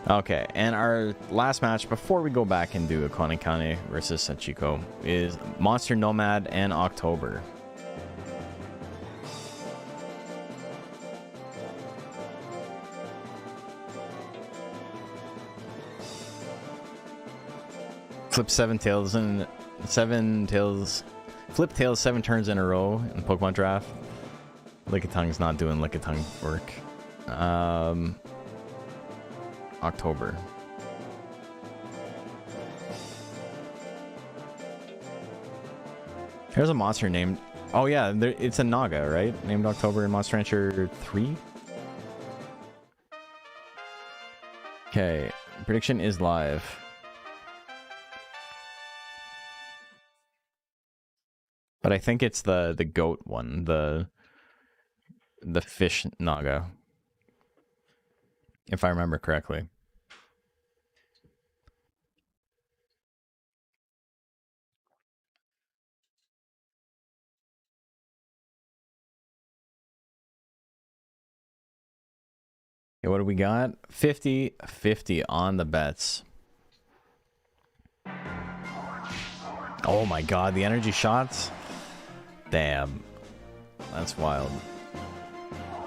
Okay, and our last match before we go back and do Okan Kane versus Sachiko is Monster Nomad and October. Flip 7 tails and 7 tails, flip tails 7 turns in a row in the Pokemon draft. Lickitung's not doing Lickitung work. October. There's a monster named... Oh yeah, it's a Naga, right? Named October in Monster Rancher 3? Okay, prediction is live. But I think it's the goat one, the fish Naga. If I remember correctly. Okay, what do we got? 50-50 on the bets. Oh my god, the energy shots? Damn. That's wild.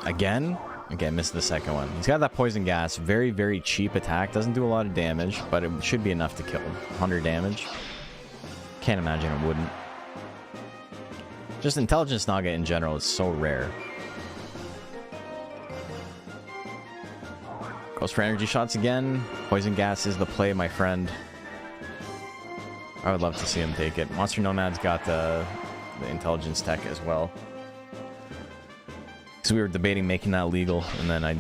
Again? Okay, missed the second one. He's got that poison gas. Very, very cheap attack. Doesn't do a lot of damage, but it should be enough to kill. 100 damage. Can't imagine it wouldn't. Just Intelligence Naga in general is so rare. Goes for energy shots again. Poison gas is the play, my friend. I would love to see him take it. Monster Nomad's got the intelligence tech as well. So we were debating making that legal, and then I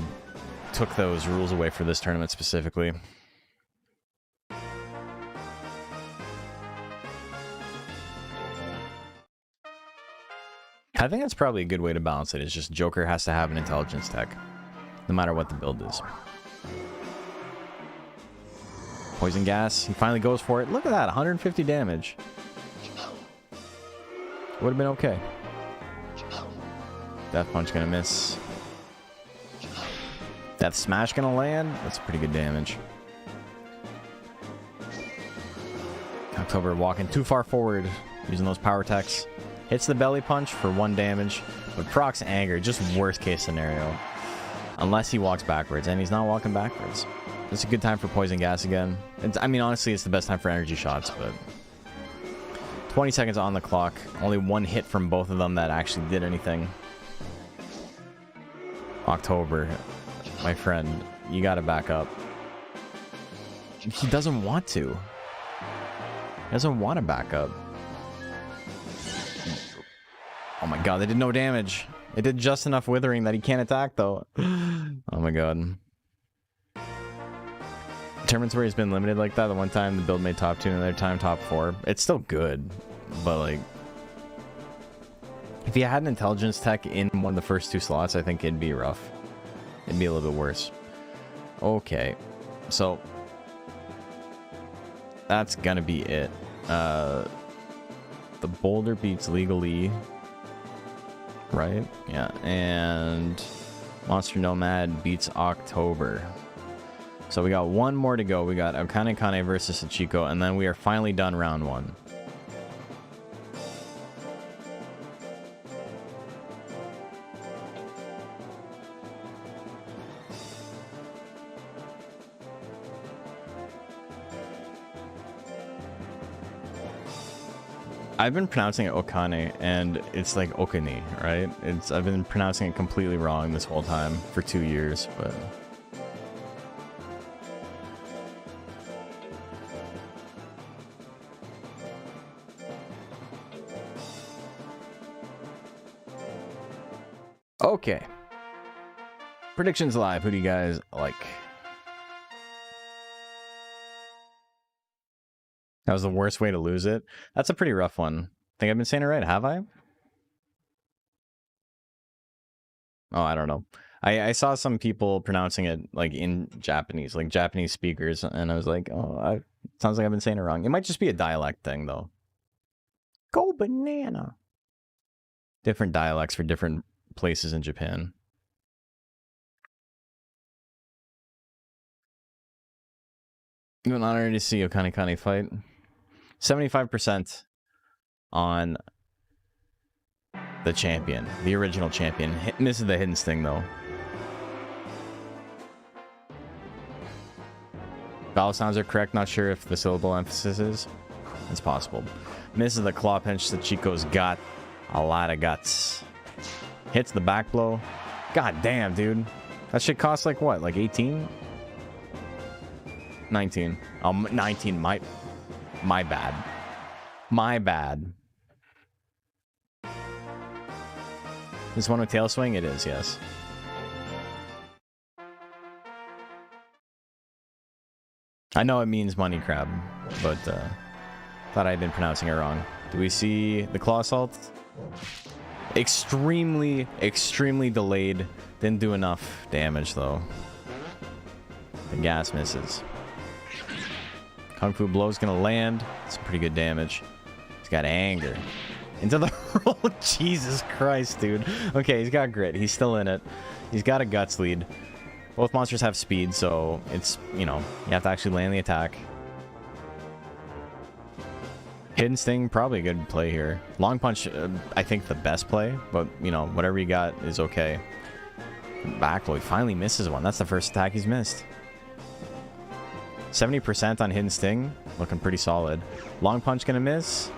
took those rules away for this tournament specifically. I think that's probably a good way to balance it. It's just Joker has to have an intelligence tech, no matter what the build is. Poison gas. He finally goes for it. Look at that, 150 damage. Would have been okay. Death Punch gonna miss. Death Smash gonna land. That's pretty good damage. October walking too far forward, using those power techs. Hits the belly punch for 1 damage, but procs anger, just worst case scenario. Unless he walks backwards, and he's not walking backwards. It's a good time for poison gas again. I mean, honestly, it's the best time for energy shots, but 20 seconds on the clock. Only 1 hit from both of them that actually did anything. October, my friend, you gotta back up. He doesn't want to. He doesn't want to back up. Oh my god, they did no damage. It did just enough withering that he can't attack, though. Oh my god. Tournaments where he's been limited like that, the one time the build made top 2 and the other time top 4, it's still good, but like, if he had an intelligence tech in one of the first 2 slots, I think it'd be rough. It'd be a little bit worse. Okay, so that's gonna be it. The Boulder beats Legally, right? Yeah, and Monster Nomad beats October. So we got 1 more to go. We got Okan Kane versus Sachiko, and then we are finally done round 1. I've been pronouncing it Okane, and it's like Okani, right? I've been pronouncing it completely wrong this whole time for 2 years, but... Okay. Predictions live. Who do you guys like? That was the worst way to lose it. That's a pretty rough one. Think I've been saying it right, have I? Oh, I don't know. I saw some people pronouncing it like in Japanese, like Japanese speakers, and I was like, oh, sounds like I've been saying it wrong. It might just be a dialect thing, though. Go banana. Different dialects for different places in Japan. An honor to see Okan Kane fight. 75% on the champion, the original champion. This is the hidden sting, though. Vowel sounds are correct. Not sure if the syllable emphasis is. It's possible. Misses the claw punch. The Chico's got a lot of guts. Hits the back blow. God damn, dude. That shit costs like what? Like 18? 19. 19. My bad. My bad. This one with tail swing? It is, yes. I know it means money crab, but thought I'd been pronouncing it wrong. Do we see the claw assault? Extremely delayed. Didn't do enough damage though. The gas misses. Kung Fu Blow's gonna land. It's pretty good damage. He's got anger. Into the roll. Jesus Christ, dude. Okay, he's got grit. He's still in it. He's got a guts lead. Both monsters have speed, so it's, you know, you have to actually land the attack. Hidden Sting, probably a good play here. Long Punch, I think the best play, but, you know, whatever you got is okay. Back blow, he finally misses one. That's the first attack he's missed. 70% on Hidden Sting, looking pretty solid. Long Punch gonna miss.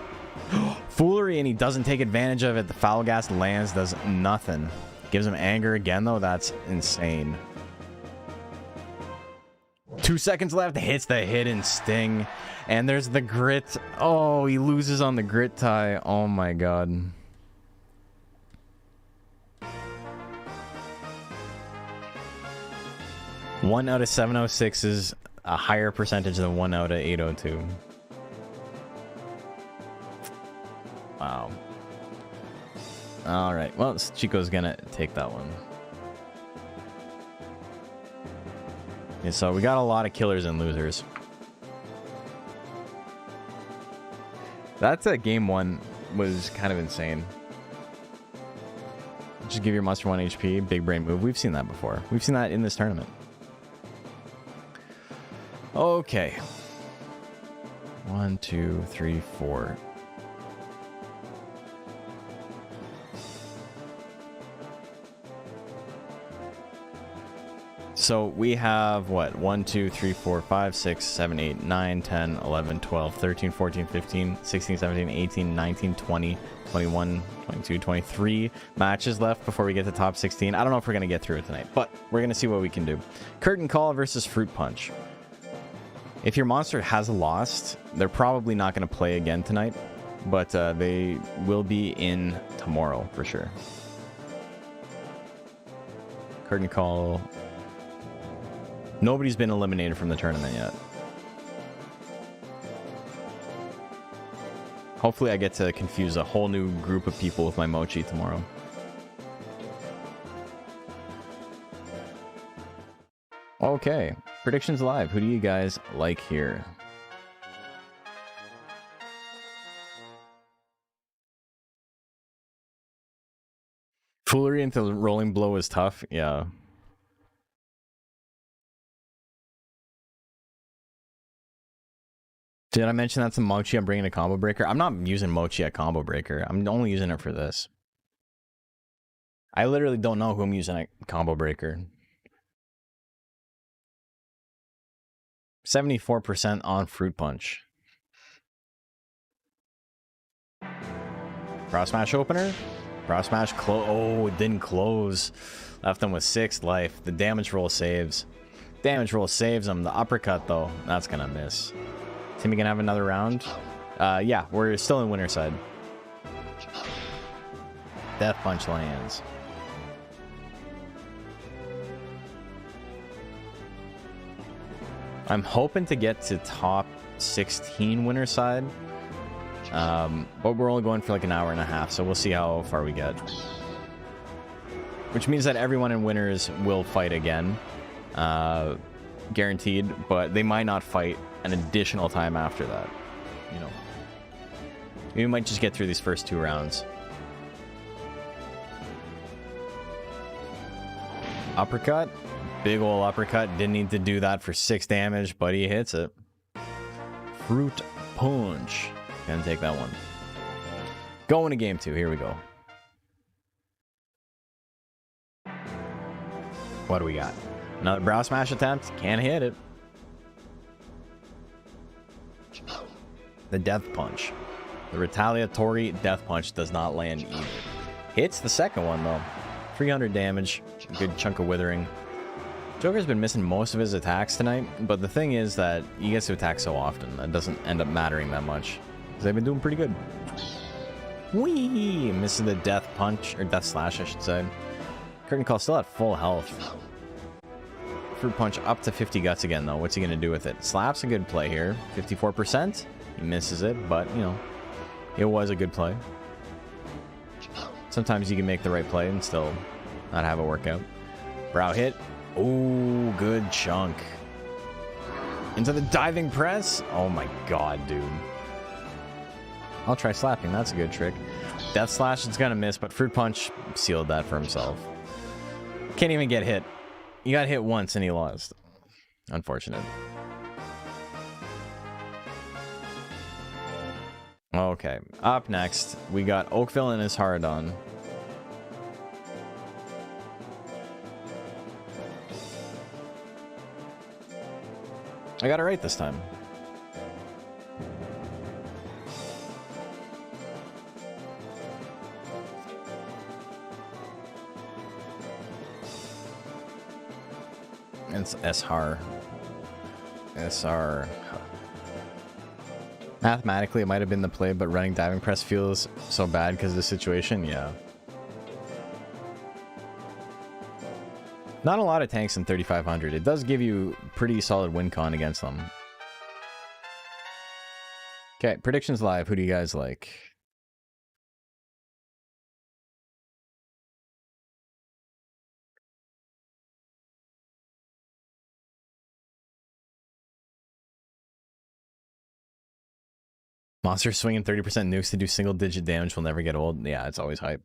Foolery, and he doesn't take advantage of it. The Foul Gas lands, does nothing. Gives him anger again, though. That's insane. 2 seconds left. Hits the Hidden Sting. And there's the grit. Oh, he loses on the grit tie. Oh my god. One out of 706 is a higher percentage than 1 out of 802. Wow. Alright, well, Chico's gonna take that one. Okay, so we got a lot of killers and losers. That's game 1 was kind of insane. Just give your monster 1 HP, big brain move. We've seen that before. We've seen that in this tournament. Okay. 1, 2, 3, 4. So we have what? 1, 2, 3, 4, 5, 6, 7, 8, 9, 10, 11, 12, 13, 14, 15, 16, 17, 18, 19, 20, 21, 22, 23 matches left before we get to top 16. I don't know if we're going to get through it tonight, but we're going to see what we can do. Curtain Call versus Fruit Punch. If your monster has lost, they're probably not going to play again tonight, but they will be in tomorrow for sure. Curtain Call. Nobody's been eliminated from the tournament yet. Hopefully I get to confuse a whole new group of people with my mochi tomorrow. Okay, predictions live. Who do you guys like here? Foolery into Rolling Blow is tough, yeah. Did I mention that's a mochi I'm bringing to Combo Breaker? I'm not using mochi at Combo Breaker. I'm only using it for this. I literally don't know who I'm using at Combo Breaker. 74% on Fruit Punch. Cross Smash opener. Cross Smash close. Oh, it didn't close. Left him with 6 life. The damage roll saves. Damage roll saves him. The uppercut, though, that's going to miss. Timmy gonna have another round? Yeah, we're still in winner side. Death Punch lands. I'm hoping to get to top 16 winner side. But we're only going for like an hour and a half, so we'll see how far we get. Which means that everyone in winners will fight again. Guaranteed, but they might not fight an additional time after that. You know, we might just get through these first 2 rounds. Uppercut, big ol' uppercut. Didn't need to do that for 6 damage, but he hits it. Fruit Punch, gonna take that one. Going to game 2. Here we go. What do we got? Another Brow Smash attempt. Can't hit it. The Death Punch. The retaliatory death punch does not land either. Hits the second one though. 300 damage. Good chunk of withering. Joker's been missing most of his attacks tonight, but the thing is that he gets to attack so often that doesn't end up mattering that much. Because they've been doing pretty good. Whee! Misses the death punch, or death slash I should say. Curtain Call still at full health. Fruit Punch up to 50 guts again though. What's he going to do with it? Slap's a good play here. 54%. He misses it, but you know, it was a good play. Sometimes you can make the right play and still not have it work out. Brow hit. Ooh, good chunk. Into the diving press. Oh my god, dude. I'll try slapping. That's a good trick. Death Slash is going to miss, but Fruit Punch sealed that for himself. Can't even get hit. He got hit once and he lost. Unfortunate. Okay. Up next, we got Oakville and his Sardon. I got it right this time. It's SR. SR. Mathematically, it might have been the play, but running diving press feels so bad because of the situation. Yeah. Not a lot of tanks in 3500. It does give you pretty solid win con against them. Okay, predictions live. Who do you guys like? Monster swinging 30% nukes to do single digit damage will never get old. Yeah, it's always hype.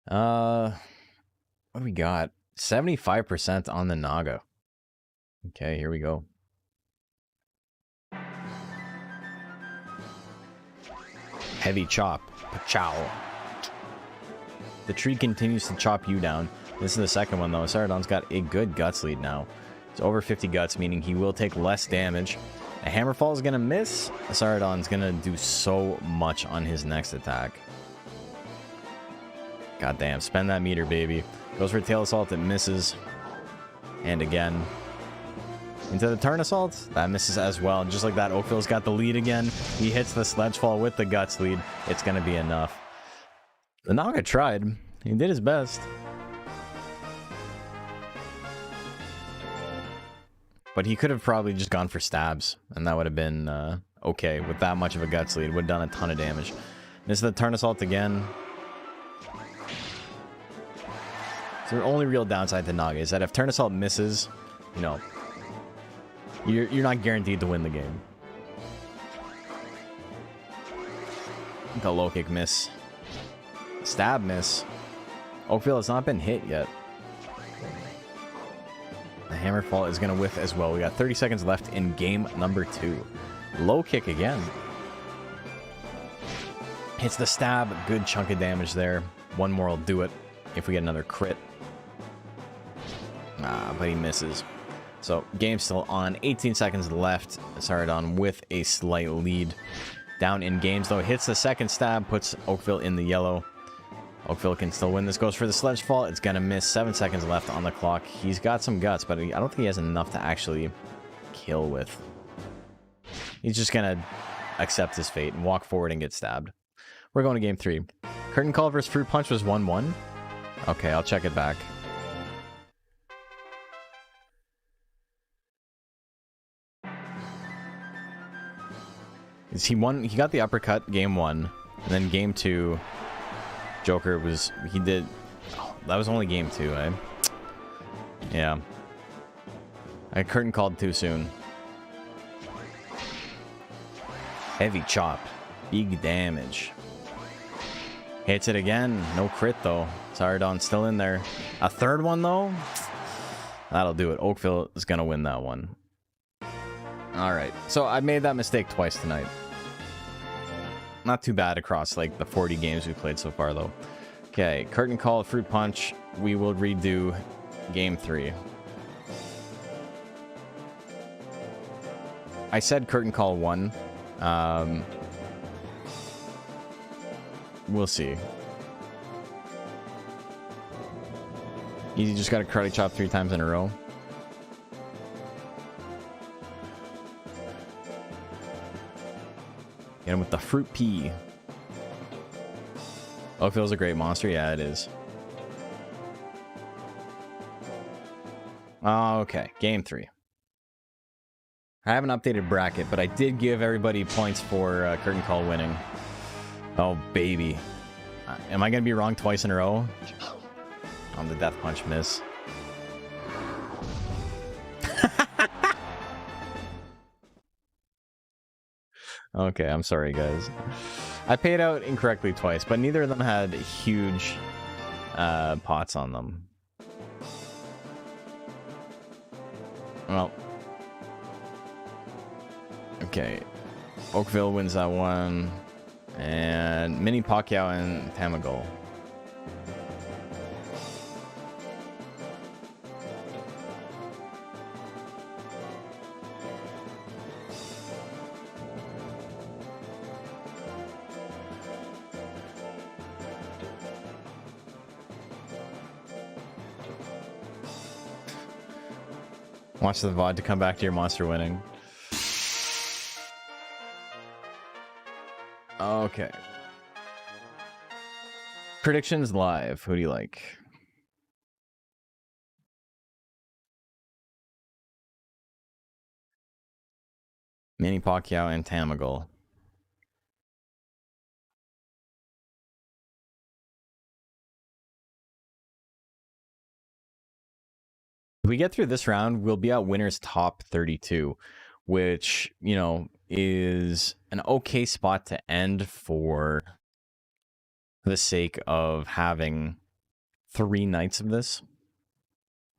What do we got? 75% on the Naga. Okay, here we go. Heavy chop. Pacquiao. The tree continues to chop you down. This is the second one though. Sardon's got a good guts lead now. It's over 50 guts, meaning he will take less damage. A Hammerfall is going to miss. Sardon's going to do so much on his next attack. God damn, spend that meter, baby. Goes for Tail Assault, it misses. And again. Into the Turn Assault, that misses as well. Just like that, Oakville's got the lead again. He hits the Sledgefall with the Guts lead. It's going to be enough. The Naga tried. He did his best. But he could have probably just gone for stabs, and that would have been okay with that much of a Guts lead. Would have done a ton of damage. This is the Turn Assault again. So the only real downside to Naga is that if Turn Assault misses, you know, you're not guaranteed to win the game. The low kick miss. Stab miss. Oakville has not been hit yet. The Hammerfall is going to whiff as well. We got 30 seconds left in game number 2. Low kick again. Hits the stab. Good chunk of damage there. One more will do it if we get another crit. But he misses. So, game's still on. 18 seconds left. Sardon with a slight lead. Down in games, though. Hits the second stab. Puts Oakville in the yellow. Oakville can still win. This goes for the Sledgefall. It's going to miss. 7 seconds left on the clock. He's got some guts, but I don't think he has enough to actually kill with. He's just going to accept his fate and walk forward and get stabbed. We're going to game 3. Curtain Call versus Fruit Punch was 1-1. Okay, I'll check it back. He won. He got the uppercut game 1, and then game 2, Joker was. He did. Oh, that was only game 2, eh? Yeah. I curtain called too soon. Heavy chop, big damage. Hits it again. No crit though. Sardon still in there. A third one though. That'll do it. Oakville is gonna win that one. All right. So I made that mistake twice tonight. Not too bad across like the 40 games we played so far though. Okay, curtain call, Fruit Punch. We will redo game 3. I said curtain call 1. We'll see. You just got to karate chop 3 times in a row. Get him with the fruit pea. Oakville's a great monster. Yeah, it is. Okay, game 3. I haven't updated bracket, but I did give everybody points for curtain call winning. Oh, baby. Am I going to be wrong twice in a row? On the death punch miss. Okay, I'm sorry, guys. I paid out incorrectly twice, but neither of them had huge pots on them. Well. Okay. Oakville wins that one. And Mini Pacquiao and Tamago. Watch the VOD to come back to your monster winning. Okay. Predictions live. Who do you like? Mini Pacquiao and Tamago. If we get through this round, we'll be at winner's top 32, which, you know, is an okay spot to end for the sake of having 3 nights of this.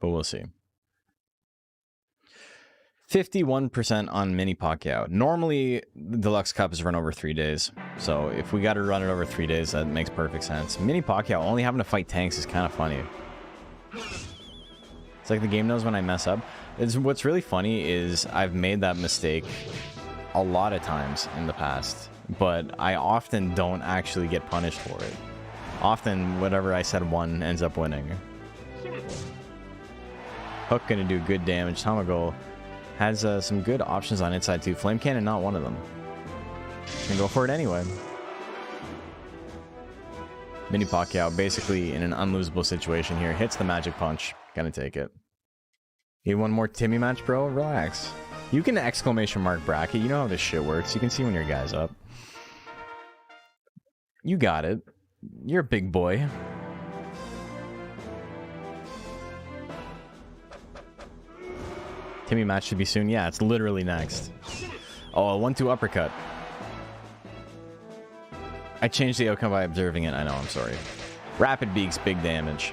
But we'll see. 51% on Mini Pacquiao. Normally, the Deluxe Cup is run over 3 days. So if we got to run it over 3 days, that makes perfect sense. Mini Pacquiao only having to fight tanks is kind of funny. It's like the game knows when I mess up. What's really funny is I've made that mistake a lot of times in the past, but I often don't actually get punished for it. Often, whatever I said won ends up winning. Hook gonna do good damage. Tamago has some good options on its side too. Flame Cannon, not one of them. Gonna go for it anyway. Mini Pacquiao basically in an unlosable situation here. Hits the magic punch. Gonna take it. Need one more Timmy match, bro? Relax. You can exclamation mark bracket. You know how this shit works. You can see when your guy's up. You got it. You're a big boy. Timmy match should be soon. Yeah, it's literally next. Oh, a 1-2 uppercut. I changed the outcome by observing it. I know, I'm sorry. Rapid Beaks, big damage.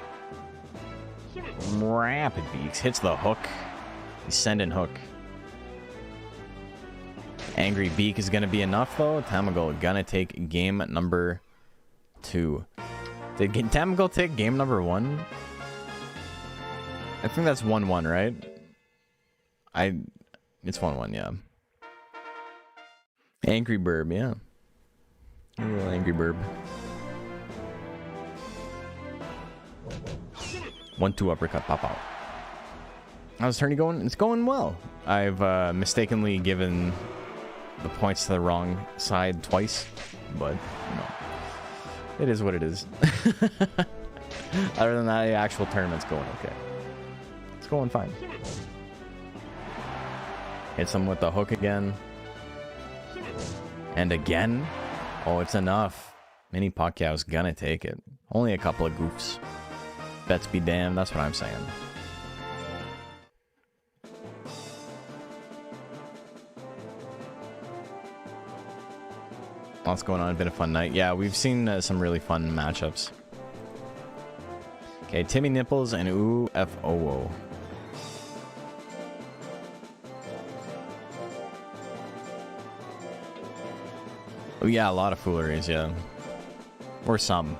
Rapid Beaks hits the hook. He's sending hook. Angry Beak is going to be enough, though. Tamago gonna take game number 2. Did Tamago take game number 1? I think that's 1-1, right? It's 1-1, yeah. Angry Burb, yeah. A little Angry Burb. 1-2 uppercut, pop out. How's Turny going? It's going well. I've mistakenly given the points to the wrong side twice, but you know, it is what it is. Other than that, the actual tournament's going okay. It's going fine. Hits him with the hook again. And again. Oh, it's enough. Mini Pacquiao's gonna take it. Only a couple of goofs. Bets be damned, that's what I'm saying. Lots going on, been a fun night. Yeah, we've seen some really fun matchups. Okay, Timmy Nipples and UFOO. Oh yeah, a lot of fooleries, yeah. Or some.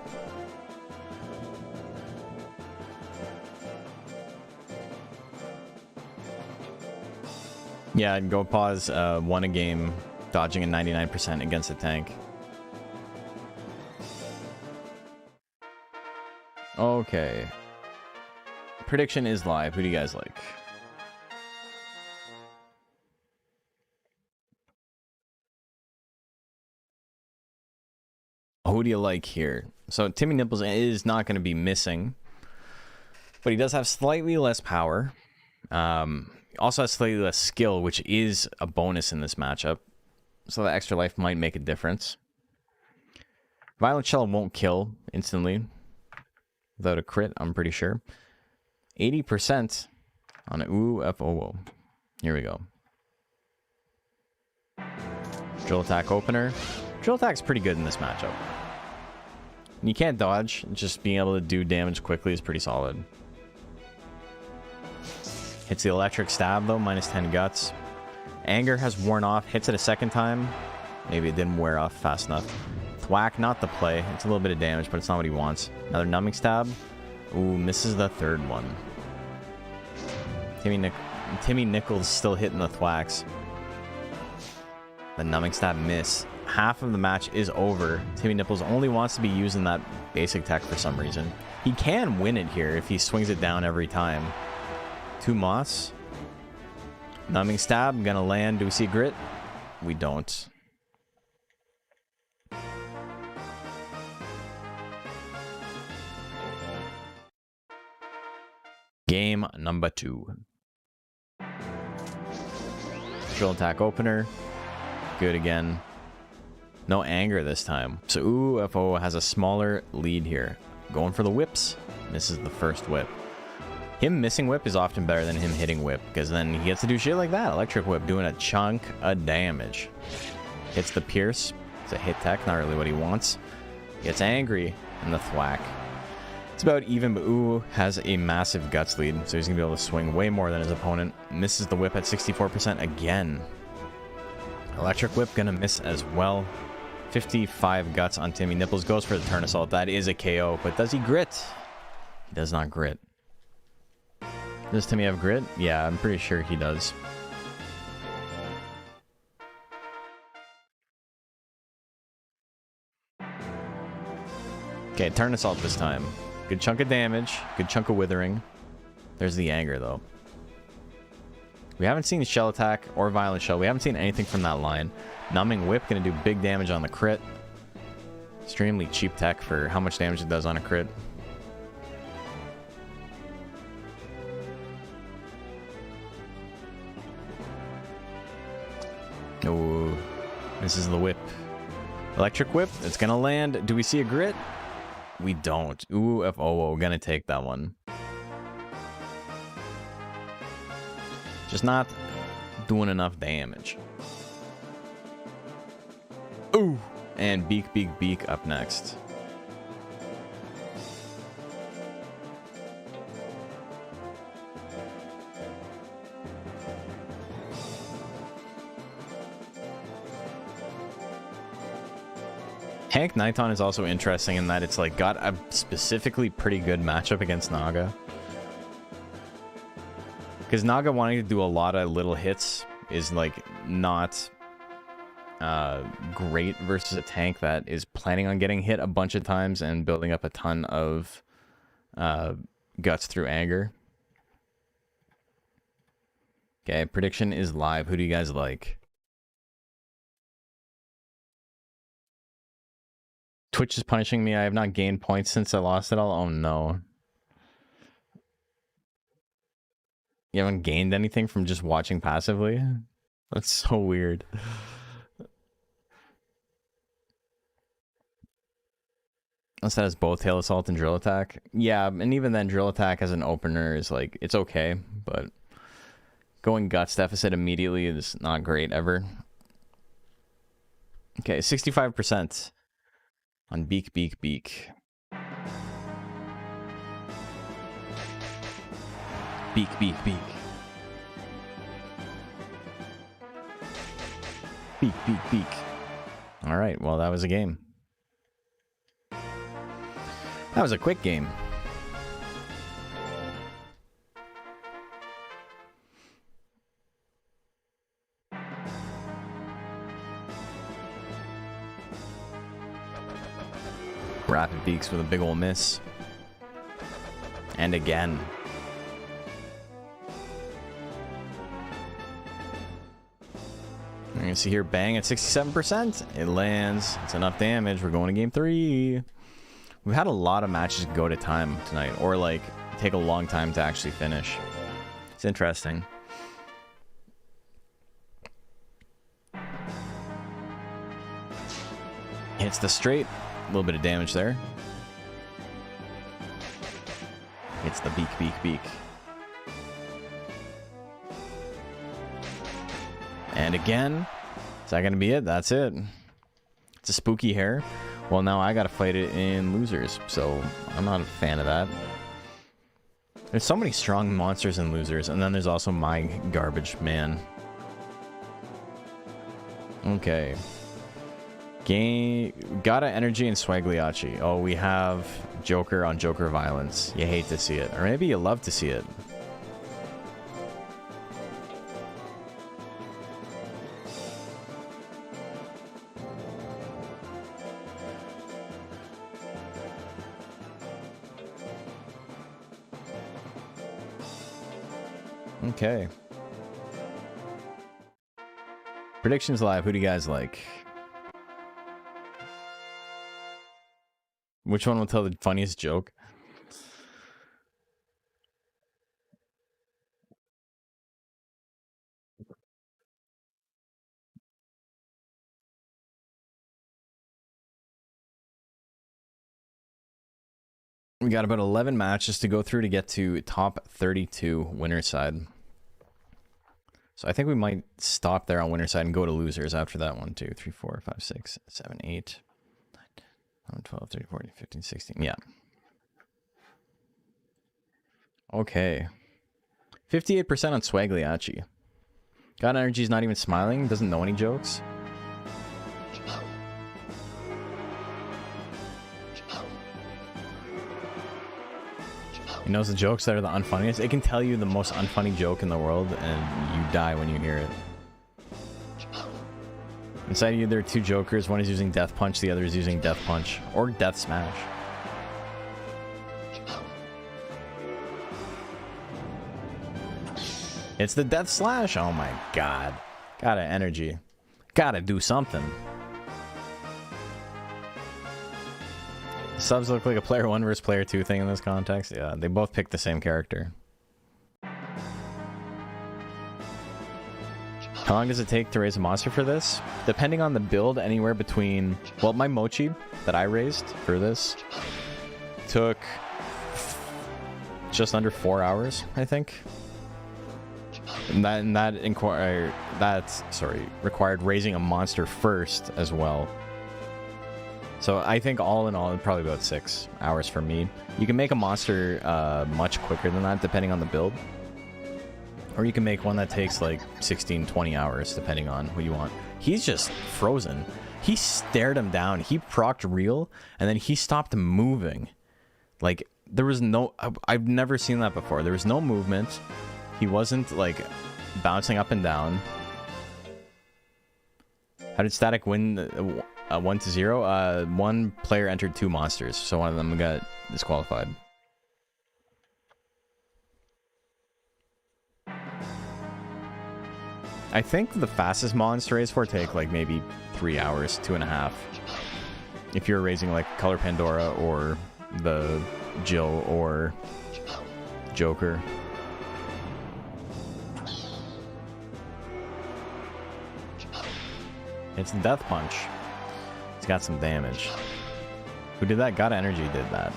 Yeah, I'd go pause, won a game, dodging a 99% against a tank. Okay. Prediction is live. Who do you guys like? Who do you like here? So Timmy Nipples is not going to be missing, but he does have slightly less power. Also has slightly less skill, which is a bonus in this matchup. So the extra life might make a difference. Violent Shell won't kill instantly without a crit, I'm pretty sure. 80% on an UFO. Here we go. Drill Attack opener. Drill Attack's pretty good in this matchup. You can't dodge, just being able to do damage quickly is pretty solid. Hits the electric stab though, minus 10 guts. Anger has worn off, hits it a second time. Maybe it didn't wear off fast enough. Thwack, not the play. It's a little bit of damage, but it's not what he wants. Another numbing stab. Ooh, misses the third one. Timmy Nipples still hitting the thwacks. The numbing stab miss. Half of the match is over. Timmy Nipples only wants to be using that basic tech for some reason. He can win it here if he swings it down every time. 2 moss. Numbing stab, gonna land. Do we see grit? We don't. Game number 2. Drill Attack opener. Good again. No anger this time. So UFO has a smaller lead here. Going for the whips. Misses the first whip. Him missing whip is often better than him hitting whip, because then he gets to do shit like that. Electric whip doing a chunk of damage. Hits the pierce. It's a hit tech, not really what he wants. Gets angry in the thwack. It's about even, but Ooh has a massive guts lead, so he's going to be able to swing way more than his opponent. Misses the whip at 64% again. Electric whip going to miss as well. 55 guts on Timmy Nipples. Goes for the turn assault. That is a KO, but does he grit? He does not grit. Does Timmy have grit? Yeah, I'm pretty sure he does. Okay, turn assault this time. Good chunk of damage. Good chunk of withering. There's the anger, though. We haven't seen Shell Attack or Violent Shell. We haven't seen anything from that line. Numbing Whip going to do big damage on the crit. Extremely cheap tech for how much damage it does on a crit. Oh, this is the whip. Electric whip. It's going to land. Do we see a grit? We don't. UFO. Going to take that one. Just not doing enough damage. Ooh! And Beak up next. Hank Niton is also interesting in that it's like got a specifically pretty good matchup against Naga. Because Naga wanting to do a lot of little hits is like not great versus a tank that is planning on getting hit a bunch of times and building up a ton of guts through anger. Okay, prediction is live. Who do you guys like? Twitch is punishing me. I have not gained points since I lost it all. Oh no. You haven't gained anything from just watching passively? That's so weird. Unless that has both Tail Assault and Drill Attack. Yeah, and even then Drill Attack as an opener is like, it's okay, but going Guts Deficit immediately is not great ever. Okay, 65% on Beak. Beak, Beak, Beak. Beak. All right, well, that was a game. That was a quick game. Rapid Beaks with a big ol' miss. And again. You're gonna see here, bang at 67%. It lands. It's enough damage. We're going to game 3. We've had a lot of matches go to time tonight, or like take a long time to actually finish. It's interesting. Hits the straight. A little bit of damage there. Hits the beak, beak, beak. And again, is that going to be it? That's it. It's a spooky hair. Well, now I got to fight it in losers, so I'm not a fan of that. There's so many strong monsters in losers, and then there's also my garbage man. Okay. Gotta energy and Swagliachi. Oh, we have Joker on Joker violence. You hate to see it, or maybe you love to see it. Okay. Predictions live. Who do you guys like? Which one will tell the funniest joke? We got about 11 matches to go through to get to top 32 winner side. So I think we might stop there on winner side and go to losers after that. 1, 2, 3, 4, 5, 6, 7, 8, 9, 10, 11, 12, 13, 14, 15, 16. Yeah. Okay. 58% on Swagliachi. God Energy's not even smiling. Doesn't know any jokes. He knows the jokes that are the unfunniest. It can tell you the most unfunny joke in the world, and you die when you hear it. Inside you, there are two jokers. One is using Death Punch, the other is using Death Punch. Or Death Smash. It's the Death Slash! Oh my god. Gotta energy. Gotta do something. Subs look like a player 1 versus player 2 thing in this context. Yeah, they both picked the same character. How long does it take to raise a monster for this? Depending on the build, anywhere between... Well, my Mochi that I raised for this took just under 4 hours, I think. And that required raising a monster first as well. So I think all in all, probably about 6 hours for me. You can make a monster much quicker than that, depending on the build. Or you can make one that takes like 16, 20 hours, depending on who you want. He's just frozen. He stared him down. He procced real, and then he stopped moving. Like, there was no... I've never seen that before. There was no movement. He wasn't, like, bouncing up and down. How did Citeck win... 1-0. One player entered 2 monsters, so one of them got disqualified. I think the fastest mons to raise for take like maybe 3 hours, 2.5. If you're raising like Color Pandora or the Jill or Joker. It's Death Punch. He's got some damage. Who did that? God Energy did that.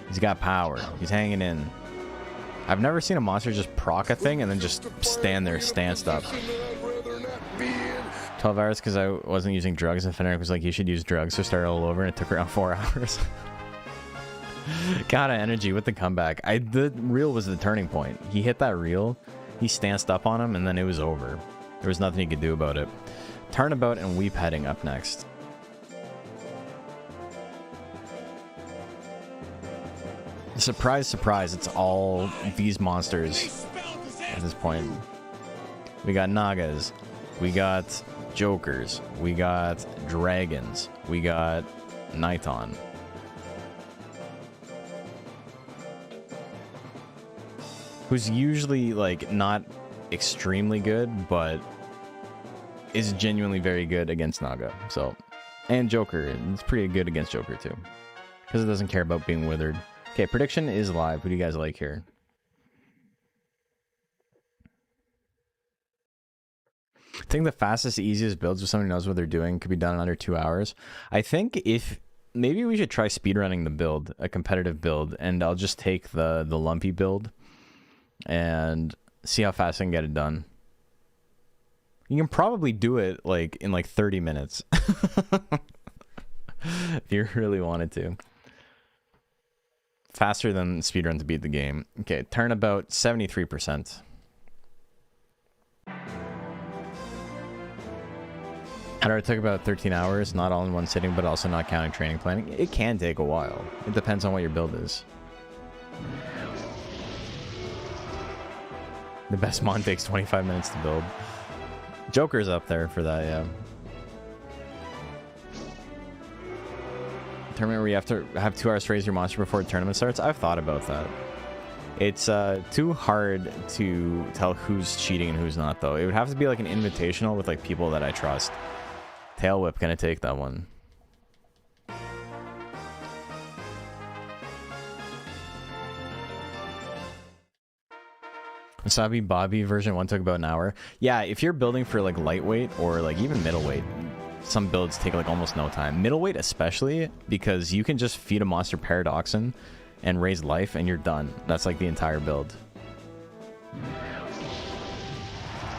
He's got power. He's hanging in. I've never seen a monster just proc a thing and then just stand there, stanced up. 12 hours because I wasn't using drugs, and Fenrir was like, you should use drugs, so start all over, and it took around 4 hours. God Energy with the comeback. The reel was the turning point. He hit that reel, he stanced up on him, and then it was over. There was nothing he could do about it. Turnabout and Weep heading up next. Surprise, surprise, it's all these monsters at this point. We got Nagas, we got Jokers, we got Dragons, we got Nighton. who's usually like not extremely good, but is genuinely very good against Naga. So, and Joker, it's pretty good against Joker too, because it doesn't care about being withered. Okay, prediction is live. What do you guys like here? I think the fastest, easiest builds with someone who knows what they're doing could be done in under 2 hours. I think if maybe we should try speedrunning the build, a competitive build, and I'll just take the Lumpy build and see how fast I can get it done. You can probably do it like in like 30 minutes if you really wanted to. Faster than speedrun to beat the game. Okay, Turnabout 73%. Hatara took about 13 hours, not all in one sitting, but also not counting training planning. It can take a while. It depends on what your build is. The best mon takes 25 minutes to build. Joker's up there for that, yeah. Tournament where you have to have 2 hours to raise your monster before the tournament starts? I've thought about that. It's too hard to tell who's cheating and who's not, though. It would have to be like an invitational with like people that I trust. Tail Whip gonna take that one. Wasabi Bobby version 1 took about an hour. Yeah, if you're building for like lightweight or like even middleweight, some builds take like almost no time. Middleweight especially, because you can just feed a monster Paradoxin and raise life and you're done. That's like the entire build.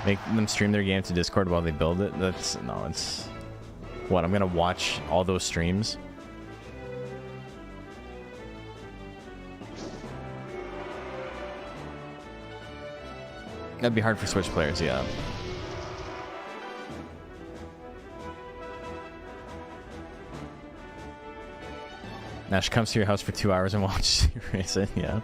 Make them stream their game to Discord while they build it. That's no, it's what, I'm gonna watch all those streams. That'd be hard for Switch players, yeah. Nash comes to your house for 2 hours and watches you race it, yeah.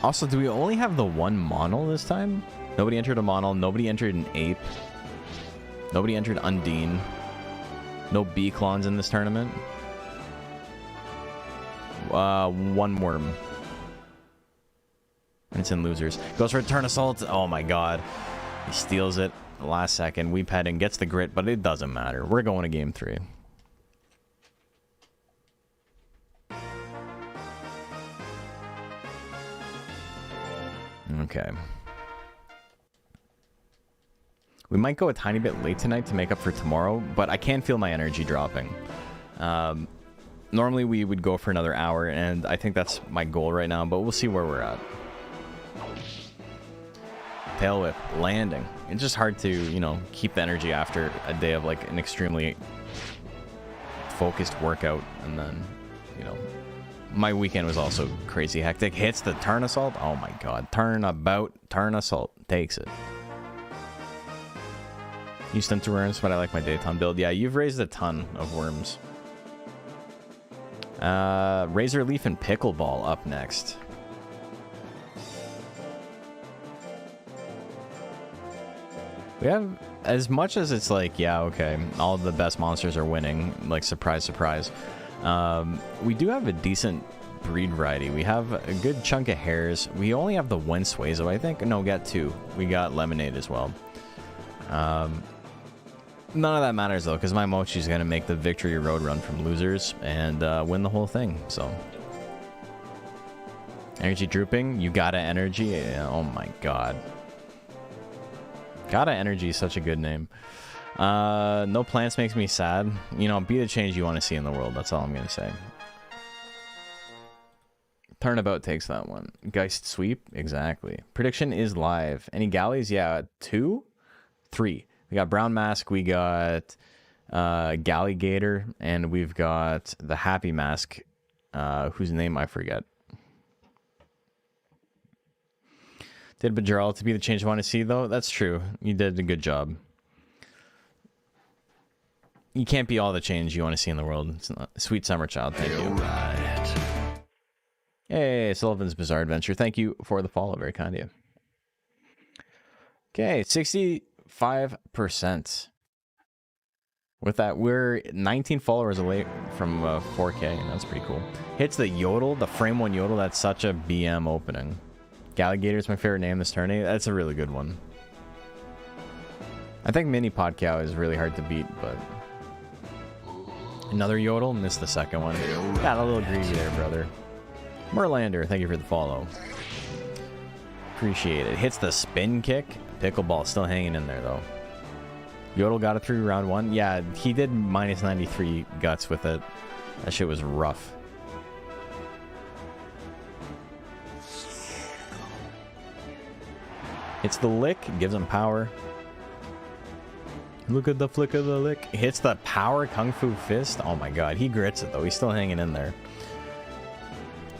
Also, do we only have the one Monol this time? Nobody entered a Monol, nobody entered an Ape. Nobody entered Undine. No B-Clons in this tournament. One Worm. And it's in losers. Goes for a turn assault. Oh my god. He steals it last second. Weep head and gets the grit, but it doesn't matter. We're going to game 3. Okay. We might go a tiny bit late tonight to make up for tomorrow, but I can feel my energy dropping. Normally we would go for another hour, and I think that's my goal right now, but we'll see where we're at. Tail Whip, landing. It's just hard to, you know, keep the energy after a day of like an extremely focused workout, and then, you know, my weekend was also crazy hectic. Hits the turn assault. Oh my god. Turnabout, turn assault. Takes it. Used them to worms, but I like my Dayton build. Yeah, you've raised a ton of worms. Razor Leaf and Pickleball up next. We have, as much as it's like, yeah, okay, all the best monsters are winning, like surprise, surprise. We do have a decent breed variety. We have a good chunk of hares. We only have the one Suezo, I think. No, we got 2. We got Lemonade as well. None of that matters though, because my Mochi is gonna make the victory road run from losers and win the whole thing. So, energy drooping. You gotta energy. Yeah, oh my god. Gotta energy is such a good name. No plants makes me sad. You know, be the change you want to see in the world. That's all I'm gonna say. Turnabout takes that one. Geist sweep, exactly. Prediction is live. Any galleys? Yeah, 2, 3. We got Brown Mask, we got Gallagator, and we've got the Happy Mask, whose name I forget. Did Bajarl to be the change I want to see, though? That's true. You did a good job. You can't be all the change you want to see in the world. It's not. Sweet Summer Child, thank you. Right. Hey, Sullivan's Bizarre Adventure. Thank you for the follow. Very kind of you. Okay, 65%. With that, we're 19 followers away from 4K, and that's pretty cool. Hits the Yodel, the frame 1 Yodel. That's such a BM opening. Gallagator is my favorite name this tourney. That's a really good one. I think Mini Pacquiao is really hard to beat, but... Another Yodel, missed the second one. Got a little greedy there, brother. Merlander, thank you for the follow. Appreciate it. Hits the spin kick. Pickleball still hanging in there, though. Yodel got it through round 1. Yeah, he did minus 93 guts with it. That shit was rough. Hits the lick, gives him power. Look at the flick of the lick. Hits the power Kung Fu Fist. Oh my god, he grits it though. He's still hanging in there.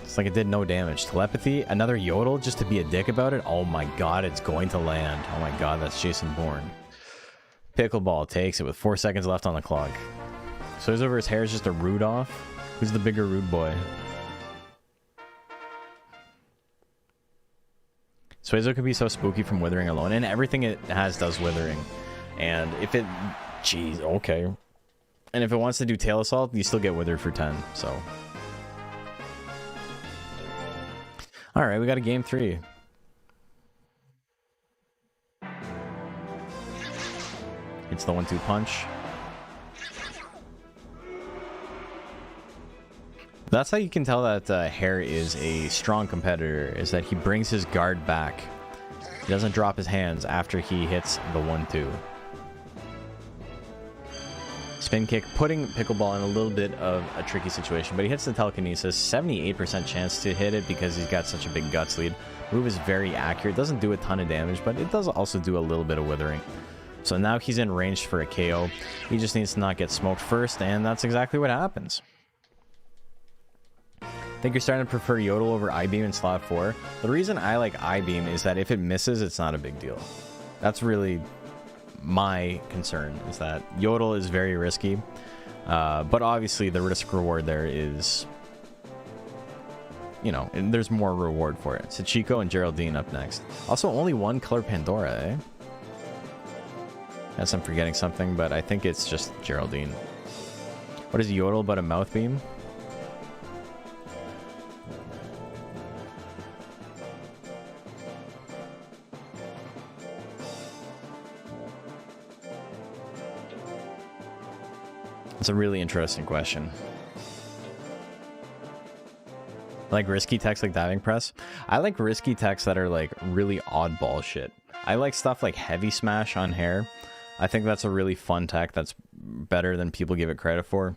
It's like it did no damage. Telepathy, another Yodel just to be a dick about it. Oh my god, it's going to land. Oh my god, that's Jason Bourne. Pickleball takes it with 4 seconds left on the clock. So he's over his hair is just a rude off. Who's the bigger rude boy? Suezo could be so spooky from withering alone, and everything it has does withering. And if it... Jeez, okay. And if it wants to do tail assault, you still get withered for 10, so... Alright, we got a game 3. It's the 1-2 punch. That's how you can tell that Hare is a strong competitor, is that he brings his guard back. He doesn't drop his hands after he hits the 1-2. Spin kick, putting Pickleball in a little bit of a tricky situation, but he hits the telekinesis. 78% chance to hit it because he's got such a big guts lead. Move is very accurate, doesn't do a ton of damage, but it does also do a little bit of withering. So now he's in range for a KO. He just needs to not get smoked first, and that's exactly what happens. I think you're starting to prefer Yodel over I-Beam in slot 4. The reason I like I-Beam is that if it misses, it's not a big deal. That's really my concern, is that Yodel is very risky. But obviously the risk reward there is, you know, and there's more reward for it. Sachiko and Geraldine up next. Also, only one color Pandora, eh? Guess I'm forgetting something, but I think it's just Geraldine. What is Yodel but a mouth beam? It's a really interesting question. I like risky techs like diving press. I like risky techs that are like really oddball shit. I like stuff like heavy smash on hair. I think that's a really fun tech that's better than people give it credit for.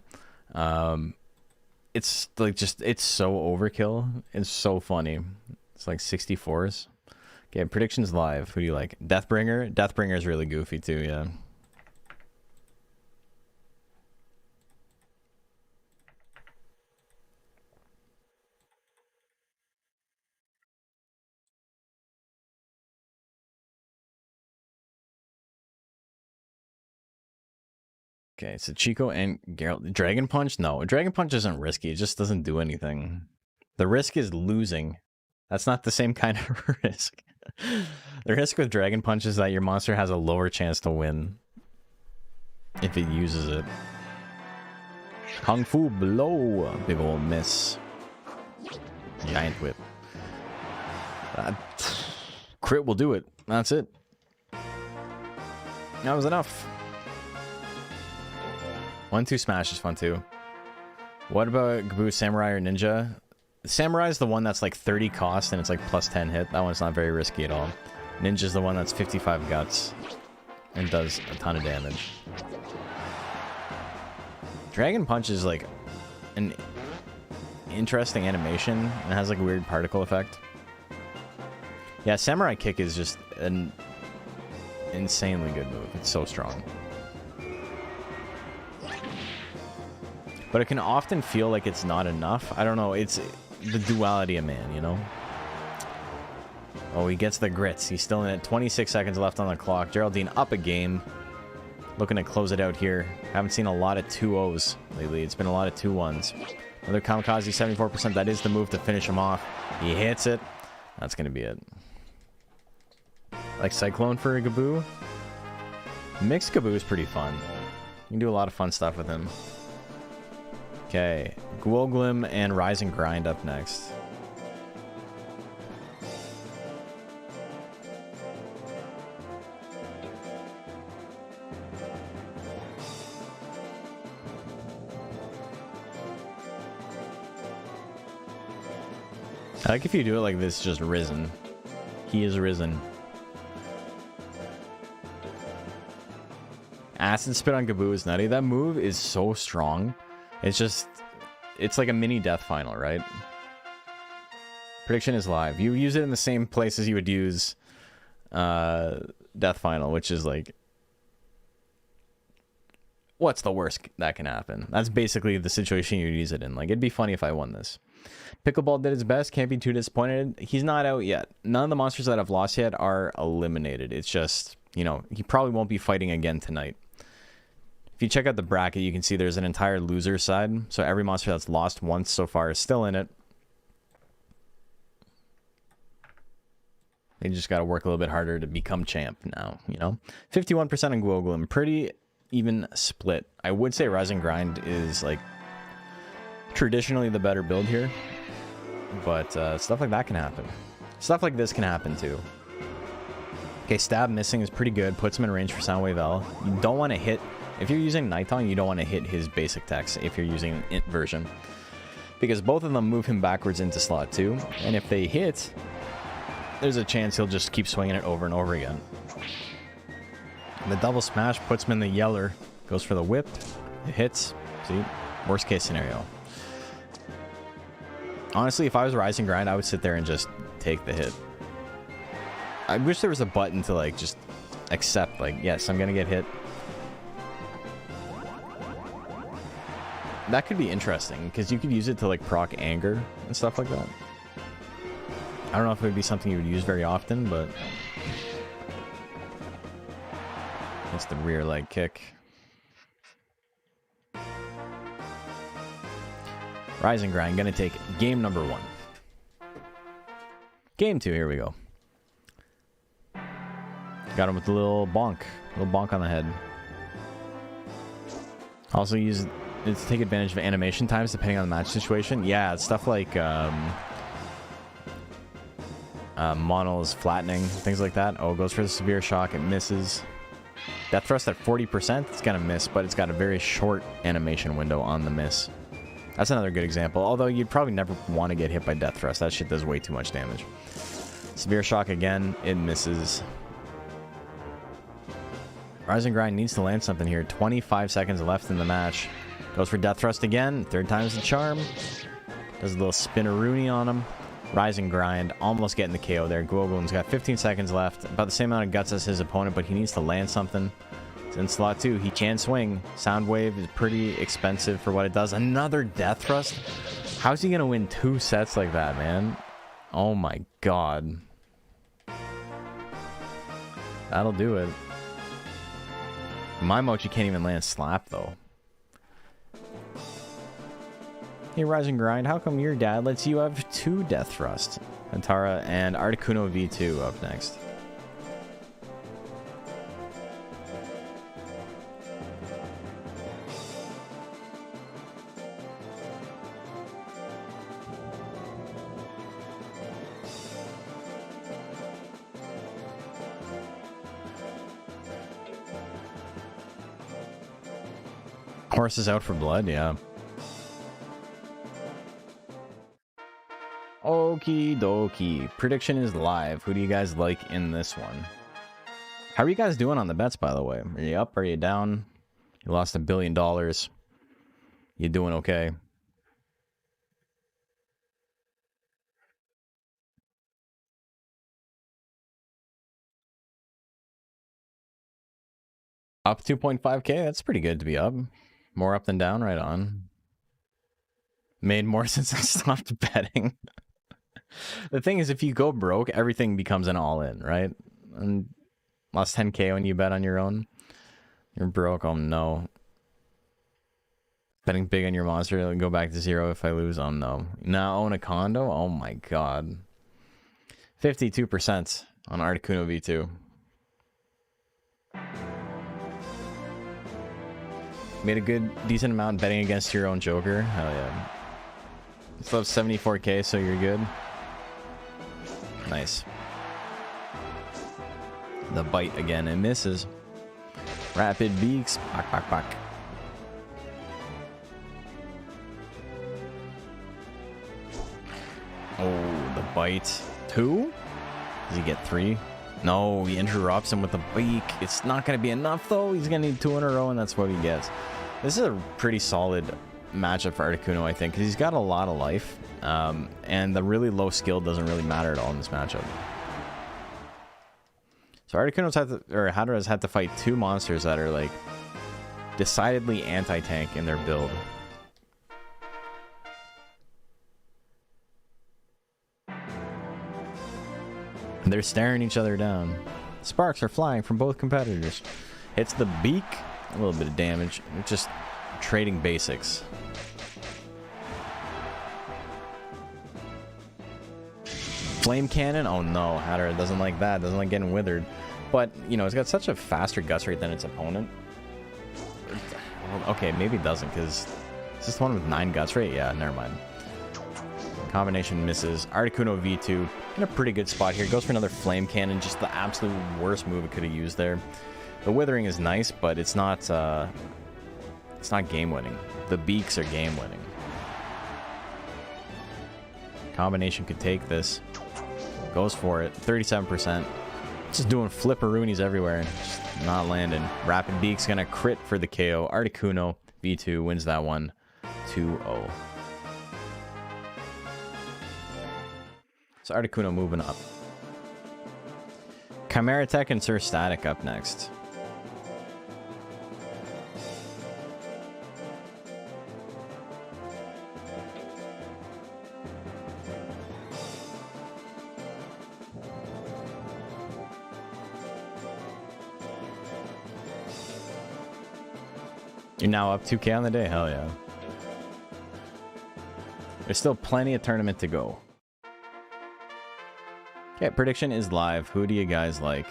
It's like just, it's so overkill. It's so funny. It's like 64s. Okay, predictions live. Who do you like? Deathbringer? Deathbringer is really goofy too, yeah. Okay, so Chico and Geralt. Dragon Punch? No, Dragon Punch isn't risky. It just doesn't do anything. The risk is losing. That's not the same kind of risk. The risk with Dragon Punch is that your monster has a lower chance to win if it uses it. Kung Fu Blow. Big ol' miss. Giant Whip. Crit will do it. That's it. That was enough. 1-2 smash is fun too. What about Gabu Samurai or Ninja? Samurai is the one that's like 30 cost and it's like plus 10 hit. That one's not very risky at all. Ninja's the one that's 55 guts and does a ton of damage. Dragon Punch is like an interesting animation and has like a weird particle effect. Yeah, Samurai Kick is just an insanely good move. It's so strong. But it can often feel like it's not enough. I don't know. It's the duality of man, you know? Oh, he gets the grits. He's still in it. 26 seconds left on the clock. Geraldine up a game. Looking to close it out here. Haven't seen a lot of 2-0s lately. It's been a lot of 2-1s. Another Kamikaze, 74%. That is the move to finish him off. He hits it. That's going to be it. Like Cyclone for a Gaboo? Mixed Gaboo is pretty fun. You can do a lot of fun stuff with him. Okay, Gungl and Rise and Grind up next. I like if you do it like this, just Risen. He is Risen. Acid Spit on Gaboo is nutty. That move is so strong. It's just, it's like a mini death final, right? Prediction is live. You use it in the same places you would use death final, which is like, what's the worst that can happen? That's basically the situation you'd use it in. Like, it'd be funny if I won this. Pickleball did his best. Can't be too disappointed. He's not out yet. None of the monsters that have lost yet are eliminated. It's just, you know, he probably won't be fighting again tonight. If you check out the bracket, you can see there's an entire loser side. So every monster that's lost once so far is still in it. They just got to work a little bit harder to become champ now, you know? 51% on Gungl. Pretty even split. I would say Rise and Grind is, like, traditionally the better build here. But stuff like that can happen. Stuff like this can happen, too. Okay, Stab missing is pretty good. Puts him in range for Soundwave L. You don't want to hit... If you're using Nighthawk, you don't want to hit his basic techs if you're using an int version. Because both of them move him backwards into slot 2. And if they hit, there's a chance he'll just keep swinging it over and over again. The double smash puts him in the yeller. Goes for the whip. It hits. See? Worst case scenario. Honestly, if I was Rise and Grind, I would sit there and just take the hit. I wish there was a button to, like, just accept, like, yes, I'm gonna get hit. That could be interesting, because you could use it to, like, proc anger and stuff like that. I don't know if it would be something you would use very often, but... It's the rear leg kick. Rise and Grind, gonna take game number 1. Game 2, here we go. Got him with a little bonk on the head. Also use it to take advantage of animation times depending on the match situation. Yeah, it's stuff like monos flattening, things like that. Oh, goes for the severe shock, it misses. Death thrust at 40%, it's gonna miss, but it's got a very short animation window on the miss. That's another good example, although you'd probably never want to get hit by Death Thrust. That shit does way too much damage. Severe Shock again, it misses. Rise and Grind needs to land something here. 25 seconds left in the match. Goes for Death Thrust again, third time's the charm. Does a little spinneroonie on him. Rise and Grind, almost getting the KO there. Gungl got 15 seconds left, about the same amount of guts as his opponent, but he needs to land something. In slot 2, he can swing. Soundwave is pretty expensive for what it does. Another Death Thrust? How's he gonna win 2 sets like that, man? Oh my god. That'll do it. My Mochi can't even land Slap, though. Hey, Rise and Grind, how come your dad lets you have 2 Death Thrust? Hatara and Articuno V2 up next. Horse is out for blood, yeah. Okie dokie. Prediction is live. Who do you guys like in this one? How are you guys doing on the bets, by the way? Are you up? Are you down? You lost $1 billion. You doing okay? Up 2.5K? That's pretty good to be up. More up than down, right on. Made more since I stopped betting. The thing is, if you go broke, everything becomes an all-in, right? And lost 10K when you bet on your own. You're broke, oh no. Betting big on your monster, it'll go back to 0 if I lose, oh no. Now own a condo? Oh my god. 52% on Articuno V2. Made a good, decent amount betting against your own Joker. Hell yeah. You still have 74k, so you're good. Nice. The bite again, and misses. Rapid Beaks. Back, back, back. Oh, the bite. 2? Does he get 3? No, he interrupts him with the Beak. It's not going to be enough, though. He's going to need 2 in a row, and that's what he gets. This is a pretty solid matchup for Articuno, I think, because he's got a lot of life, and the really low skill doesn't really matter at all in this matchup. So Articuno's had to, or Hatara's had to fight 2 monsters that are like decidedly anti-tank in their build. And they're staring each other down. Sparks are flying from both competitors. Hits the Beak, a little bit of damage. Just trading basics. Flame Cannon? Oh no, Hatara doesn't like that. Doesn't like getting withered. But, you know, it's got such a faster guts rate than its opponent. Okay, maybe it doesn't, because is this the one with 9 guts rate? Yeah, never mind. Combination misses. Articuno V2 in a pretty good spot here. Goes for another Flame Cannon. Just the absolute worst move it could have used there. The Withering is nice, but it's not game winning. The Beaks are game winning. Combination could take this. Goes for it. 37%. Just doing flipperoonies everywhere and just not landing. Rapid Beak's gonna crit for the KO. Articuno V2 wins that one 2-0. So Articuno moving up. Chimera Tech and Sir Static up next. You're now up 2k on the day? Hell yeah. There's still plenty of tournament to go. Okay, prediction is live. Who do you guys like?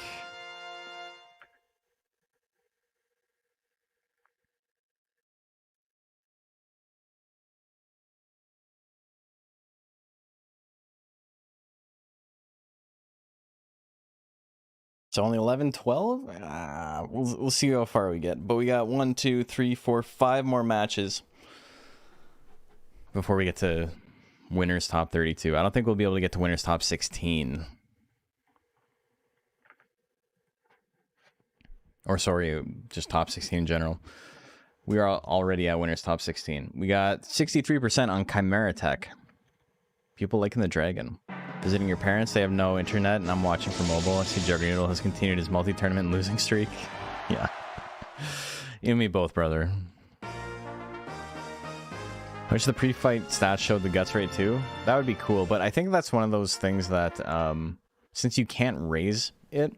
It's only 11-12? We'll see how far we get. But we got 1, 2, 3, 4, 5 more matches before we get to winners top 32. I don't think we'll be able to get to winners top 16. Or sorry, just top 16 in general. We are already at winners top 16. We got 63% on Chimera Tech. People liking the dragon. Visiting your parents, they have no internet, and I'm watching for mobile. I see Jugger has continued his multi-tournament losing streak. Yeah. You and me both, brother. I wish the pre-fight stats showed the guts rate too. That would be cool, but I think that's one of those things that, since you can't raise it,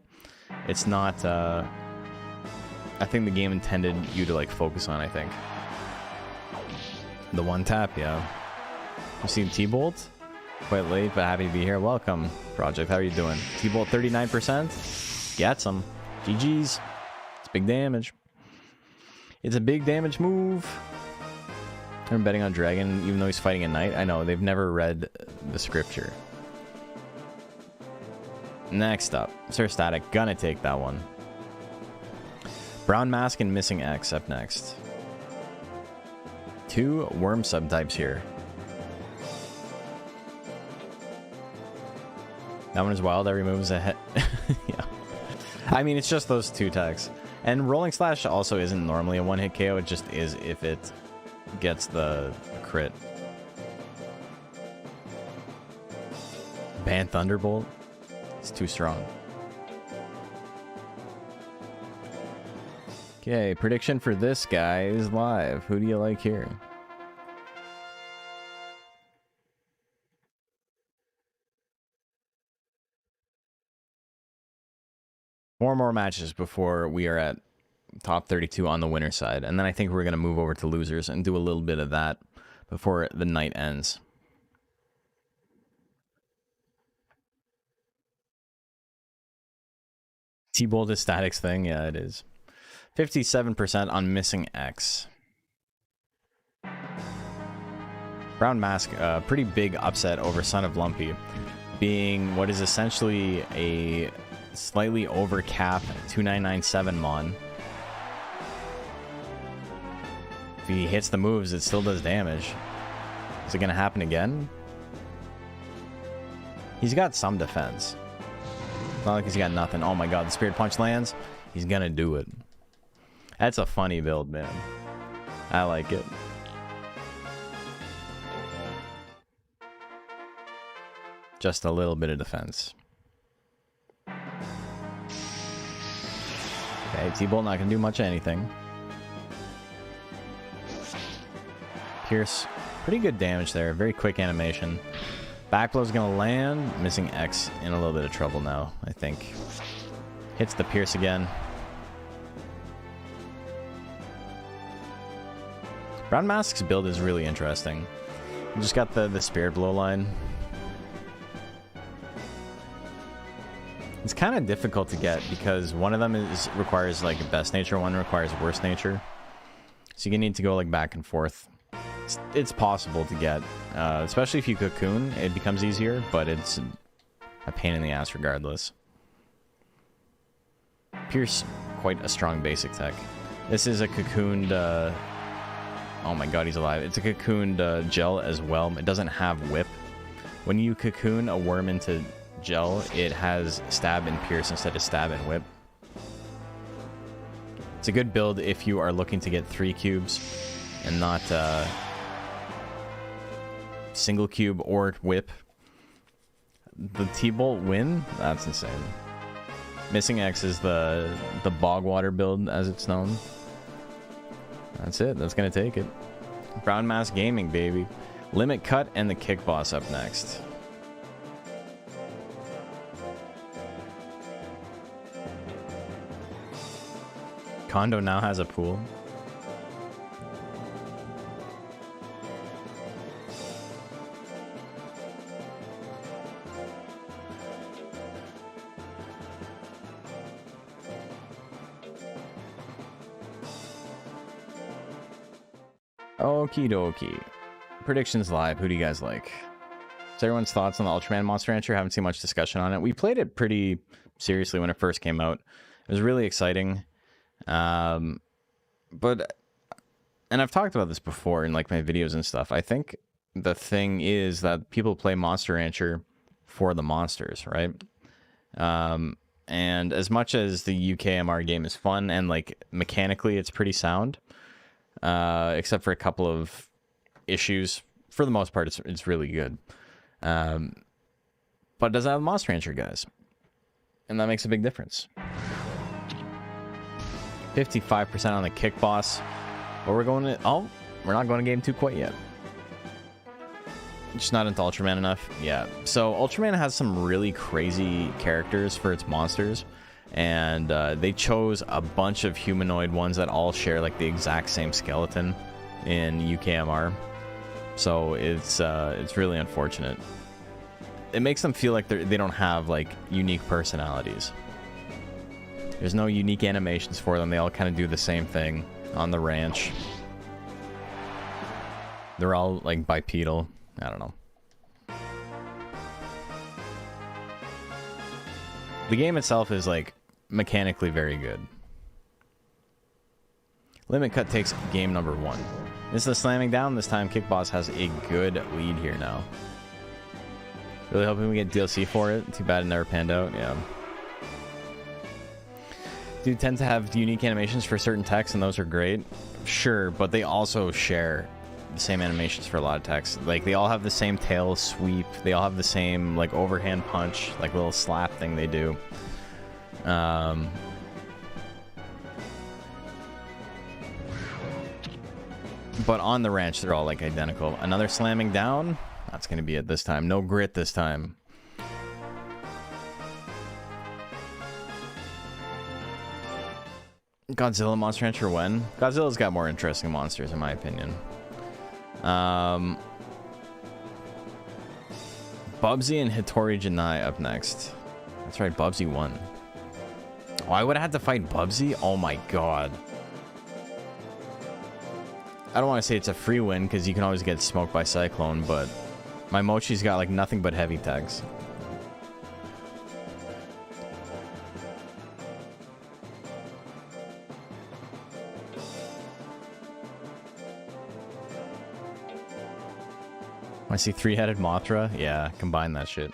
it's not, I think the game intended you to, like, focus on, I think. The one tap, yeah. You seen T-Bolt? Quite late, but happy to be here. Welcome, Project. How are you doing? T-Bolt 39%? Get some. GG's. It's big damage. It's a big damage move. I'm betting on Dragon, even though he's fighting at night. I know, they've never read the scripture. Next up, Sir Static. Gonna take that one. Brown Mask and Missing X up next. 2 worm subtypes here. That one is wild. That removes a hit. Yeah. I mean, it's just those 2 attacks. And Rolling Slash also isn't normally a 1-hit KO. It just is if it gets the crit. Ban Thunderbolt. It's too strong. Okay, prediction for this guy is live. Who do you like here? Four more matches before we are at top 32 on the winner side. And then I think we're going to move over to losers and do a little bit of that before the night ends. T-Bolt is Static's thing? Yeah, it is. 57% on Missing X. Brown Mask, pretty big upset over Son of Lumpy, being what is essentially a slightly over cap 2997 Mon. If he hits the moves, it still does damage. Is it going to happen again? He's got some defense. It's not like he's got nothing. Oh my god, the Spirit Punch lands. He's going to do it. That's a funny build, man. I like it. Just a little bit of defense. Okay, T-Bolt not going to do much of anything. Pierce, pretty good damage there. Very quick animation. Backblow's going to land. Missing X in a little bit of trouble now, I think. Hits the Pierce again. Brown Mask's build is really interesting. You just got the Spirit Blow line. It's kind of difficult to get because one of them requires like best nature, one requires worst nature. So you need to go like back and forth. It's possible to get, especially if you cocoon, it becomes easier, but it's a pain in the ass regardless. Pierce, quite a strong basic tech. This is a cocooned, oh my god, he's alive. It's a cocooned gel as well. It doesn't have whip. When you cocoon a worm into gel, it has stab and pierce instead of stab and whip. It's a good build if you are looking to get 3 cubes and not single cube or whip. The T-Bolt win? That's insane. Missing X is the bog water build as it's known. That's it. That's gonna take it. Brown Mask Gaming, baby. Limit Cut and the Kick Boss up next. Kondo now has a pool. Okie dokie. Predictions live. Who do you guys like? So everyone's thoughts on the Ultraman Monster Rancher? Haven't seen much discussion on it. We played it pretty seriously when it first came out. It was really exciting. But, and I've talked about this before in like my videos and stuff. I think the thing is that people play Monster Rancher for the monsters, right? And as much as the UKMR game is fun and like mechanically it's pretty sound, except for a couple of issues, for the most part it's really good. But it doesn't have Monster Rancher guys, and that makes a big difference. 55% on the Kick Boss, but we're going to, oh, we're not going to game 2 quite yet. Just not into Ultraman enough. Yeah, so Ultraman has some really crazy characters for its monsters, and they chose a bunch of humanoid ones that all share like the exact same skeleton in UKMR. So it's really unfortunate. It makes them feel like they don't have like unique personalities. There's no unique animations for them. They all kind of do the same thing on the ranch. They're all like bipedal. I don't know. The game itself is like mechanically very good. Limit Cut takes game number 1. This is the slamming down. This time Kick Boss has a good lead here now. Really hoping we get DLC for it. Too bad it never panned out. Yeah. Do tend to have unique animations for certain techs, and those are great. Sure, but they also share the same animations for a lot of techs. Like, they all have the same tail sweep. They all have the same, like, overhand punch, like, little slap thing they do. But on the ranch, they're all, like, identical. Another slamming down. That's going to be it this time. No grit this time. Godzilla Monster Rancher when? Godzilla's got more interesting monsters in my opinion. Bubsy and Hitori Janai up next. That's right, Bubsy won. Oh, I would have had to fight Bubsy? Oh my god. I don't want to say it's a free win because you can always get smoked by Cyclone, but my Mochi's got like nothing but heavy tags. I see three-headed Mothra. Yeah, combine that shit.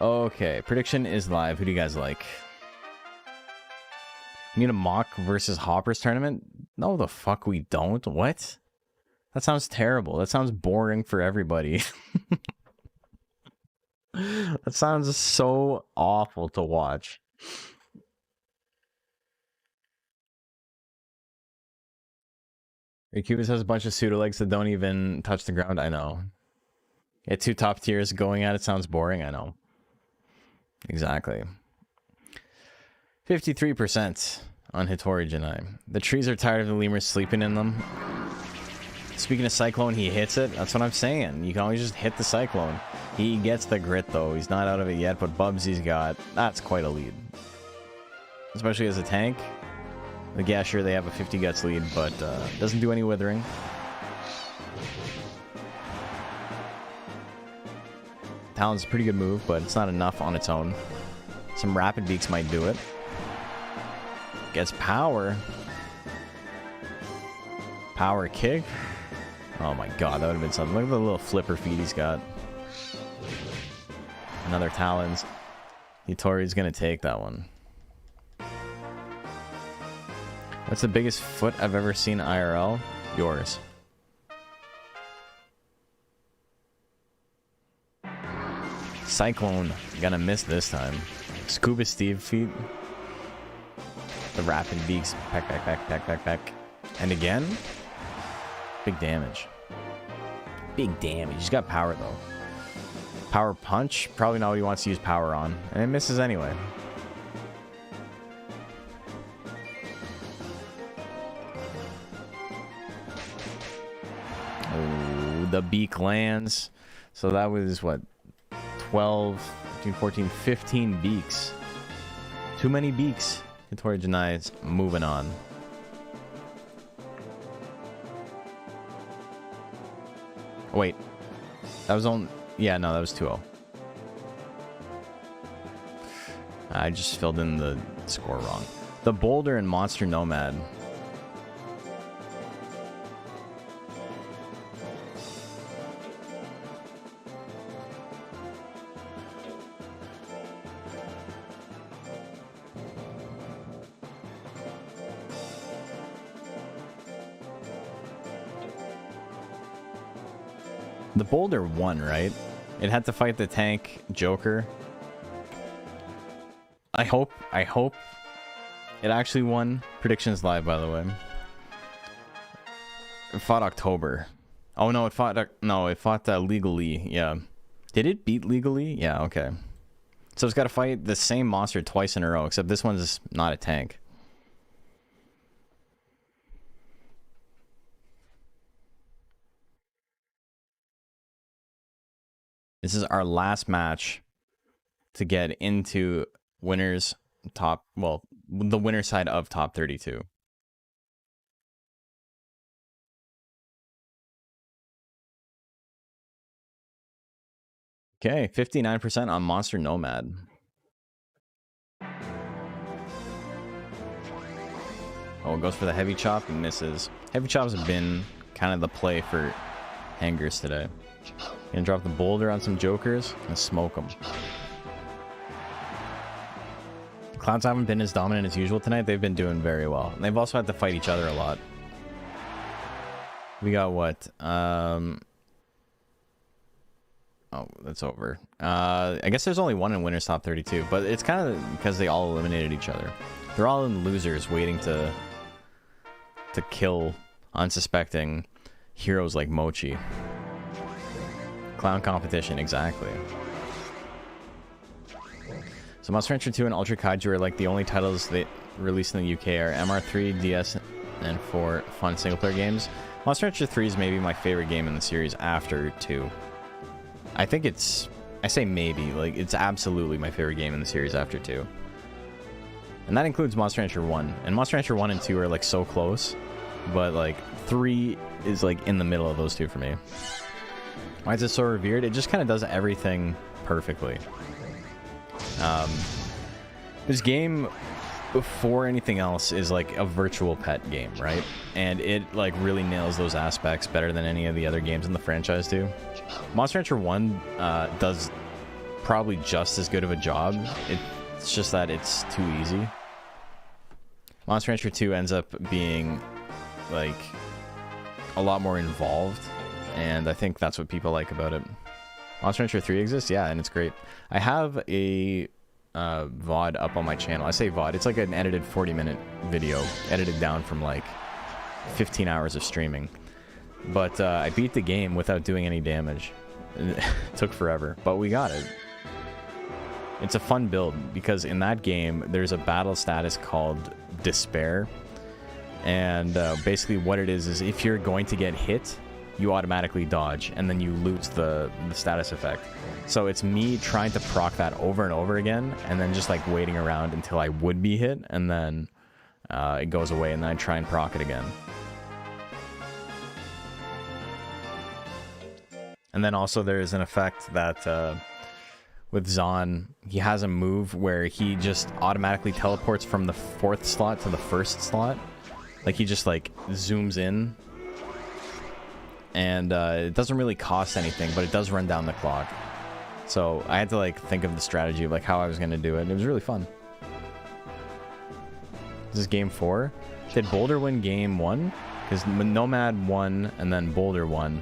Okay, prediction is live. Who do you guys like? We need a mock versus Hoppers tournament? No, the fuck we don't. What? That sounds terrible. That sounds boring for everybody. That sounds so awful to watch. Cubus has a bunch of pseudo legs that don't even touch the ground. I know. Yeah, two top tiers going at it sounds boring. I know. Exactly. 53% on Hitori Janai. The trees are tired of the lemurs sleeping in them. Speaking of Cyclone, he hits it. That's what I'm saying. You can always just hit the Cyclone. He gets the grit, though. He's not out of it yet, but Bubsy's got... That's quite a lead. Especially as a tank. Like, yeah, sure, they have a 50 guts lead, but doesn't do any withering. Talon's a pretty good move, but it's not enough on its own. Some Rapid Beaks might do it. Gets power. Power kick. Oh my god, that would have been something. Look at the little flipper feet he's got. Another Talons. Hitori's gonna take that one. What's the biggest foot I've ever seen IRL? Yours. Cyclone. Gonna miss this time. Scuba Steve feet. The Rapid Beaks. Peck, peck, peck, peck, peck, peck. And again? Big damage. Big damage. He's got power, though. Power Punch? Probably not what he wants to use power on. And it misses anyway. Oh, the Beak lands. So that was, what? 12, 13, 14, 15 Beaks. Too many Beaks. Hitori Janai's moving on. Wait. That was on... Yeah, no, that was 2-0. I just filled in the score wrong. The Boulder and Monster Nomad. The Boulder won, right? It had to fight the tank Joker. I hope it actually won. Predictions live, by the way. It fought October. Oh no, it fought legally. Yeah. Did it beat legally? Yeah, okay. So it's got to fight the same monster twice in a row, except this one's not a tank. This is our last match to get into winners top, well, the winner side of top 32. Okay, 59% on Monster Nomad. Oh, it goes for the heavy chop and misses. Heavy chops have been kind of the play for hangers today. Gonna drop the Boulder on some Jokers and smoke them. Clowns haven't been as dominant as usual tonight. They've been doing very well. And they've also had to fight each other a lot. We got what? Oh, that's over. I guess there's only one in Winners Top 32, but it's kind of because they all eliminated each other. They're all in losers waiting to kill unsuspecting heroes like Mochi. Clown competition, exactly. So Monster Hunter 2 and Ultra Kaiju are like the only titles they released in the UK are MR3, DS, and 4 fun single-player games. Monster Hunter 3 is maybe my favorite game in the series after 2. I think it's... I say maybe, like, it's absolutely my favorite game in the series after 2. And that includes Monster Hunter 1. And Monster Hunter 1 and 2 are, like, so close. but like 3 is like in the middle of those two for me. Why is it so revered? It just kind of does everything perfectly. This game, before anything else, is like a virtual pet game, right? And it like really nails those aspects better than any of the other games in the franchise do. Monster Rancher 1 does probably just as good of a job. It's just that it's too easy. Monster Rancher 2 ends up being like a lot more involved, and I think that's what people like about it. Monster Rancher 3 exists, yeah, and it's great. I have a VOD up on my channel. I say VOD, it's like an edited 40-minute video, edited down from like 15 hours of streaming. But I beat the game without doing any damage. It took forever, but we got it. It's a fun build, because in that game, there's a battle status called Despair. And basically what it is if you're going to get hit, you automatically dodge, and then you lose the status effect. So it's me trying to proc that over and over again, and then just like waiting around until I would be hit, and then it goes away, and then I try and proc it again. And then also there is an effect that with Zon, he has a move where he just automatically teleports from the 4th slot to the 1st slot. Like he just like zooms in, and it doesn't really cost anything, but it does run down the clock. So I had to like think of the strategy of like how I was going to do it. It was really fun. This is game 4. Did Boulder win game 1? Because Nomad won and then Boulder won.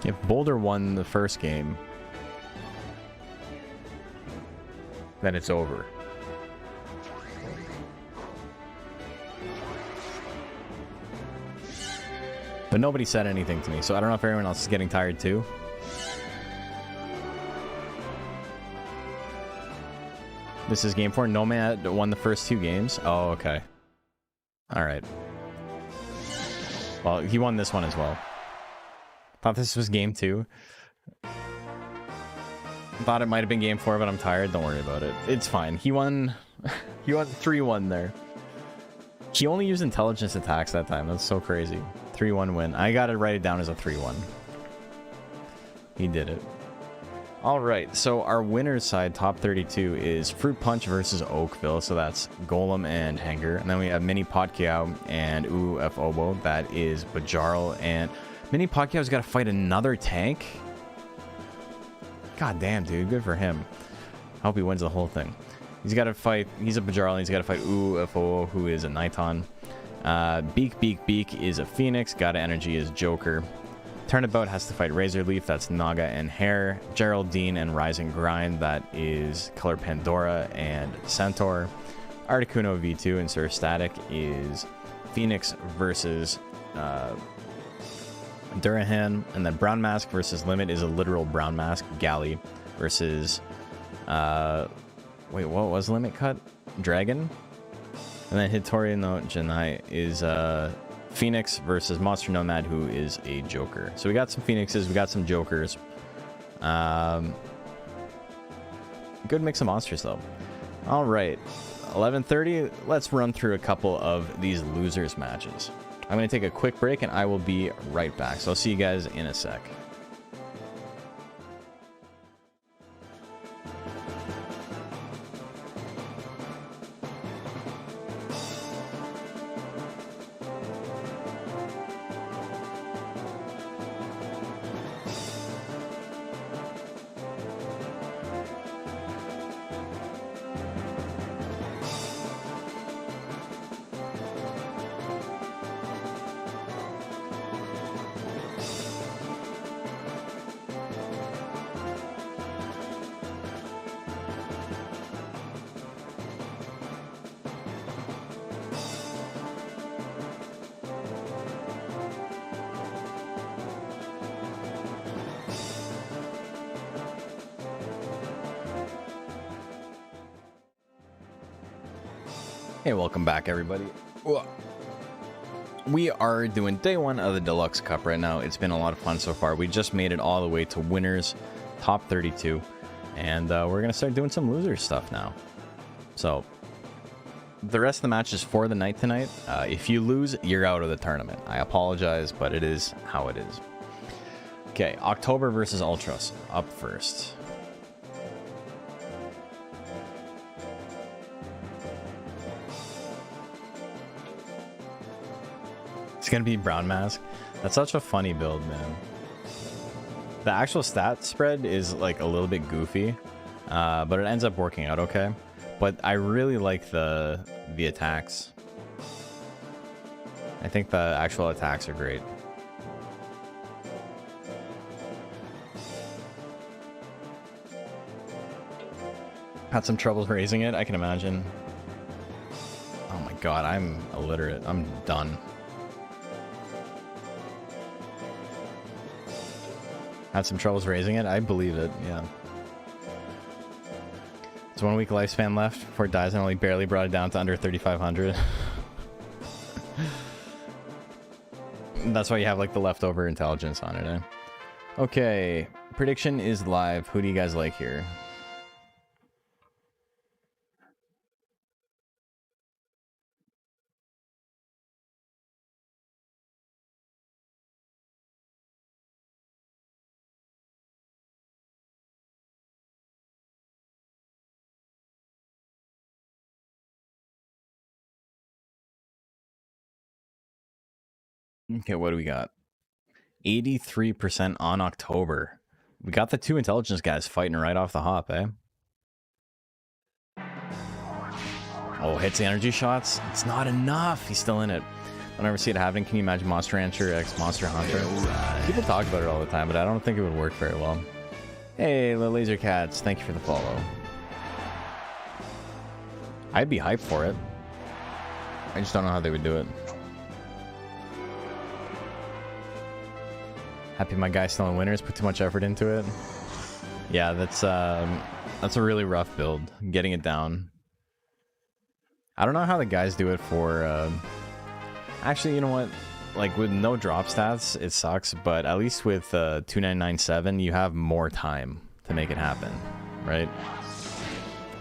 If Boulder won the first game, then it's over. But nobody said anything to me, so I don't know if everyone else is getting tired too. This is game 4. Nomad won the first 2 games. Oh, okay. Alright. Well, he won this one as well. Thought this was game 2. Thought it might have been game 4, but I'm tired. Don't worry about it. It's fine. He won. He won 3-1 there. He only used intelligence attacks that time. That's so crazy. 3-1 win. I gotta write it down as a 3-1. He did it. Alright, so our winner's side, top 32, is Fruit Punch versus Oakville. So that's Golem and Hanger. And then we have Mini Pacquiao and Obo. That is Bajarl. And Mini Pacquiao's got to fight another tank? God damn, dude. Good for him. I hope he wins the whole thing. He's got to fight... He's a Bajarl, and he's got to fight UFO, who is a Niton. Beak is a Phoenix. Gotta Energy is Joker. Turnabout has to fight Razor Leaf. That's Naga and Hair. Geraldine and Rising Grind. That is Color Pandora and Centaur. Articuno V2 and Sir Static is Phoenix versus... Durahan, and then Brown Mask versus Limit is a literal Brown Mask. Galley versus wait, what was Limit cut? Dragon. And then Hitori no Janai is Phoenix versus Monster Nomad, who is a Joker. So we got some Phoenixes, we got some Jokers. Good mix of monsters though. All right, 11:30. Let's run through a couple of these losers matches. I'm going to take a quick break, and I will be right back. So I'll see you guys in a sec. Hey, welcome back, everybody. We are doing day 1 of the Deluxe Cup right now. It's been a lot of fun so far. We just made it all the way to winners. top 32. And we're going to start doing some loser stuff now. So, the rest of the match is for the night tonight. If you lose, you're out of the tournament. I apologize, but it is how it is. Okay, October versus Ultros. Up first. It's going to be Brown Mask. That's such a funny build, man. The actual stat spread is like a little bit goofy, but it ends up working out okay. But I really like the attacks. I think the actual attacks are great. Had some troubles raising it, I can imagine. Oh my god, I'm illiterate. I'm done. Had some troubles raising it. I believe it, yeah. It's 1 week lifespan left before it dies and only barely brought it down to under 3,500. That's why you have like the leftover intelligence on it, eh? Okay, prediction is live. Who do you guys like here? Okay, what do we got? 83% on October. We got the two intelligence guys fighting right off the hop, eh? Oh, hits the energy shots. It's not enough. He's still in it. I'll never see it happening. Can you imagine Monster Rancher x Monster Hunter? People talk about it all the time, but I don't think it would work very well. Hey, the Laser Cats. Thank you for the follow. I'd be hyped for it. I just don't know how they would do it. Happy my guy still in winners. Put too much effort into it. Yeah, that's a really rough build. Getting it down. I don't know how the guys do it for. Actually, you know what? Like with no drop stats, it sucks. But at least with 2997, you have more time to make it happen, right?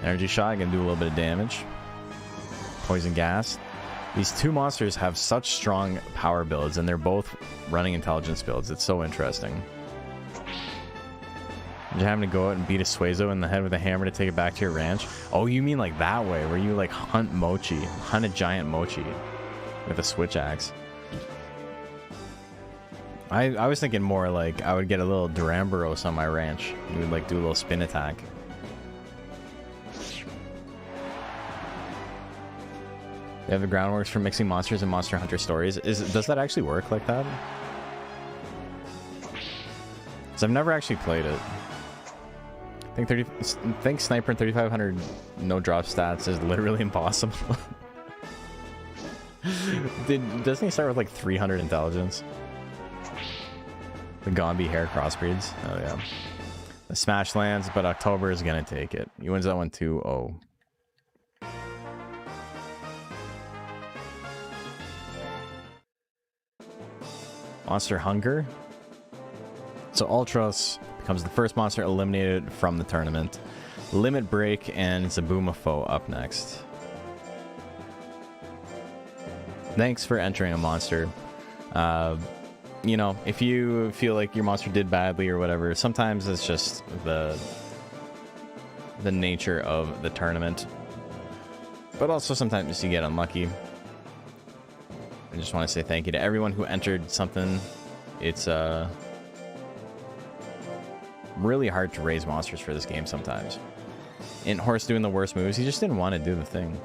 Energy shot can do a little bit of damage. Poison gas. These two monsters have such strong power builds, and they're both running intelligence builds. It's so interesting. You're having to go out and beat a Suezo in the head with a hammer to take it back to your ranch? Oh, you mean like that way, where you like hunt a giant Mochi with a switch axe. I was thinking more like I would get a little Duramboros on my ranch. You would like do a little spin attack. They have the groundworks for mixing monsters and Monster Hunter stories. Does that actually work like that? Because I've never actually played it. I think Sniper and 3500 no drop stats is literally impossible. Doesn't he start with like 300 intelligence? The Gombi hair crossbreeds. Oh yeah. The smash lands, but October is gonna take it. He wins that one 2-0. Monster Hunger. So Ultros becomes the first monster eliminated from the tournament. Limit Break and Zabumafo up next. Thanks for entering a monster. You know, if you feel like your monster did badly or whatever, sometimes it's just the nature of the tournament. But also sometimes you get unlucky. I just want to say thank you to everyone who entered something. It's really hard to raise monsters for this game sometimes. Int Horse doing the worst moves. He just didn't want to do the thing.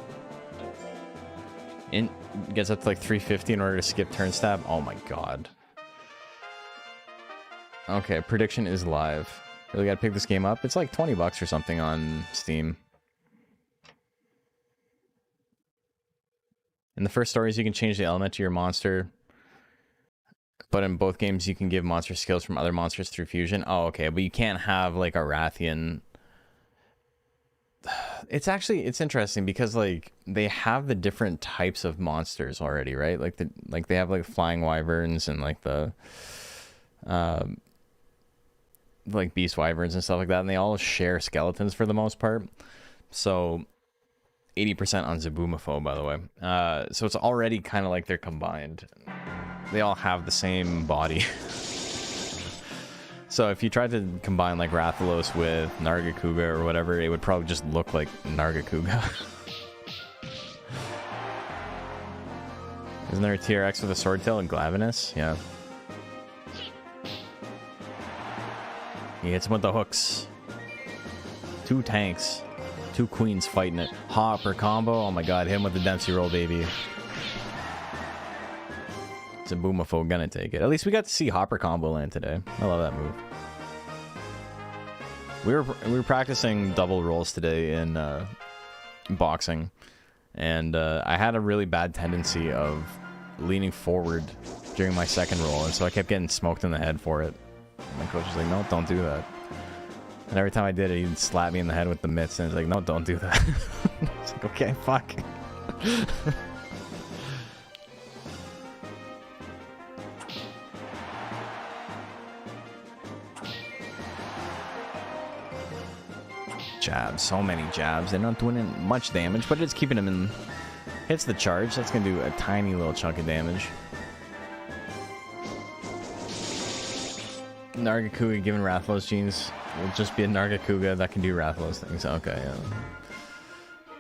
Int gets up to like 350 in order to skip turn stab. Oh my god. Okay, prediction is live. Really gotta pick this game up. It's like 20 bucks or something on Steam. In the first stories, you can change the element to your monster. But in both games, you can give monster skills from other monsters through fusion. Oh, okay. But you can't have, like, a Rathian. It's interesting because, like, they have the different types of monsters already, right? Like they have, like, flying wyverns and, like, the like beast wyverns and stuff like that, and they all share skeletons for the most part. So 80% on Zabumafo, by the way. So it's already kind of like they're combined. They all have the same body. So if you tried to combine like Rathalos with Nargacuga or whatever, it would probably just look like Nargacuga. Isn't there a TRX with a sword tail and Glavenus? Yeah. He hits him with the hooks. 2 tanks. 2 queens fighting it. Hopper combo. Oh my god, hit him with the Dempsey roll, baby. Zabumafo gonna take it. At least we got to see Hopper combo land today. I love that move. We were practicing double rolls today in boxing, and I had a really bad tendency of leaning forward during my second roll, and so I kept getting smoked in the head for it. My coach was like, "No, don't do that." And every time I did it, he'd slap me in the head with the mitts, and he's like, "No, don't do that." It's like, okay, fuck. Jabs, so many jabs. They're not doing much damage, but it's keeping him in. Hits the charge. That's gonna do a tiny little chunk of damage. Nargacuga given Rathalos genes will just be a Nargacuga that can do Rathalos things. Okay, yeah.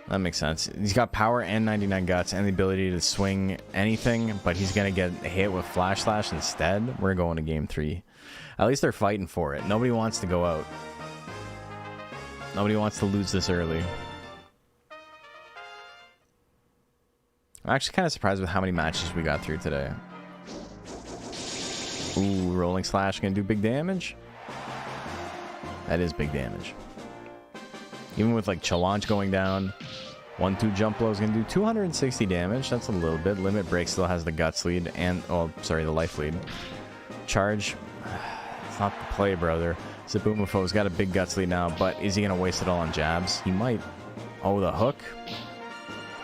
That makes sense. He's got power and 99 guts and the ability to swing anything, but he's gonna get hit with Flash Slash instead. We're going to game 3. At least they're fighting for it. Nobody wants to go out. Nobody wants to lose this early. I'm actually kind of surprised with how many matches we got through today. Ooh, Rolling Slash gonna do big damage? That is big damage. Even with like Challenge going down, 1-2 jump blow is gonna do 260 damage. That's a little bit. Limit Break still has the Guts lead and, oh, sorry, the Life lead. Charge, it's not the play, brother. Zabumafo's got a big Guts lead now, but is he going to waste it all on jabs? He might. Oh, the hook?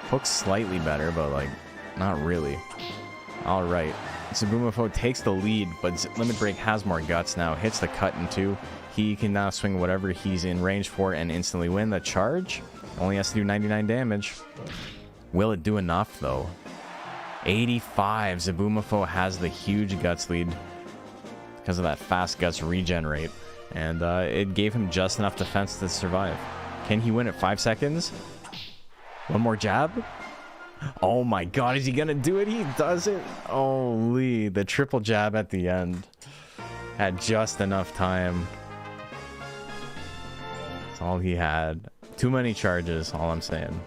Hook's slightly better, but, like, not really. Alright. Zabumafo takes the lead, but Limit Break has more guts now. Hits the cut in 2. He can now swing whatever he's in range for and instantly win. The charge only has to do 99 damage. Will it do enough, though? 85. Zabumafo has the huge guts lead because of that fast guts regenerate. And it gave him just enough defense to survive. Can he win at 5 seconds? One more jab? Oh my god, is he gonna do it? He does it! Holy, the triple jab at the end. Had just enough time. That's all he had. Too many charges, all I'm saying.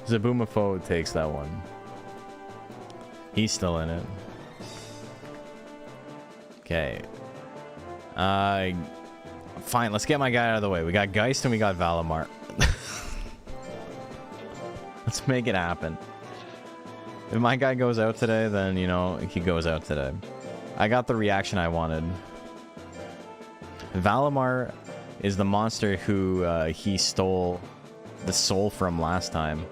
Zabumafo takes that one. He's still in it. Okay. Fine, let's get my guy out of the way. We got Geist and we got Valimar. Let's make it happen. If my guy goes out today, then, you know, he goes out today. I got the reaction I wanted. Valimar is the monster who he stole the soul from last time.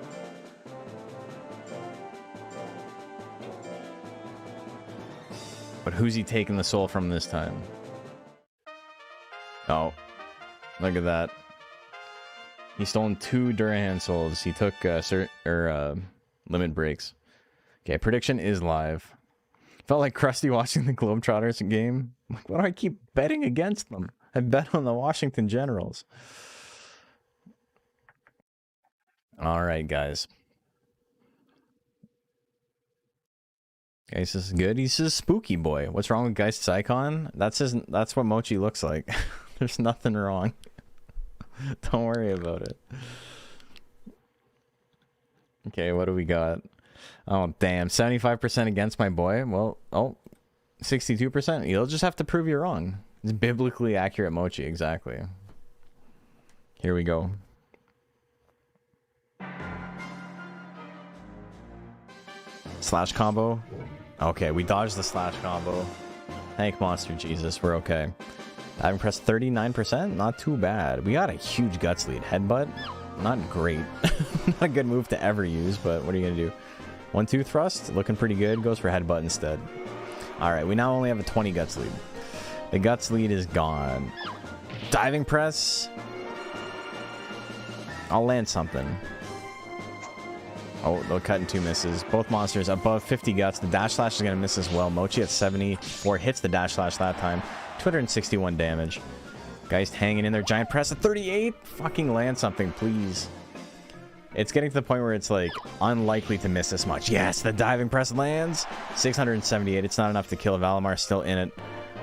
But who's he taking the soul from this time? Oh, look at that. He's stolen 2 Durahan souls. He took limit breaks. Okay, prediction is live. Felt like Krusty watching the Globetrotters game. Like, why do I keep betting against them? I bet on the Washington Generals. All right, guys. Geist is good. He's a spooky boy. What's wrong with Geist's icon? That's what Mochi looks like. There's nothing wrong. Don't worry about it. Okay, what do we got? Oh, damn. 75% against my boy. Well, oh, 62%. You'll just have to prove you're wrong. It's biblically accurate Mochi, exactly. Here we go. Slash combo. Okay, we dodged the slash combo. Thank Monster Jesus, we're okay. I've pressed 39%, not too bad. We got a huge guts lead. Headbutt, not great. Not a good move to ever use, but what are you gonna do? 1-2 thrust, looking pretty good. Goes for headbutt instead. Alright, we now only have a 20 guts lead. The Guts lead is gone. Diving Press. I'll land something. Oh, they'll cut in 2 misses. Both monsters above 50 Guts. The Dash Slash is going to miss as well. Mochi at 74 hits the Dash Slash that time. 261 damage. Geist hanging in there. Giant Press at 38. Fucking land something, please. It's getting to the point where it's like unlikely to miss this much. Yes, the Diving Press lands. 678. It's not enough to kill. Valimar still in it.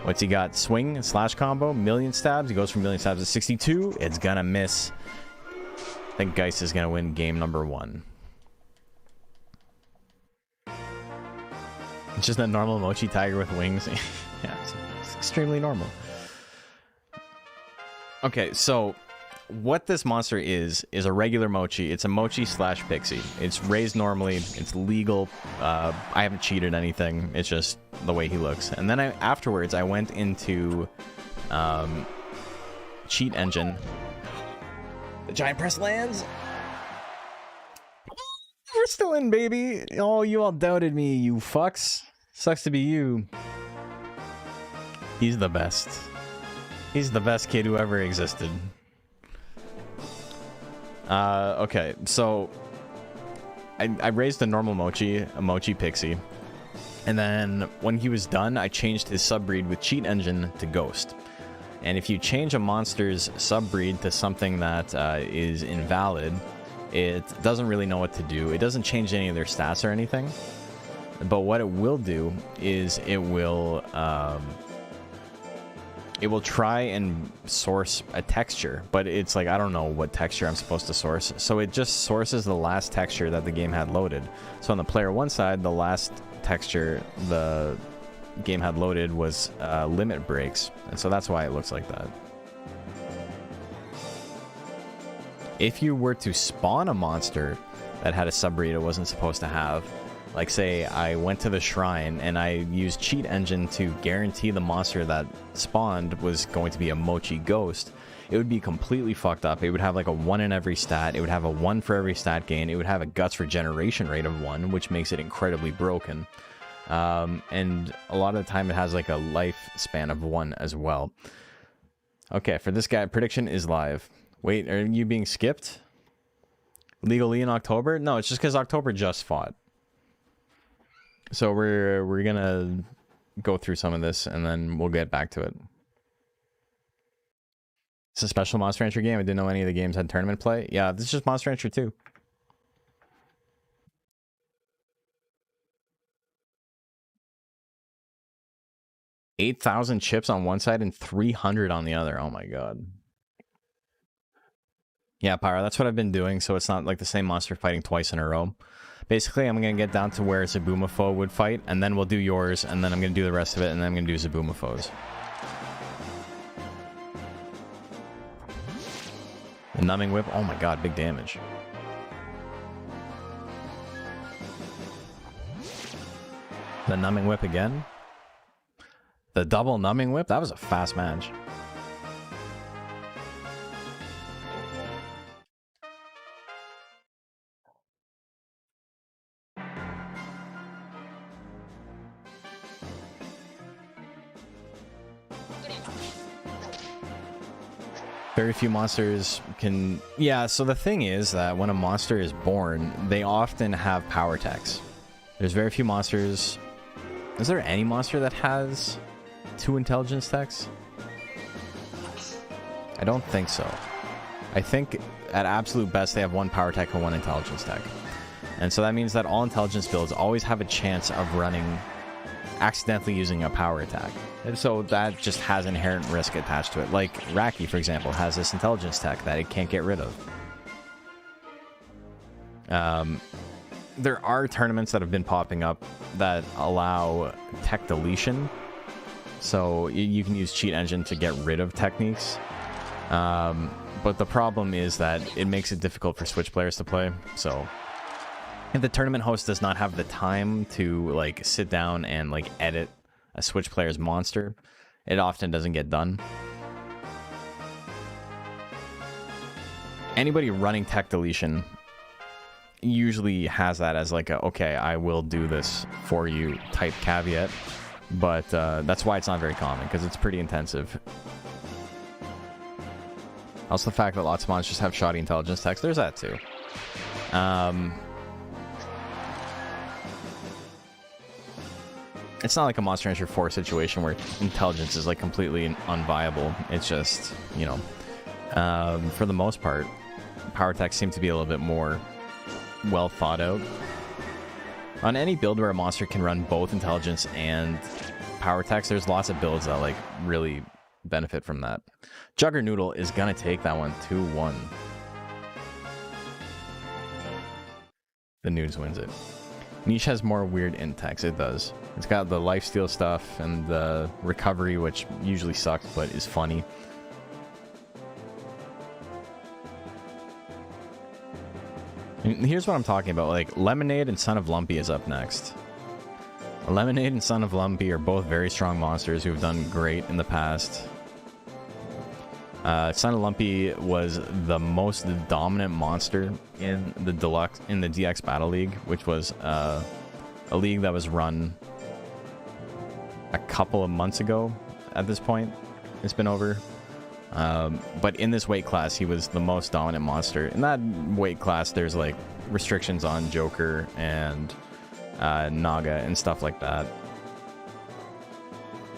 What's he got? Swing, slash combo, million stabs. He goes from million stabs to 62. It's gonna miss. I think Geist is gonna win game number 1. It's just a normal Mochi Tiger with wings. Yeah, it's extremely normal. Okay, so what this monster is a regular Mochi. It's a Mochi slash Pixie. It's raised normally. It's legal. I haven't cheated anything. It's just the way he looks. And then afterwards, I went into Cheat Engine. The Giant Press lands. We're still in, baby. Oh, you all doubted me, you fucks. Sucks to be you. He's the best. He's the best kid who ever existed. Okay, so I raised a normal Mochi, a Mochi Pixie, and then when he was done, I changed his subbreed with Cheat Engine to Ghost. And if you change a monster's subbreed to something that is invalid, it doesn't really know what to do. It doesn't change any of their stats or anything. But what it will do is it will try and source a texture, but it's like, I don't know what texture I'm supposed to source. So it just sources the last texture that the game had loaded. So on the player 1 side, the last texture the game had loaded was limit breaks. And so that's why it looks like that. If you were to spawn a monster that had a subbreed it wasn't supposed to have, like say I went to the shrine and I used Cheat Engine to guarantee the monster that spawned was going to be a Mochi Ghost, it would be completely fucked up. It would have like a 1 in every stat. It would have a 1 for every stat gain. It would have a Guts regeneration rate of 1, which makes it incredibly broken. And a lot of the time it has like a lifespan of 1 as well. Okay, for this guy, prediction is live. Wait, are you being skipped? Legally in October? No, it's just because October just fought. So we're gonna go through some of this and then we'll get back to it. It's a special Monster Rancher game. I didn't know any of the games had tournament play. Yeah, this is just Monster Rancher 2. $8,000 chips on one side and 300 on the other. Oh my god. Yeah, Pyro, that's what I've been doing, so it's not like the same monster fighting twice in a row. Basically, I'm going to get down to where Zabumafo would fight, and then we'll do yours, and then I'm going to do the rest of it, and then I'm going to do Zabumafo's. The Numbing Whip, oh my god, big damage. The Numbing Whip again. The double Numbing Whip, that was a fast match. Very few monsters can... Yeah, so the thing is that when a monster is born, they often have power techs. There's very few monsters... Is there any monster that has 2 intelligence techs? I don't think so. I think at absolute best they have 1 power tech and 1 intelligence tech. And so that means that all intelligence builds always have a chance of running... accidentally using a power attack. And so that just has inherent risk attached to it. Like Raki, for example, has this intelligence tech that it can't get rid of. There are tournaments that have been popping up that allow tech deletion. So you can use Cheat Engine to get rid of techniques. But the problem is that it makes it difficult for Switch players to play. So if the tournament host does not have the time to like sit down and like edit a Switch player's monster, it often doesn't get done. Anybody running tech deletion usually has that as like a, okay, I will do this for you type caveat. But that's why it's not very common, because it's pretty intensive. Also the fact that lots of monsters have shoddy intelligence text, there's that too. It's not like a Monster Hunter 4 situation where intelligence is like completely unviable. It's just, you know, for the most part, power text seem to be a little bit more well thought out. On any build where a monster can run both intelligence and power text, there's lots of builds that like really benefit from that. Jugger Noodle is gonna take that one 2-1. The Nudes wins it. Niche has more weird int text, it does. It's got the lifesteal stuff and the recovery, which usually sucks but is funny. And here's what I'm talking about, like Lemonade and Son of Lumpy is up next. Lemonade and Son of Lumpy are both very strong monsters who've done great in the past. Son of Lumpy was the most dominant monster in the Deluxe, in the DX Battle League, which was a league that was run a couple of months ago at this point. It's been over. But in this weight class, he was the most dominant monster. In that weight class, there's like restrictions on Joker and Naga and stuff like that.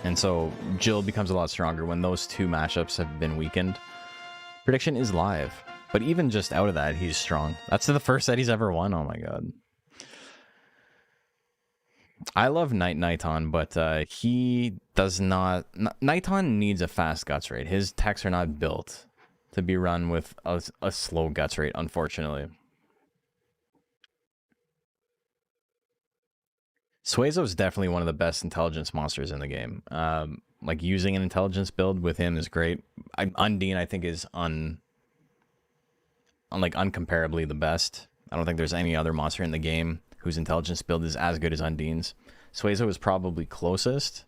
And so Jill becomes a lot stronger when those two matchups have been weakened. Prediction is live. But even just out of that, he's strong. That's the first set he's ever won. Oh my god. I love Nighton, but he does not... Nighton needs a fast guts rate. His techs are not built to be run with a slow guts rate, unfortunately. Suezo is definitely one of the best intelligence monsters in the game. Like, using an intelligence build with him is great. Undine, I think, is uncomparably the best. I don't think there's any other monster in the game whose intelligence build is as good as Undine's. Suezo is probably closest.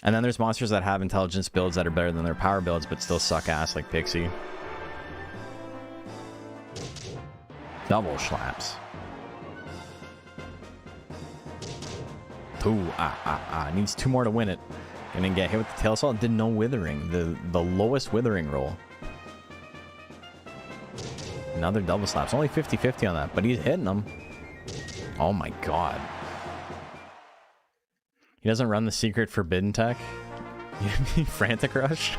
And then there's monsters that have intelligence builds that are better than their power builds, but still suck ass, like Pixie. Double slaps. Ooh, needs 2 more to win it. And then get hit with the tail assault. Did no withering. The lowest withering roll. Another double slaps. Only 50-50 on that, but he's hitting them. Oh my god. He doesn't run the secret forbidden tech. Frantic Rush.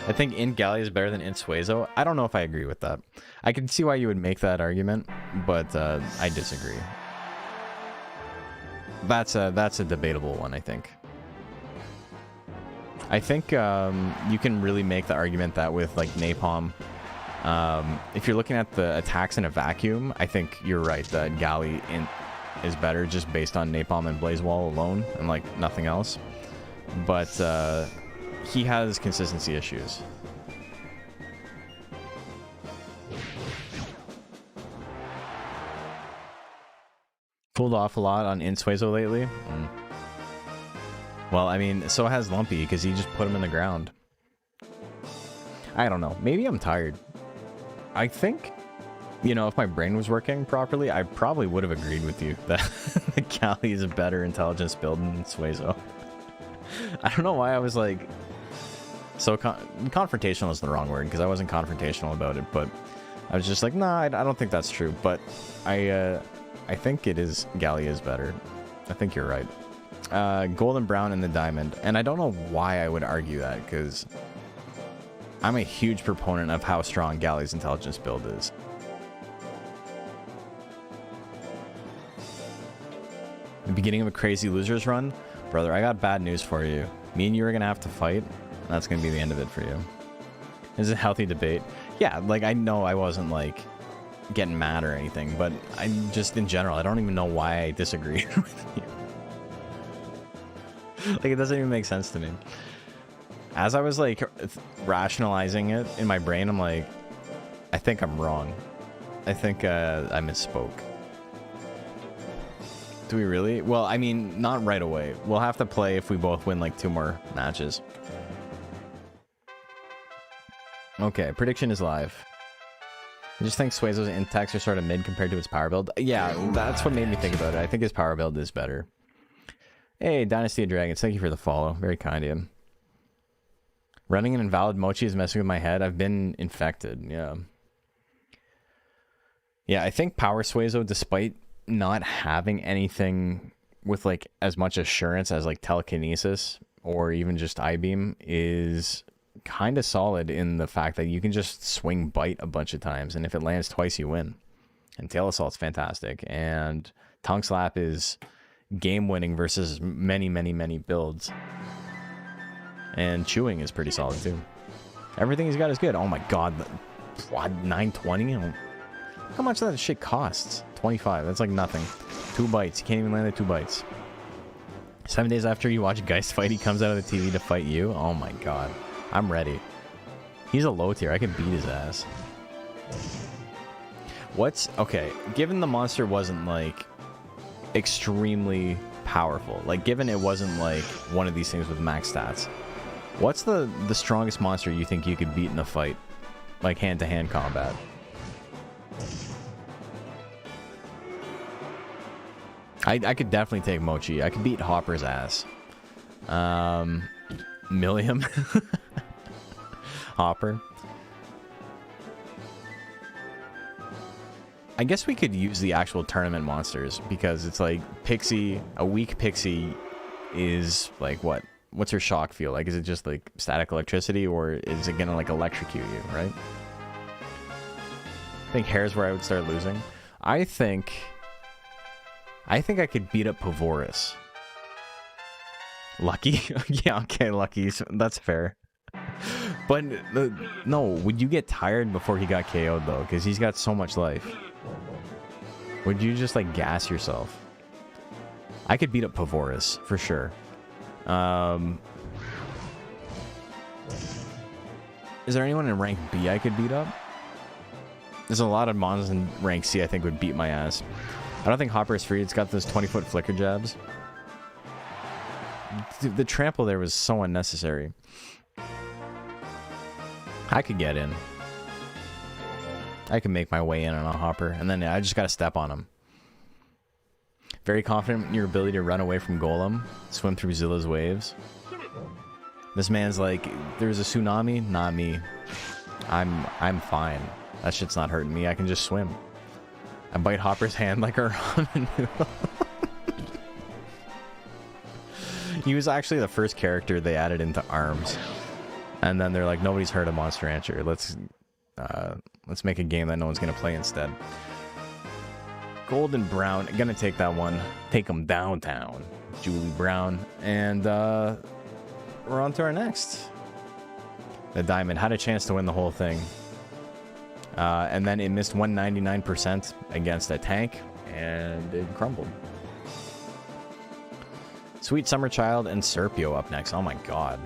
I think Int Galley is better than Int Suezo. I don't know if I agree with that. I can see why you would make that argument, but I disagree. That's a debatable one, I think. I think you can really make the argument that with like Napalm, if you're looking at the attacks in a vacuum, I think you're right that Galley is better just based on Napalm and Blaze Wall alone and like nothing else. But he has consistency issues. Pulled off a lot on Suezo lately. Well, I mean, so has Lumpy, because he just put him in the ground. I don't know. Maybe I'm tired. I think, you know, if my brain was working properly, I probably would have agreed with you that the Galley is a better intelligence build than Suezo. I don't know why I was like... So, confrontational is the wrong word, because I wasn't confrontational about it, but I was just like, nah, I don't think that's true. But I think it is... Galley is better. I think you're right. Golden Brown and the Diamond. And I don't know why I would argue that, because I'm a huge proponent of how strong Galley's intelligence build is. The beginning of a crazy losers run? Brother, I got bad news for you. Me and you are going to have to fight. That's going to be the end of it for you. This is a healthy debate. Yeah, like, I know I wasn't, like, getting mad or anything, but I just, in general, I don't even know why I disagree with you. Like, it doesn't even make sense to me. As I was, like, rationalizing it in my brain, I'm like, I think I'm wrong. I think I misspoke. Do we really? Well, I mean, not right away. We'll have to play if we both win, like, 2 more matches. Okay, prediction is live. I just think Suezo's intacs are sort of mid compared to his power build. Yeah, that's what made me think about it. I think his power build is better. Hey, Dynasty of Dragons, thank you for the follow. Very kind of you. Running an invalid mochi is messing with my head. I've been infected, yeah. Yeah, I think Power Suezo, despite not having anything with like as much assurance as like telekinesis or even just I-beam, is kind of solid in the fact that you can just swing bite a bunch of times, and if it lands twice, you win. And Tail Assault's fantastic, and Tongue Slap is game-winning versus many, many, many builds. And Chewing is pretty solid too. Everything he's got is good. Oh my god, what, 920? How much that shit costs? 25. That's like nothing. 2 bites. You can't even land the 2 bites. 7 days after you watch Geist fight, he comes out of the TV to fight you. Oh my god. I'm ready. He's a low tier. I can beat his ass. What's... Okay, given the monster wasn't, like, extremely powerful, like, given it wasn't, like, one of these things with max stats, what's the strongest monster you think you could beat in a fight? Like, hand-to-hand combat? I could definitely take Mochi. I could beat Hopper's ass. Milliam. Hopper. I guess we could use the actual tournament monsters, because it's like Pixie, a weak Pixie is like what? What's her shock feel? Like, is it just like static electricity, or is it gonna like electrocute you, right? I think Hair's where I would start losing. I think I could beat up Pavoris. Lucky? Yeah, okay, Lucky. That's fair. But, no, would you get tired before he got KO'd, though? Because he's got so much life. Would you just, like, gas yourself? I could beat up Pavoris, for sure. Is there anyone in rank B I could beat up? There's a lot of mons in rank C I think would beat my ass. I don't think Hopper is free. It's got those 20-foot flicker jabs. The trample there was so unnecessary. I could get in. I could make my way in on a Hopper, and then I just gotta step on him. Very confident in your ability to run away from Golem, swim through Zilla's waves. This man's like, there's a tsunami? Not me. I'm fine. That shit's not hurting me. I can just swim. I bite Hopper's hand like a ramen noodle. He was actually the first character they added into ARMS. And then they're like, nobody's heard of Monster Rancher. Let's make a game that no one's gonna play instead. Golden Brown, gonna take that one. Take him downtown. Julie Brown. And we're on to our next. The Diamond had a chance to win the whole thing. And then it missed 199% against a tank, and it crumbled. Sweet Summer Child and Serpio up next. Oh my god.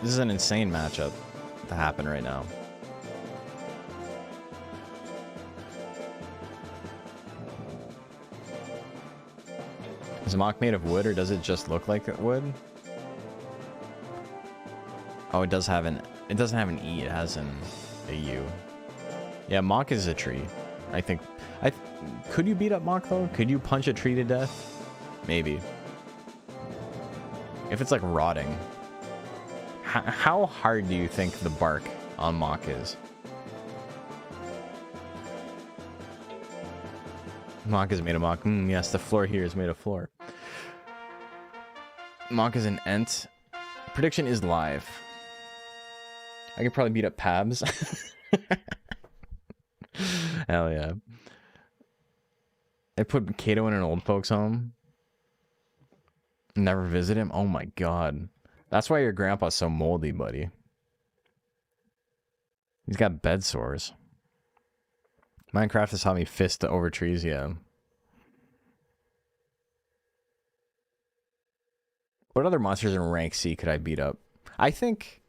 This is an insane matchup to happen right now. Is Mach made of wood, or does it just look like wood? Oh, it does have an... It doesn't have an E, it has a U. Yeah, Mach is a tree. I think... Could you beat up Mach, though? Could you punch a tree to death? Maybe. If it's, like, rotting. How hard do you think the bark on Mach is? Mach is made of Mach. Yes, the floor here is made of floor. Mach is an Ent. Prediction is live. I could probably beat up Pabs. Hell yeah. They put Kato in an old folks home. Never visit him? Oh my god. That's why your grandpa's so moldy, buddy. He's got bed sores. Minecraft has taught me fist over trees, yeah. What other monsters in rank C could I beat up? I think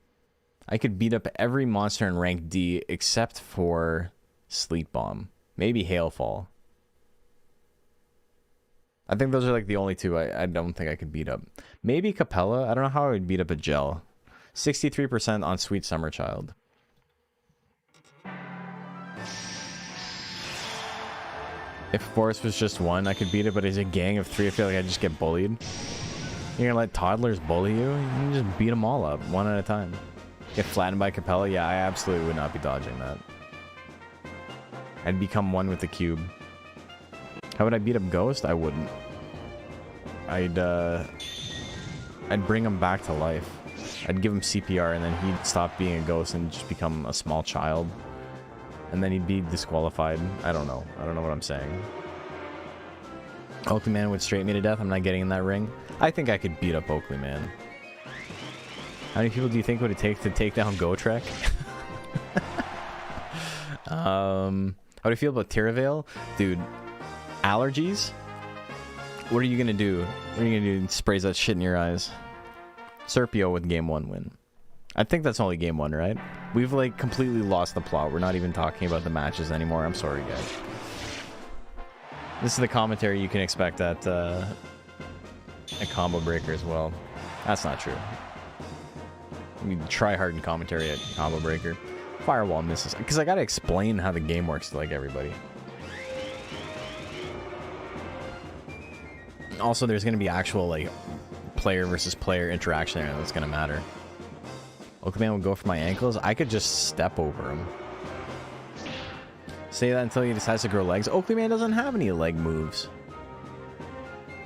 I could beat up every monster in rank D except for Sleep Bomb. Maybe Hailfall. I think those are like the only two I don't think I could beat up. Maybe Capella. I don't know how I would beat up a Gel. 63% on Sweet Summer Child. If Forest was just one, I could beat it, but as a gang of 3, I feel like I'd just get bullied. You're gonna let toddlers bully you? You can just beat them all up, one at a time. Get flattened by Capella? Yeah, I absolutely would not be dodging that. I'd become one with the cube. How would I beat up Ghost? I wouldn't. I'd bring him back to life. I'd give him CPR and then he'd stop being a ghost and just become a small child. And then he'd be disqualified. I don't know. I don't know what I'm saying. Oakley Man would straight me to death. I'm not getting in that ring. I think I could beat up Oakley Man. How many people do you think would it take to take down Gotrek? How do you feel about Terravale? Dude, allergies? What are you gonna do? What are you gonna do? Sprays that shit in your eyes. Serpio with game 1 win. I think that's only game 1, right? We've like completely lost the plot. We're not even talking about the matches anymore. I'm sorry, guys. This is the commentary you can expect at a Combo Breaker as well. That's not true. We try hard in commentary at Combo Breaker. Firewall misses. Because I gotta explain how the game works to like everybody. Also, there's gonna be actual like player versus player interaction there that's gonna matter. Oakman will go for my ankles. I could just step over him. Say that until he decides to grow legs. Oakman doesn't have any leg moves.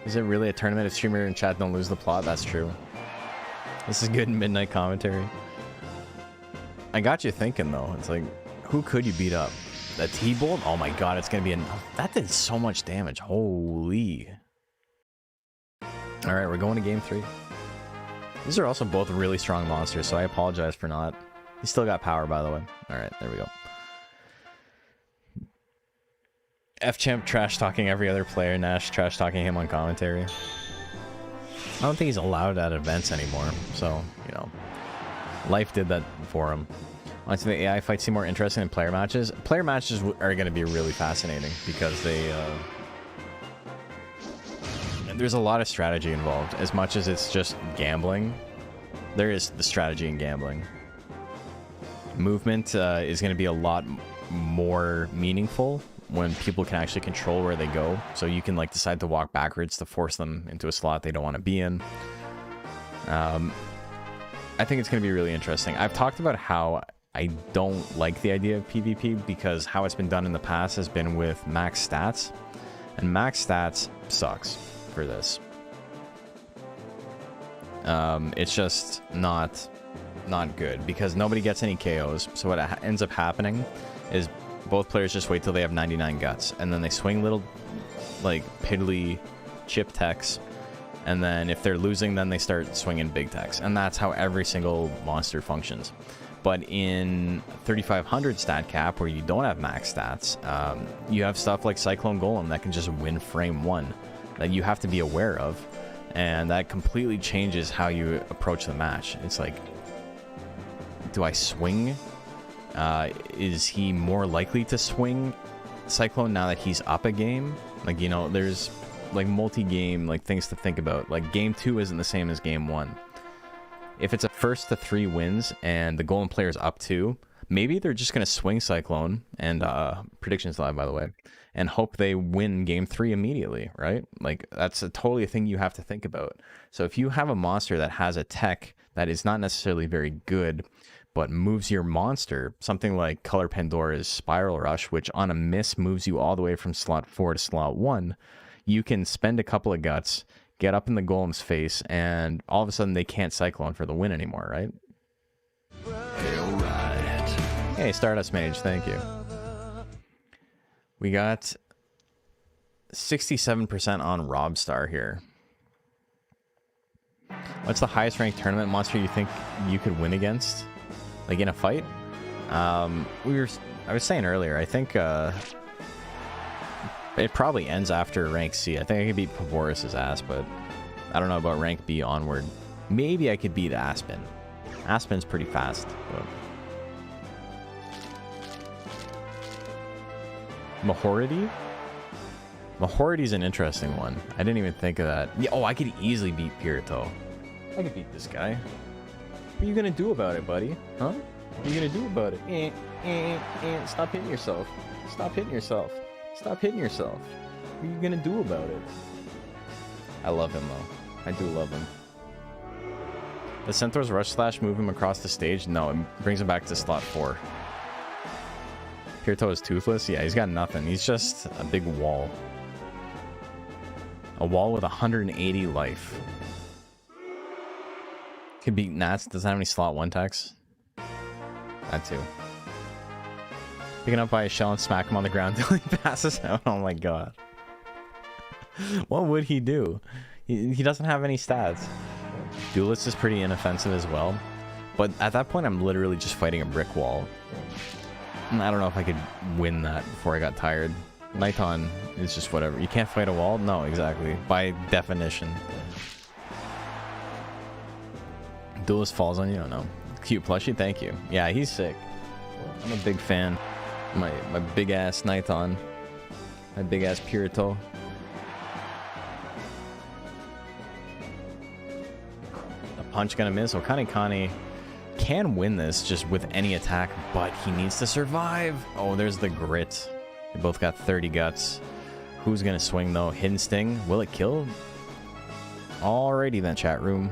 Is it really a tournament if streamer and chat don't lose the plot? That's true. This is good midnight commentary. I got you thinking though. It's like, who could you beat up? The T-Bolt? Oh my god, it's gonna be that did so much damage. Holy. Alright, we're going to game 3. These are also both really strong monsters, so I apologize for not. He still got power, by the way. Alright, there we go. F-Champ trash-talking every other player, Nash trash-talking him on commentary. I don't think he's allowed at events anymore, so, you know. Life did that for him. Honestly, the AI fights seem more interesting than player matches. Player matches are going to be really fascinating, because they, there's a lot of strategy involved. As much as it's just gambling, there is the strategy in gambling. Movement is going to be a lot more meaningful when people can actually control where they go. So you can like decide to walk backwards to force them into a slot they don't want to be in. I think it's going to be really interesting. I've talked about how I don't like the idea of PvP because how it's been done in the past has been with max stats. And max stats sucks for this. It's just not good because nobody gets any KOs. So what ends up happening is both players just wait till they have 99 guts and then they swing little like piddly chip techs, and then if they're losing then they start swinging big techs, and that's how every single monster functions. But in 3500 stat cap, where you don't have max stats, you have stuff like Cyclone Golem that can just win frame 1 that you have to be aware of, and that completely changes how you approach the match. It's like, do I swing? Is he more likely to swing Cyclone now that he's up a game? Like, you know, there's like multi-game like things to think about. Like game 2 isn't the same as game 1. If it's a first to 3 wins and the Golem player's up 2, maybe they're just going to swing Cyclone, and predictions live by the way, and hope they win game 3 immediately, right? Like that's totally a thing you have to think about. So if you have a monster that has a tech that is not necessarily very good, but moves your monster, something like Color Pandora's Spiral Rush, which on a miss moves you all the way from slot 4 to slot 1, you can spend a couple of guts, get up in the Golem's face, and all of a sudden they can't Cyclone for the win anymore, right? Hey, Stardust Mage, thank you. We got 67% on Robstar here. What's the highest ranked tournament monster you think you could win against? Like in a fight? I was saying earlier, I think it probably ends after rank C. I think I could beat Pavoris's ass, but I don't know about rank B onward. Maybe I could beat Aspen. Aspen's pretty fast. But... Mahority? Mahority's an interesting one. I didn't even think of that. Yeah, oh, I could easily beat Pirito. I could beat this guy. What are you gonna do about it, buddy? Huh? What are you gonna do about it? Stop hitting yourself. Stop hitting yourself. Stop hitting yourself. What are you gonna do about it? I love him though. I do love him. Does Centaur's Rush Slash move him across the stage? No, it brings him back to slot 4. Pirito is toothless? Yeah, he's got nothing. He's just a big wall. A wall with 180 life. Could beat Nats. Doesn't have any slot 1 techs. That too. Picking up by a shell and smack him on the ground until he passes out. Oh my god. What would he do? He doesn't have any stats. Duelist is pretty inoffensive as well. But at that point, I'm literally just fighting a brick wall. And I don't know if I could win that before I got tired. Nighton is just whatever. You can't fight a wall? No, exactly. By definition. Duelist falls on you? Oh no. Cute plushie? Thank you. Yeah, he's sick. I'm a big fan. My big ass Nighton. My big ass Pirito. A punch gonna miss. Okan Kane can win this just with any attack, but he needs to survive. Oh, there's the grit. They both got 30 guts. Who's gonna swing though? Hidden Sting. Will it kill? Alrighty then, chat room.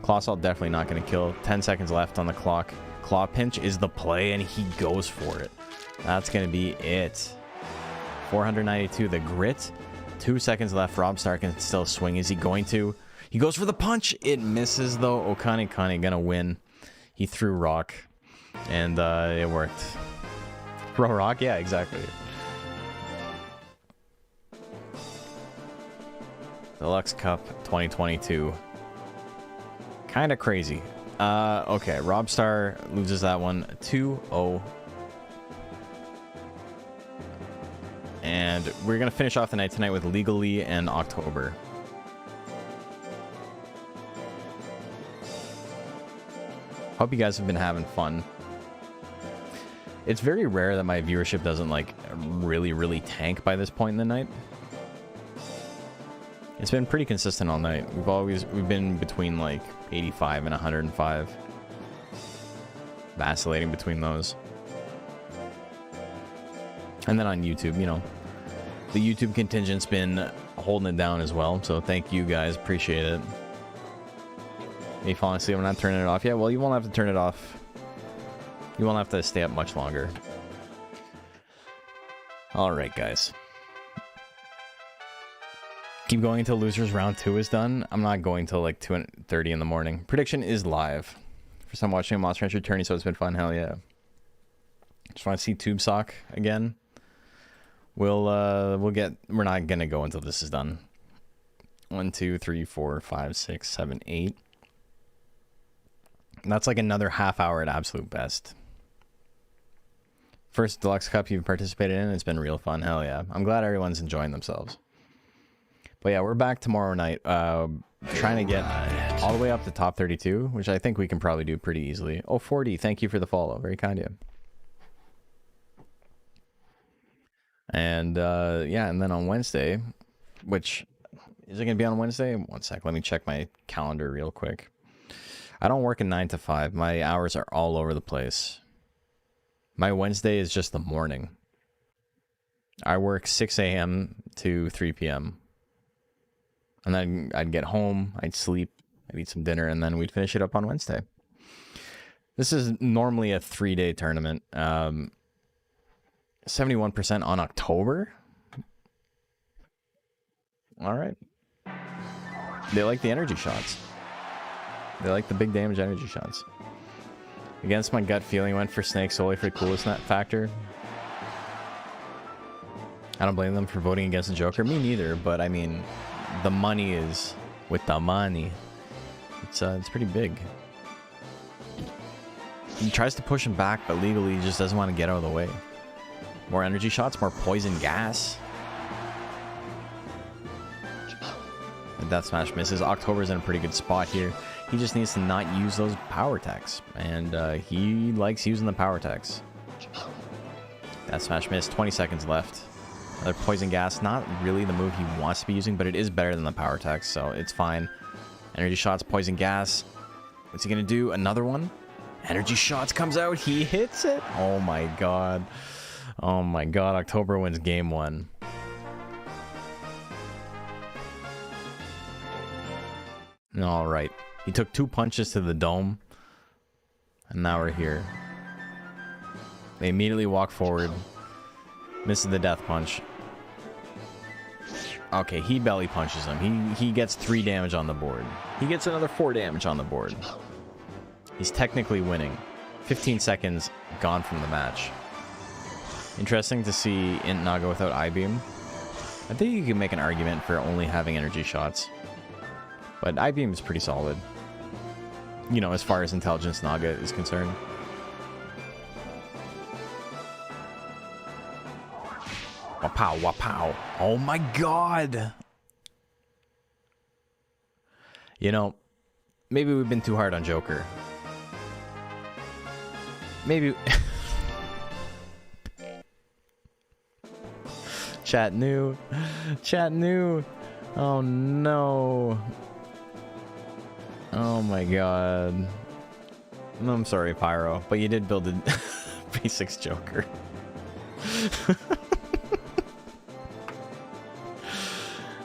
Clawsalt definitely not gonna kill. 10 seconds left on the clock. Claw Pinch is the play, and he goes for it. That's gonna be it. 492. The grit. 2 seconds left. Robstar can still swing. Is he going to? He goes for the punch. It misses though. Okan Kane gonna win. He threw rock, and it worked. Throw rock? Yeah, exactly. Deluxe Cup 2022. Kind of crazy. Okay, Robstar loses that one 2-0. And we're going to finish off the night tonight with Legally and October. Hope you guys have been having fun. It's very rare that my viewership doesn't like really tank by this point in the night. It's been pretty consistent all night. We've been between like 85 and 105. Vacillating between those. And then on YouTube, you know, the YouTube contingent's been holding it down as well. So thank you guys, appreciate it. Are you falling asleep? I'm not turning it off yet. Well, you won't have to turn it off. You won't have to stay up much longer. Alright, guys. Keep going until losers round 2 is done. I'm not going till like 2:30 in the morning. Prediction is live. First time watching a Monster Rancher tourney, so it's been fun. Hell yeah. Just want to see Tube Sock again. We're not gonna go until this is done. 1, 2, 3, 4, 5, 6, 7, 8. That's like another half hour at absolute best. First Deluxe Cup you've participated in. It's been real fun. Hell yeah. I'm glad everyone's enjoying themselves. But yeah, we're back tomorrow night. Trying to get all the way up to top 32, which I think we can probably do pretty easily. Oh, 40. Thank you for the follow. Very kind of you. And yeah, and then on Wednesday, which is it going to be on Wednesday? One sec. Let me check my calendar real quick. I don't work a 9 to 5. My hours are all over the place. My Wednesday is just the morning. I work 6 a.m. to 3 p.m. And then I'd get home, I'd sleep, I'd eat some dinner, and then we'd finish it up on Wednesday. This is normally a 3-day tournament. 71% on October? Alright. They like the energy shots. They like the big damage energy shots. Against my gut feeling, went for Snake solely for the coolest net factor. I don't blame them for voting against the Joker. Me neither, but I mean, the money is with the money. It's pretty big. He tries to push him back, but legally he just doesn't want to get out of the way. More energy shots, more poison gas. The Death Smash misses. October's in a pretty good spot here. He just needs to not use those power attacks. And he likes using the power attacks. Death Smash missed. 20 seconds left. Another poison gas. Not really the move he wants to be using, but it is better than the power attacks, so it's fine. Energy shots, poison gas. What's he going to do? Another one? Energy shots comes out. He hits it. Oh my god. Oh my god, October wins game 1. Alright. He took 2 punches to the dome. And now we're here. They immediately walk forward. Misses the death punch. Okay, he belly punches him. He gets 3 damage on the board. He gets another 4 damage on the board. He's technically winning. 15 seconds gone from the match. Interesting to see Int Naga without I-Beam. I think you can make an argument for only having energy shots. But I-Beam is pretty solid. You know, as far as Intelligence Naga is concerned. Wapow, wapow. Oh my god! You know, maybe we've been too hard on Joker. Maybe... Chat new. Chat new. Oh no. Oh my god. I'm sorry, Pyro, but you did build a basics Joker.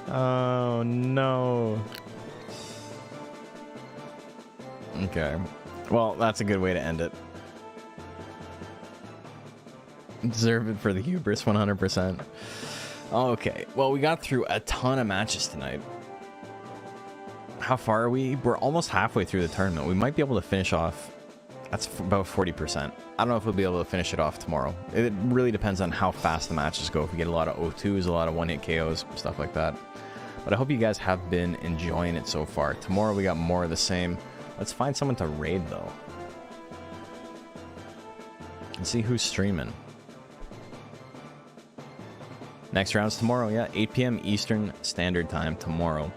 Oh no. Okay. Well, that's a good way to end it. Deserve it for the hubris, 100%. Okay, well, we got through a ton of matches tonight. How far are we? We're almost halfway through the tournament. We might be able to finish off. That's about 40%. I don't know if we'll be able to finish it off tomorrow. It really depends on how fast the matches go. If we get a lot of O2s, a lot of one-hit KOs, stuff like that. But I hope you guys have been enjoying it so far. Tomorrow we got more of the same. Let's find someone to raid, though. And see who's streaming. Next round's tomorrow, yeah. 8 p.m. Eastern Standard Time tomorrow.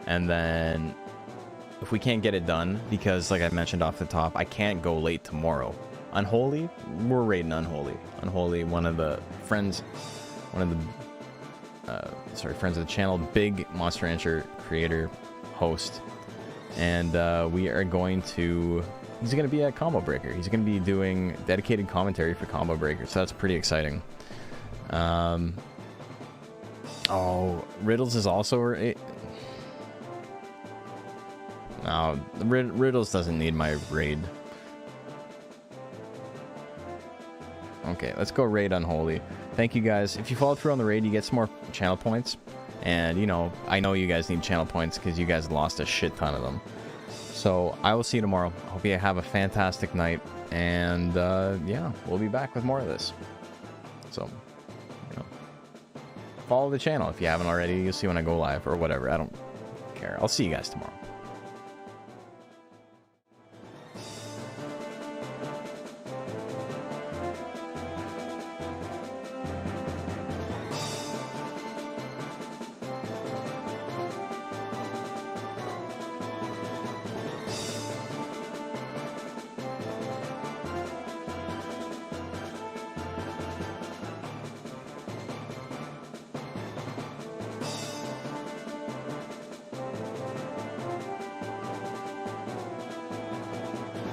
And then, if we can't get it done, because like I mentioned off the top, I can't go late tomorrow. Unholy, we're raiding Unholy. Unholy, one of the friends, friends of the channel, big Monster Rancher creator, host. And we are going to, he's going to be a Combo Breaker. He's going to be doing dedicated commentary for Combo Breaker, so that's pretty exciting. Oh, Riddles is also... No, Riddles doesn't need my raid. Okay, let's go raid Unholy. Thank you guys. If you follow through on the raid, you get some more channel points. And, you know, I know you guys need channel points because you guys lost a shit ton of them. So, I will see you tomorrow. Hope you have a fantastic night. And, yeah, we'll be back with more of this. So, you know, follow the channel if you haven't already. You'll see when I go live or whatever. I don't care. I'll see you guys tomorrow.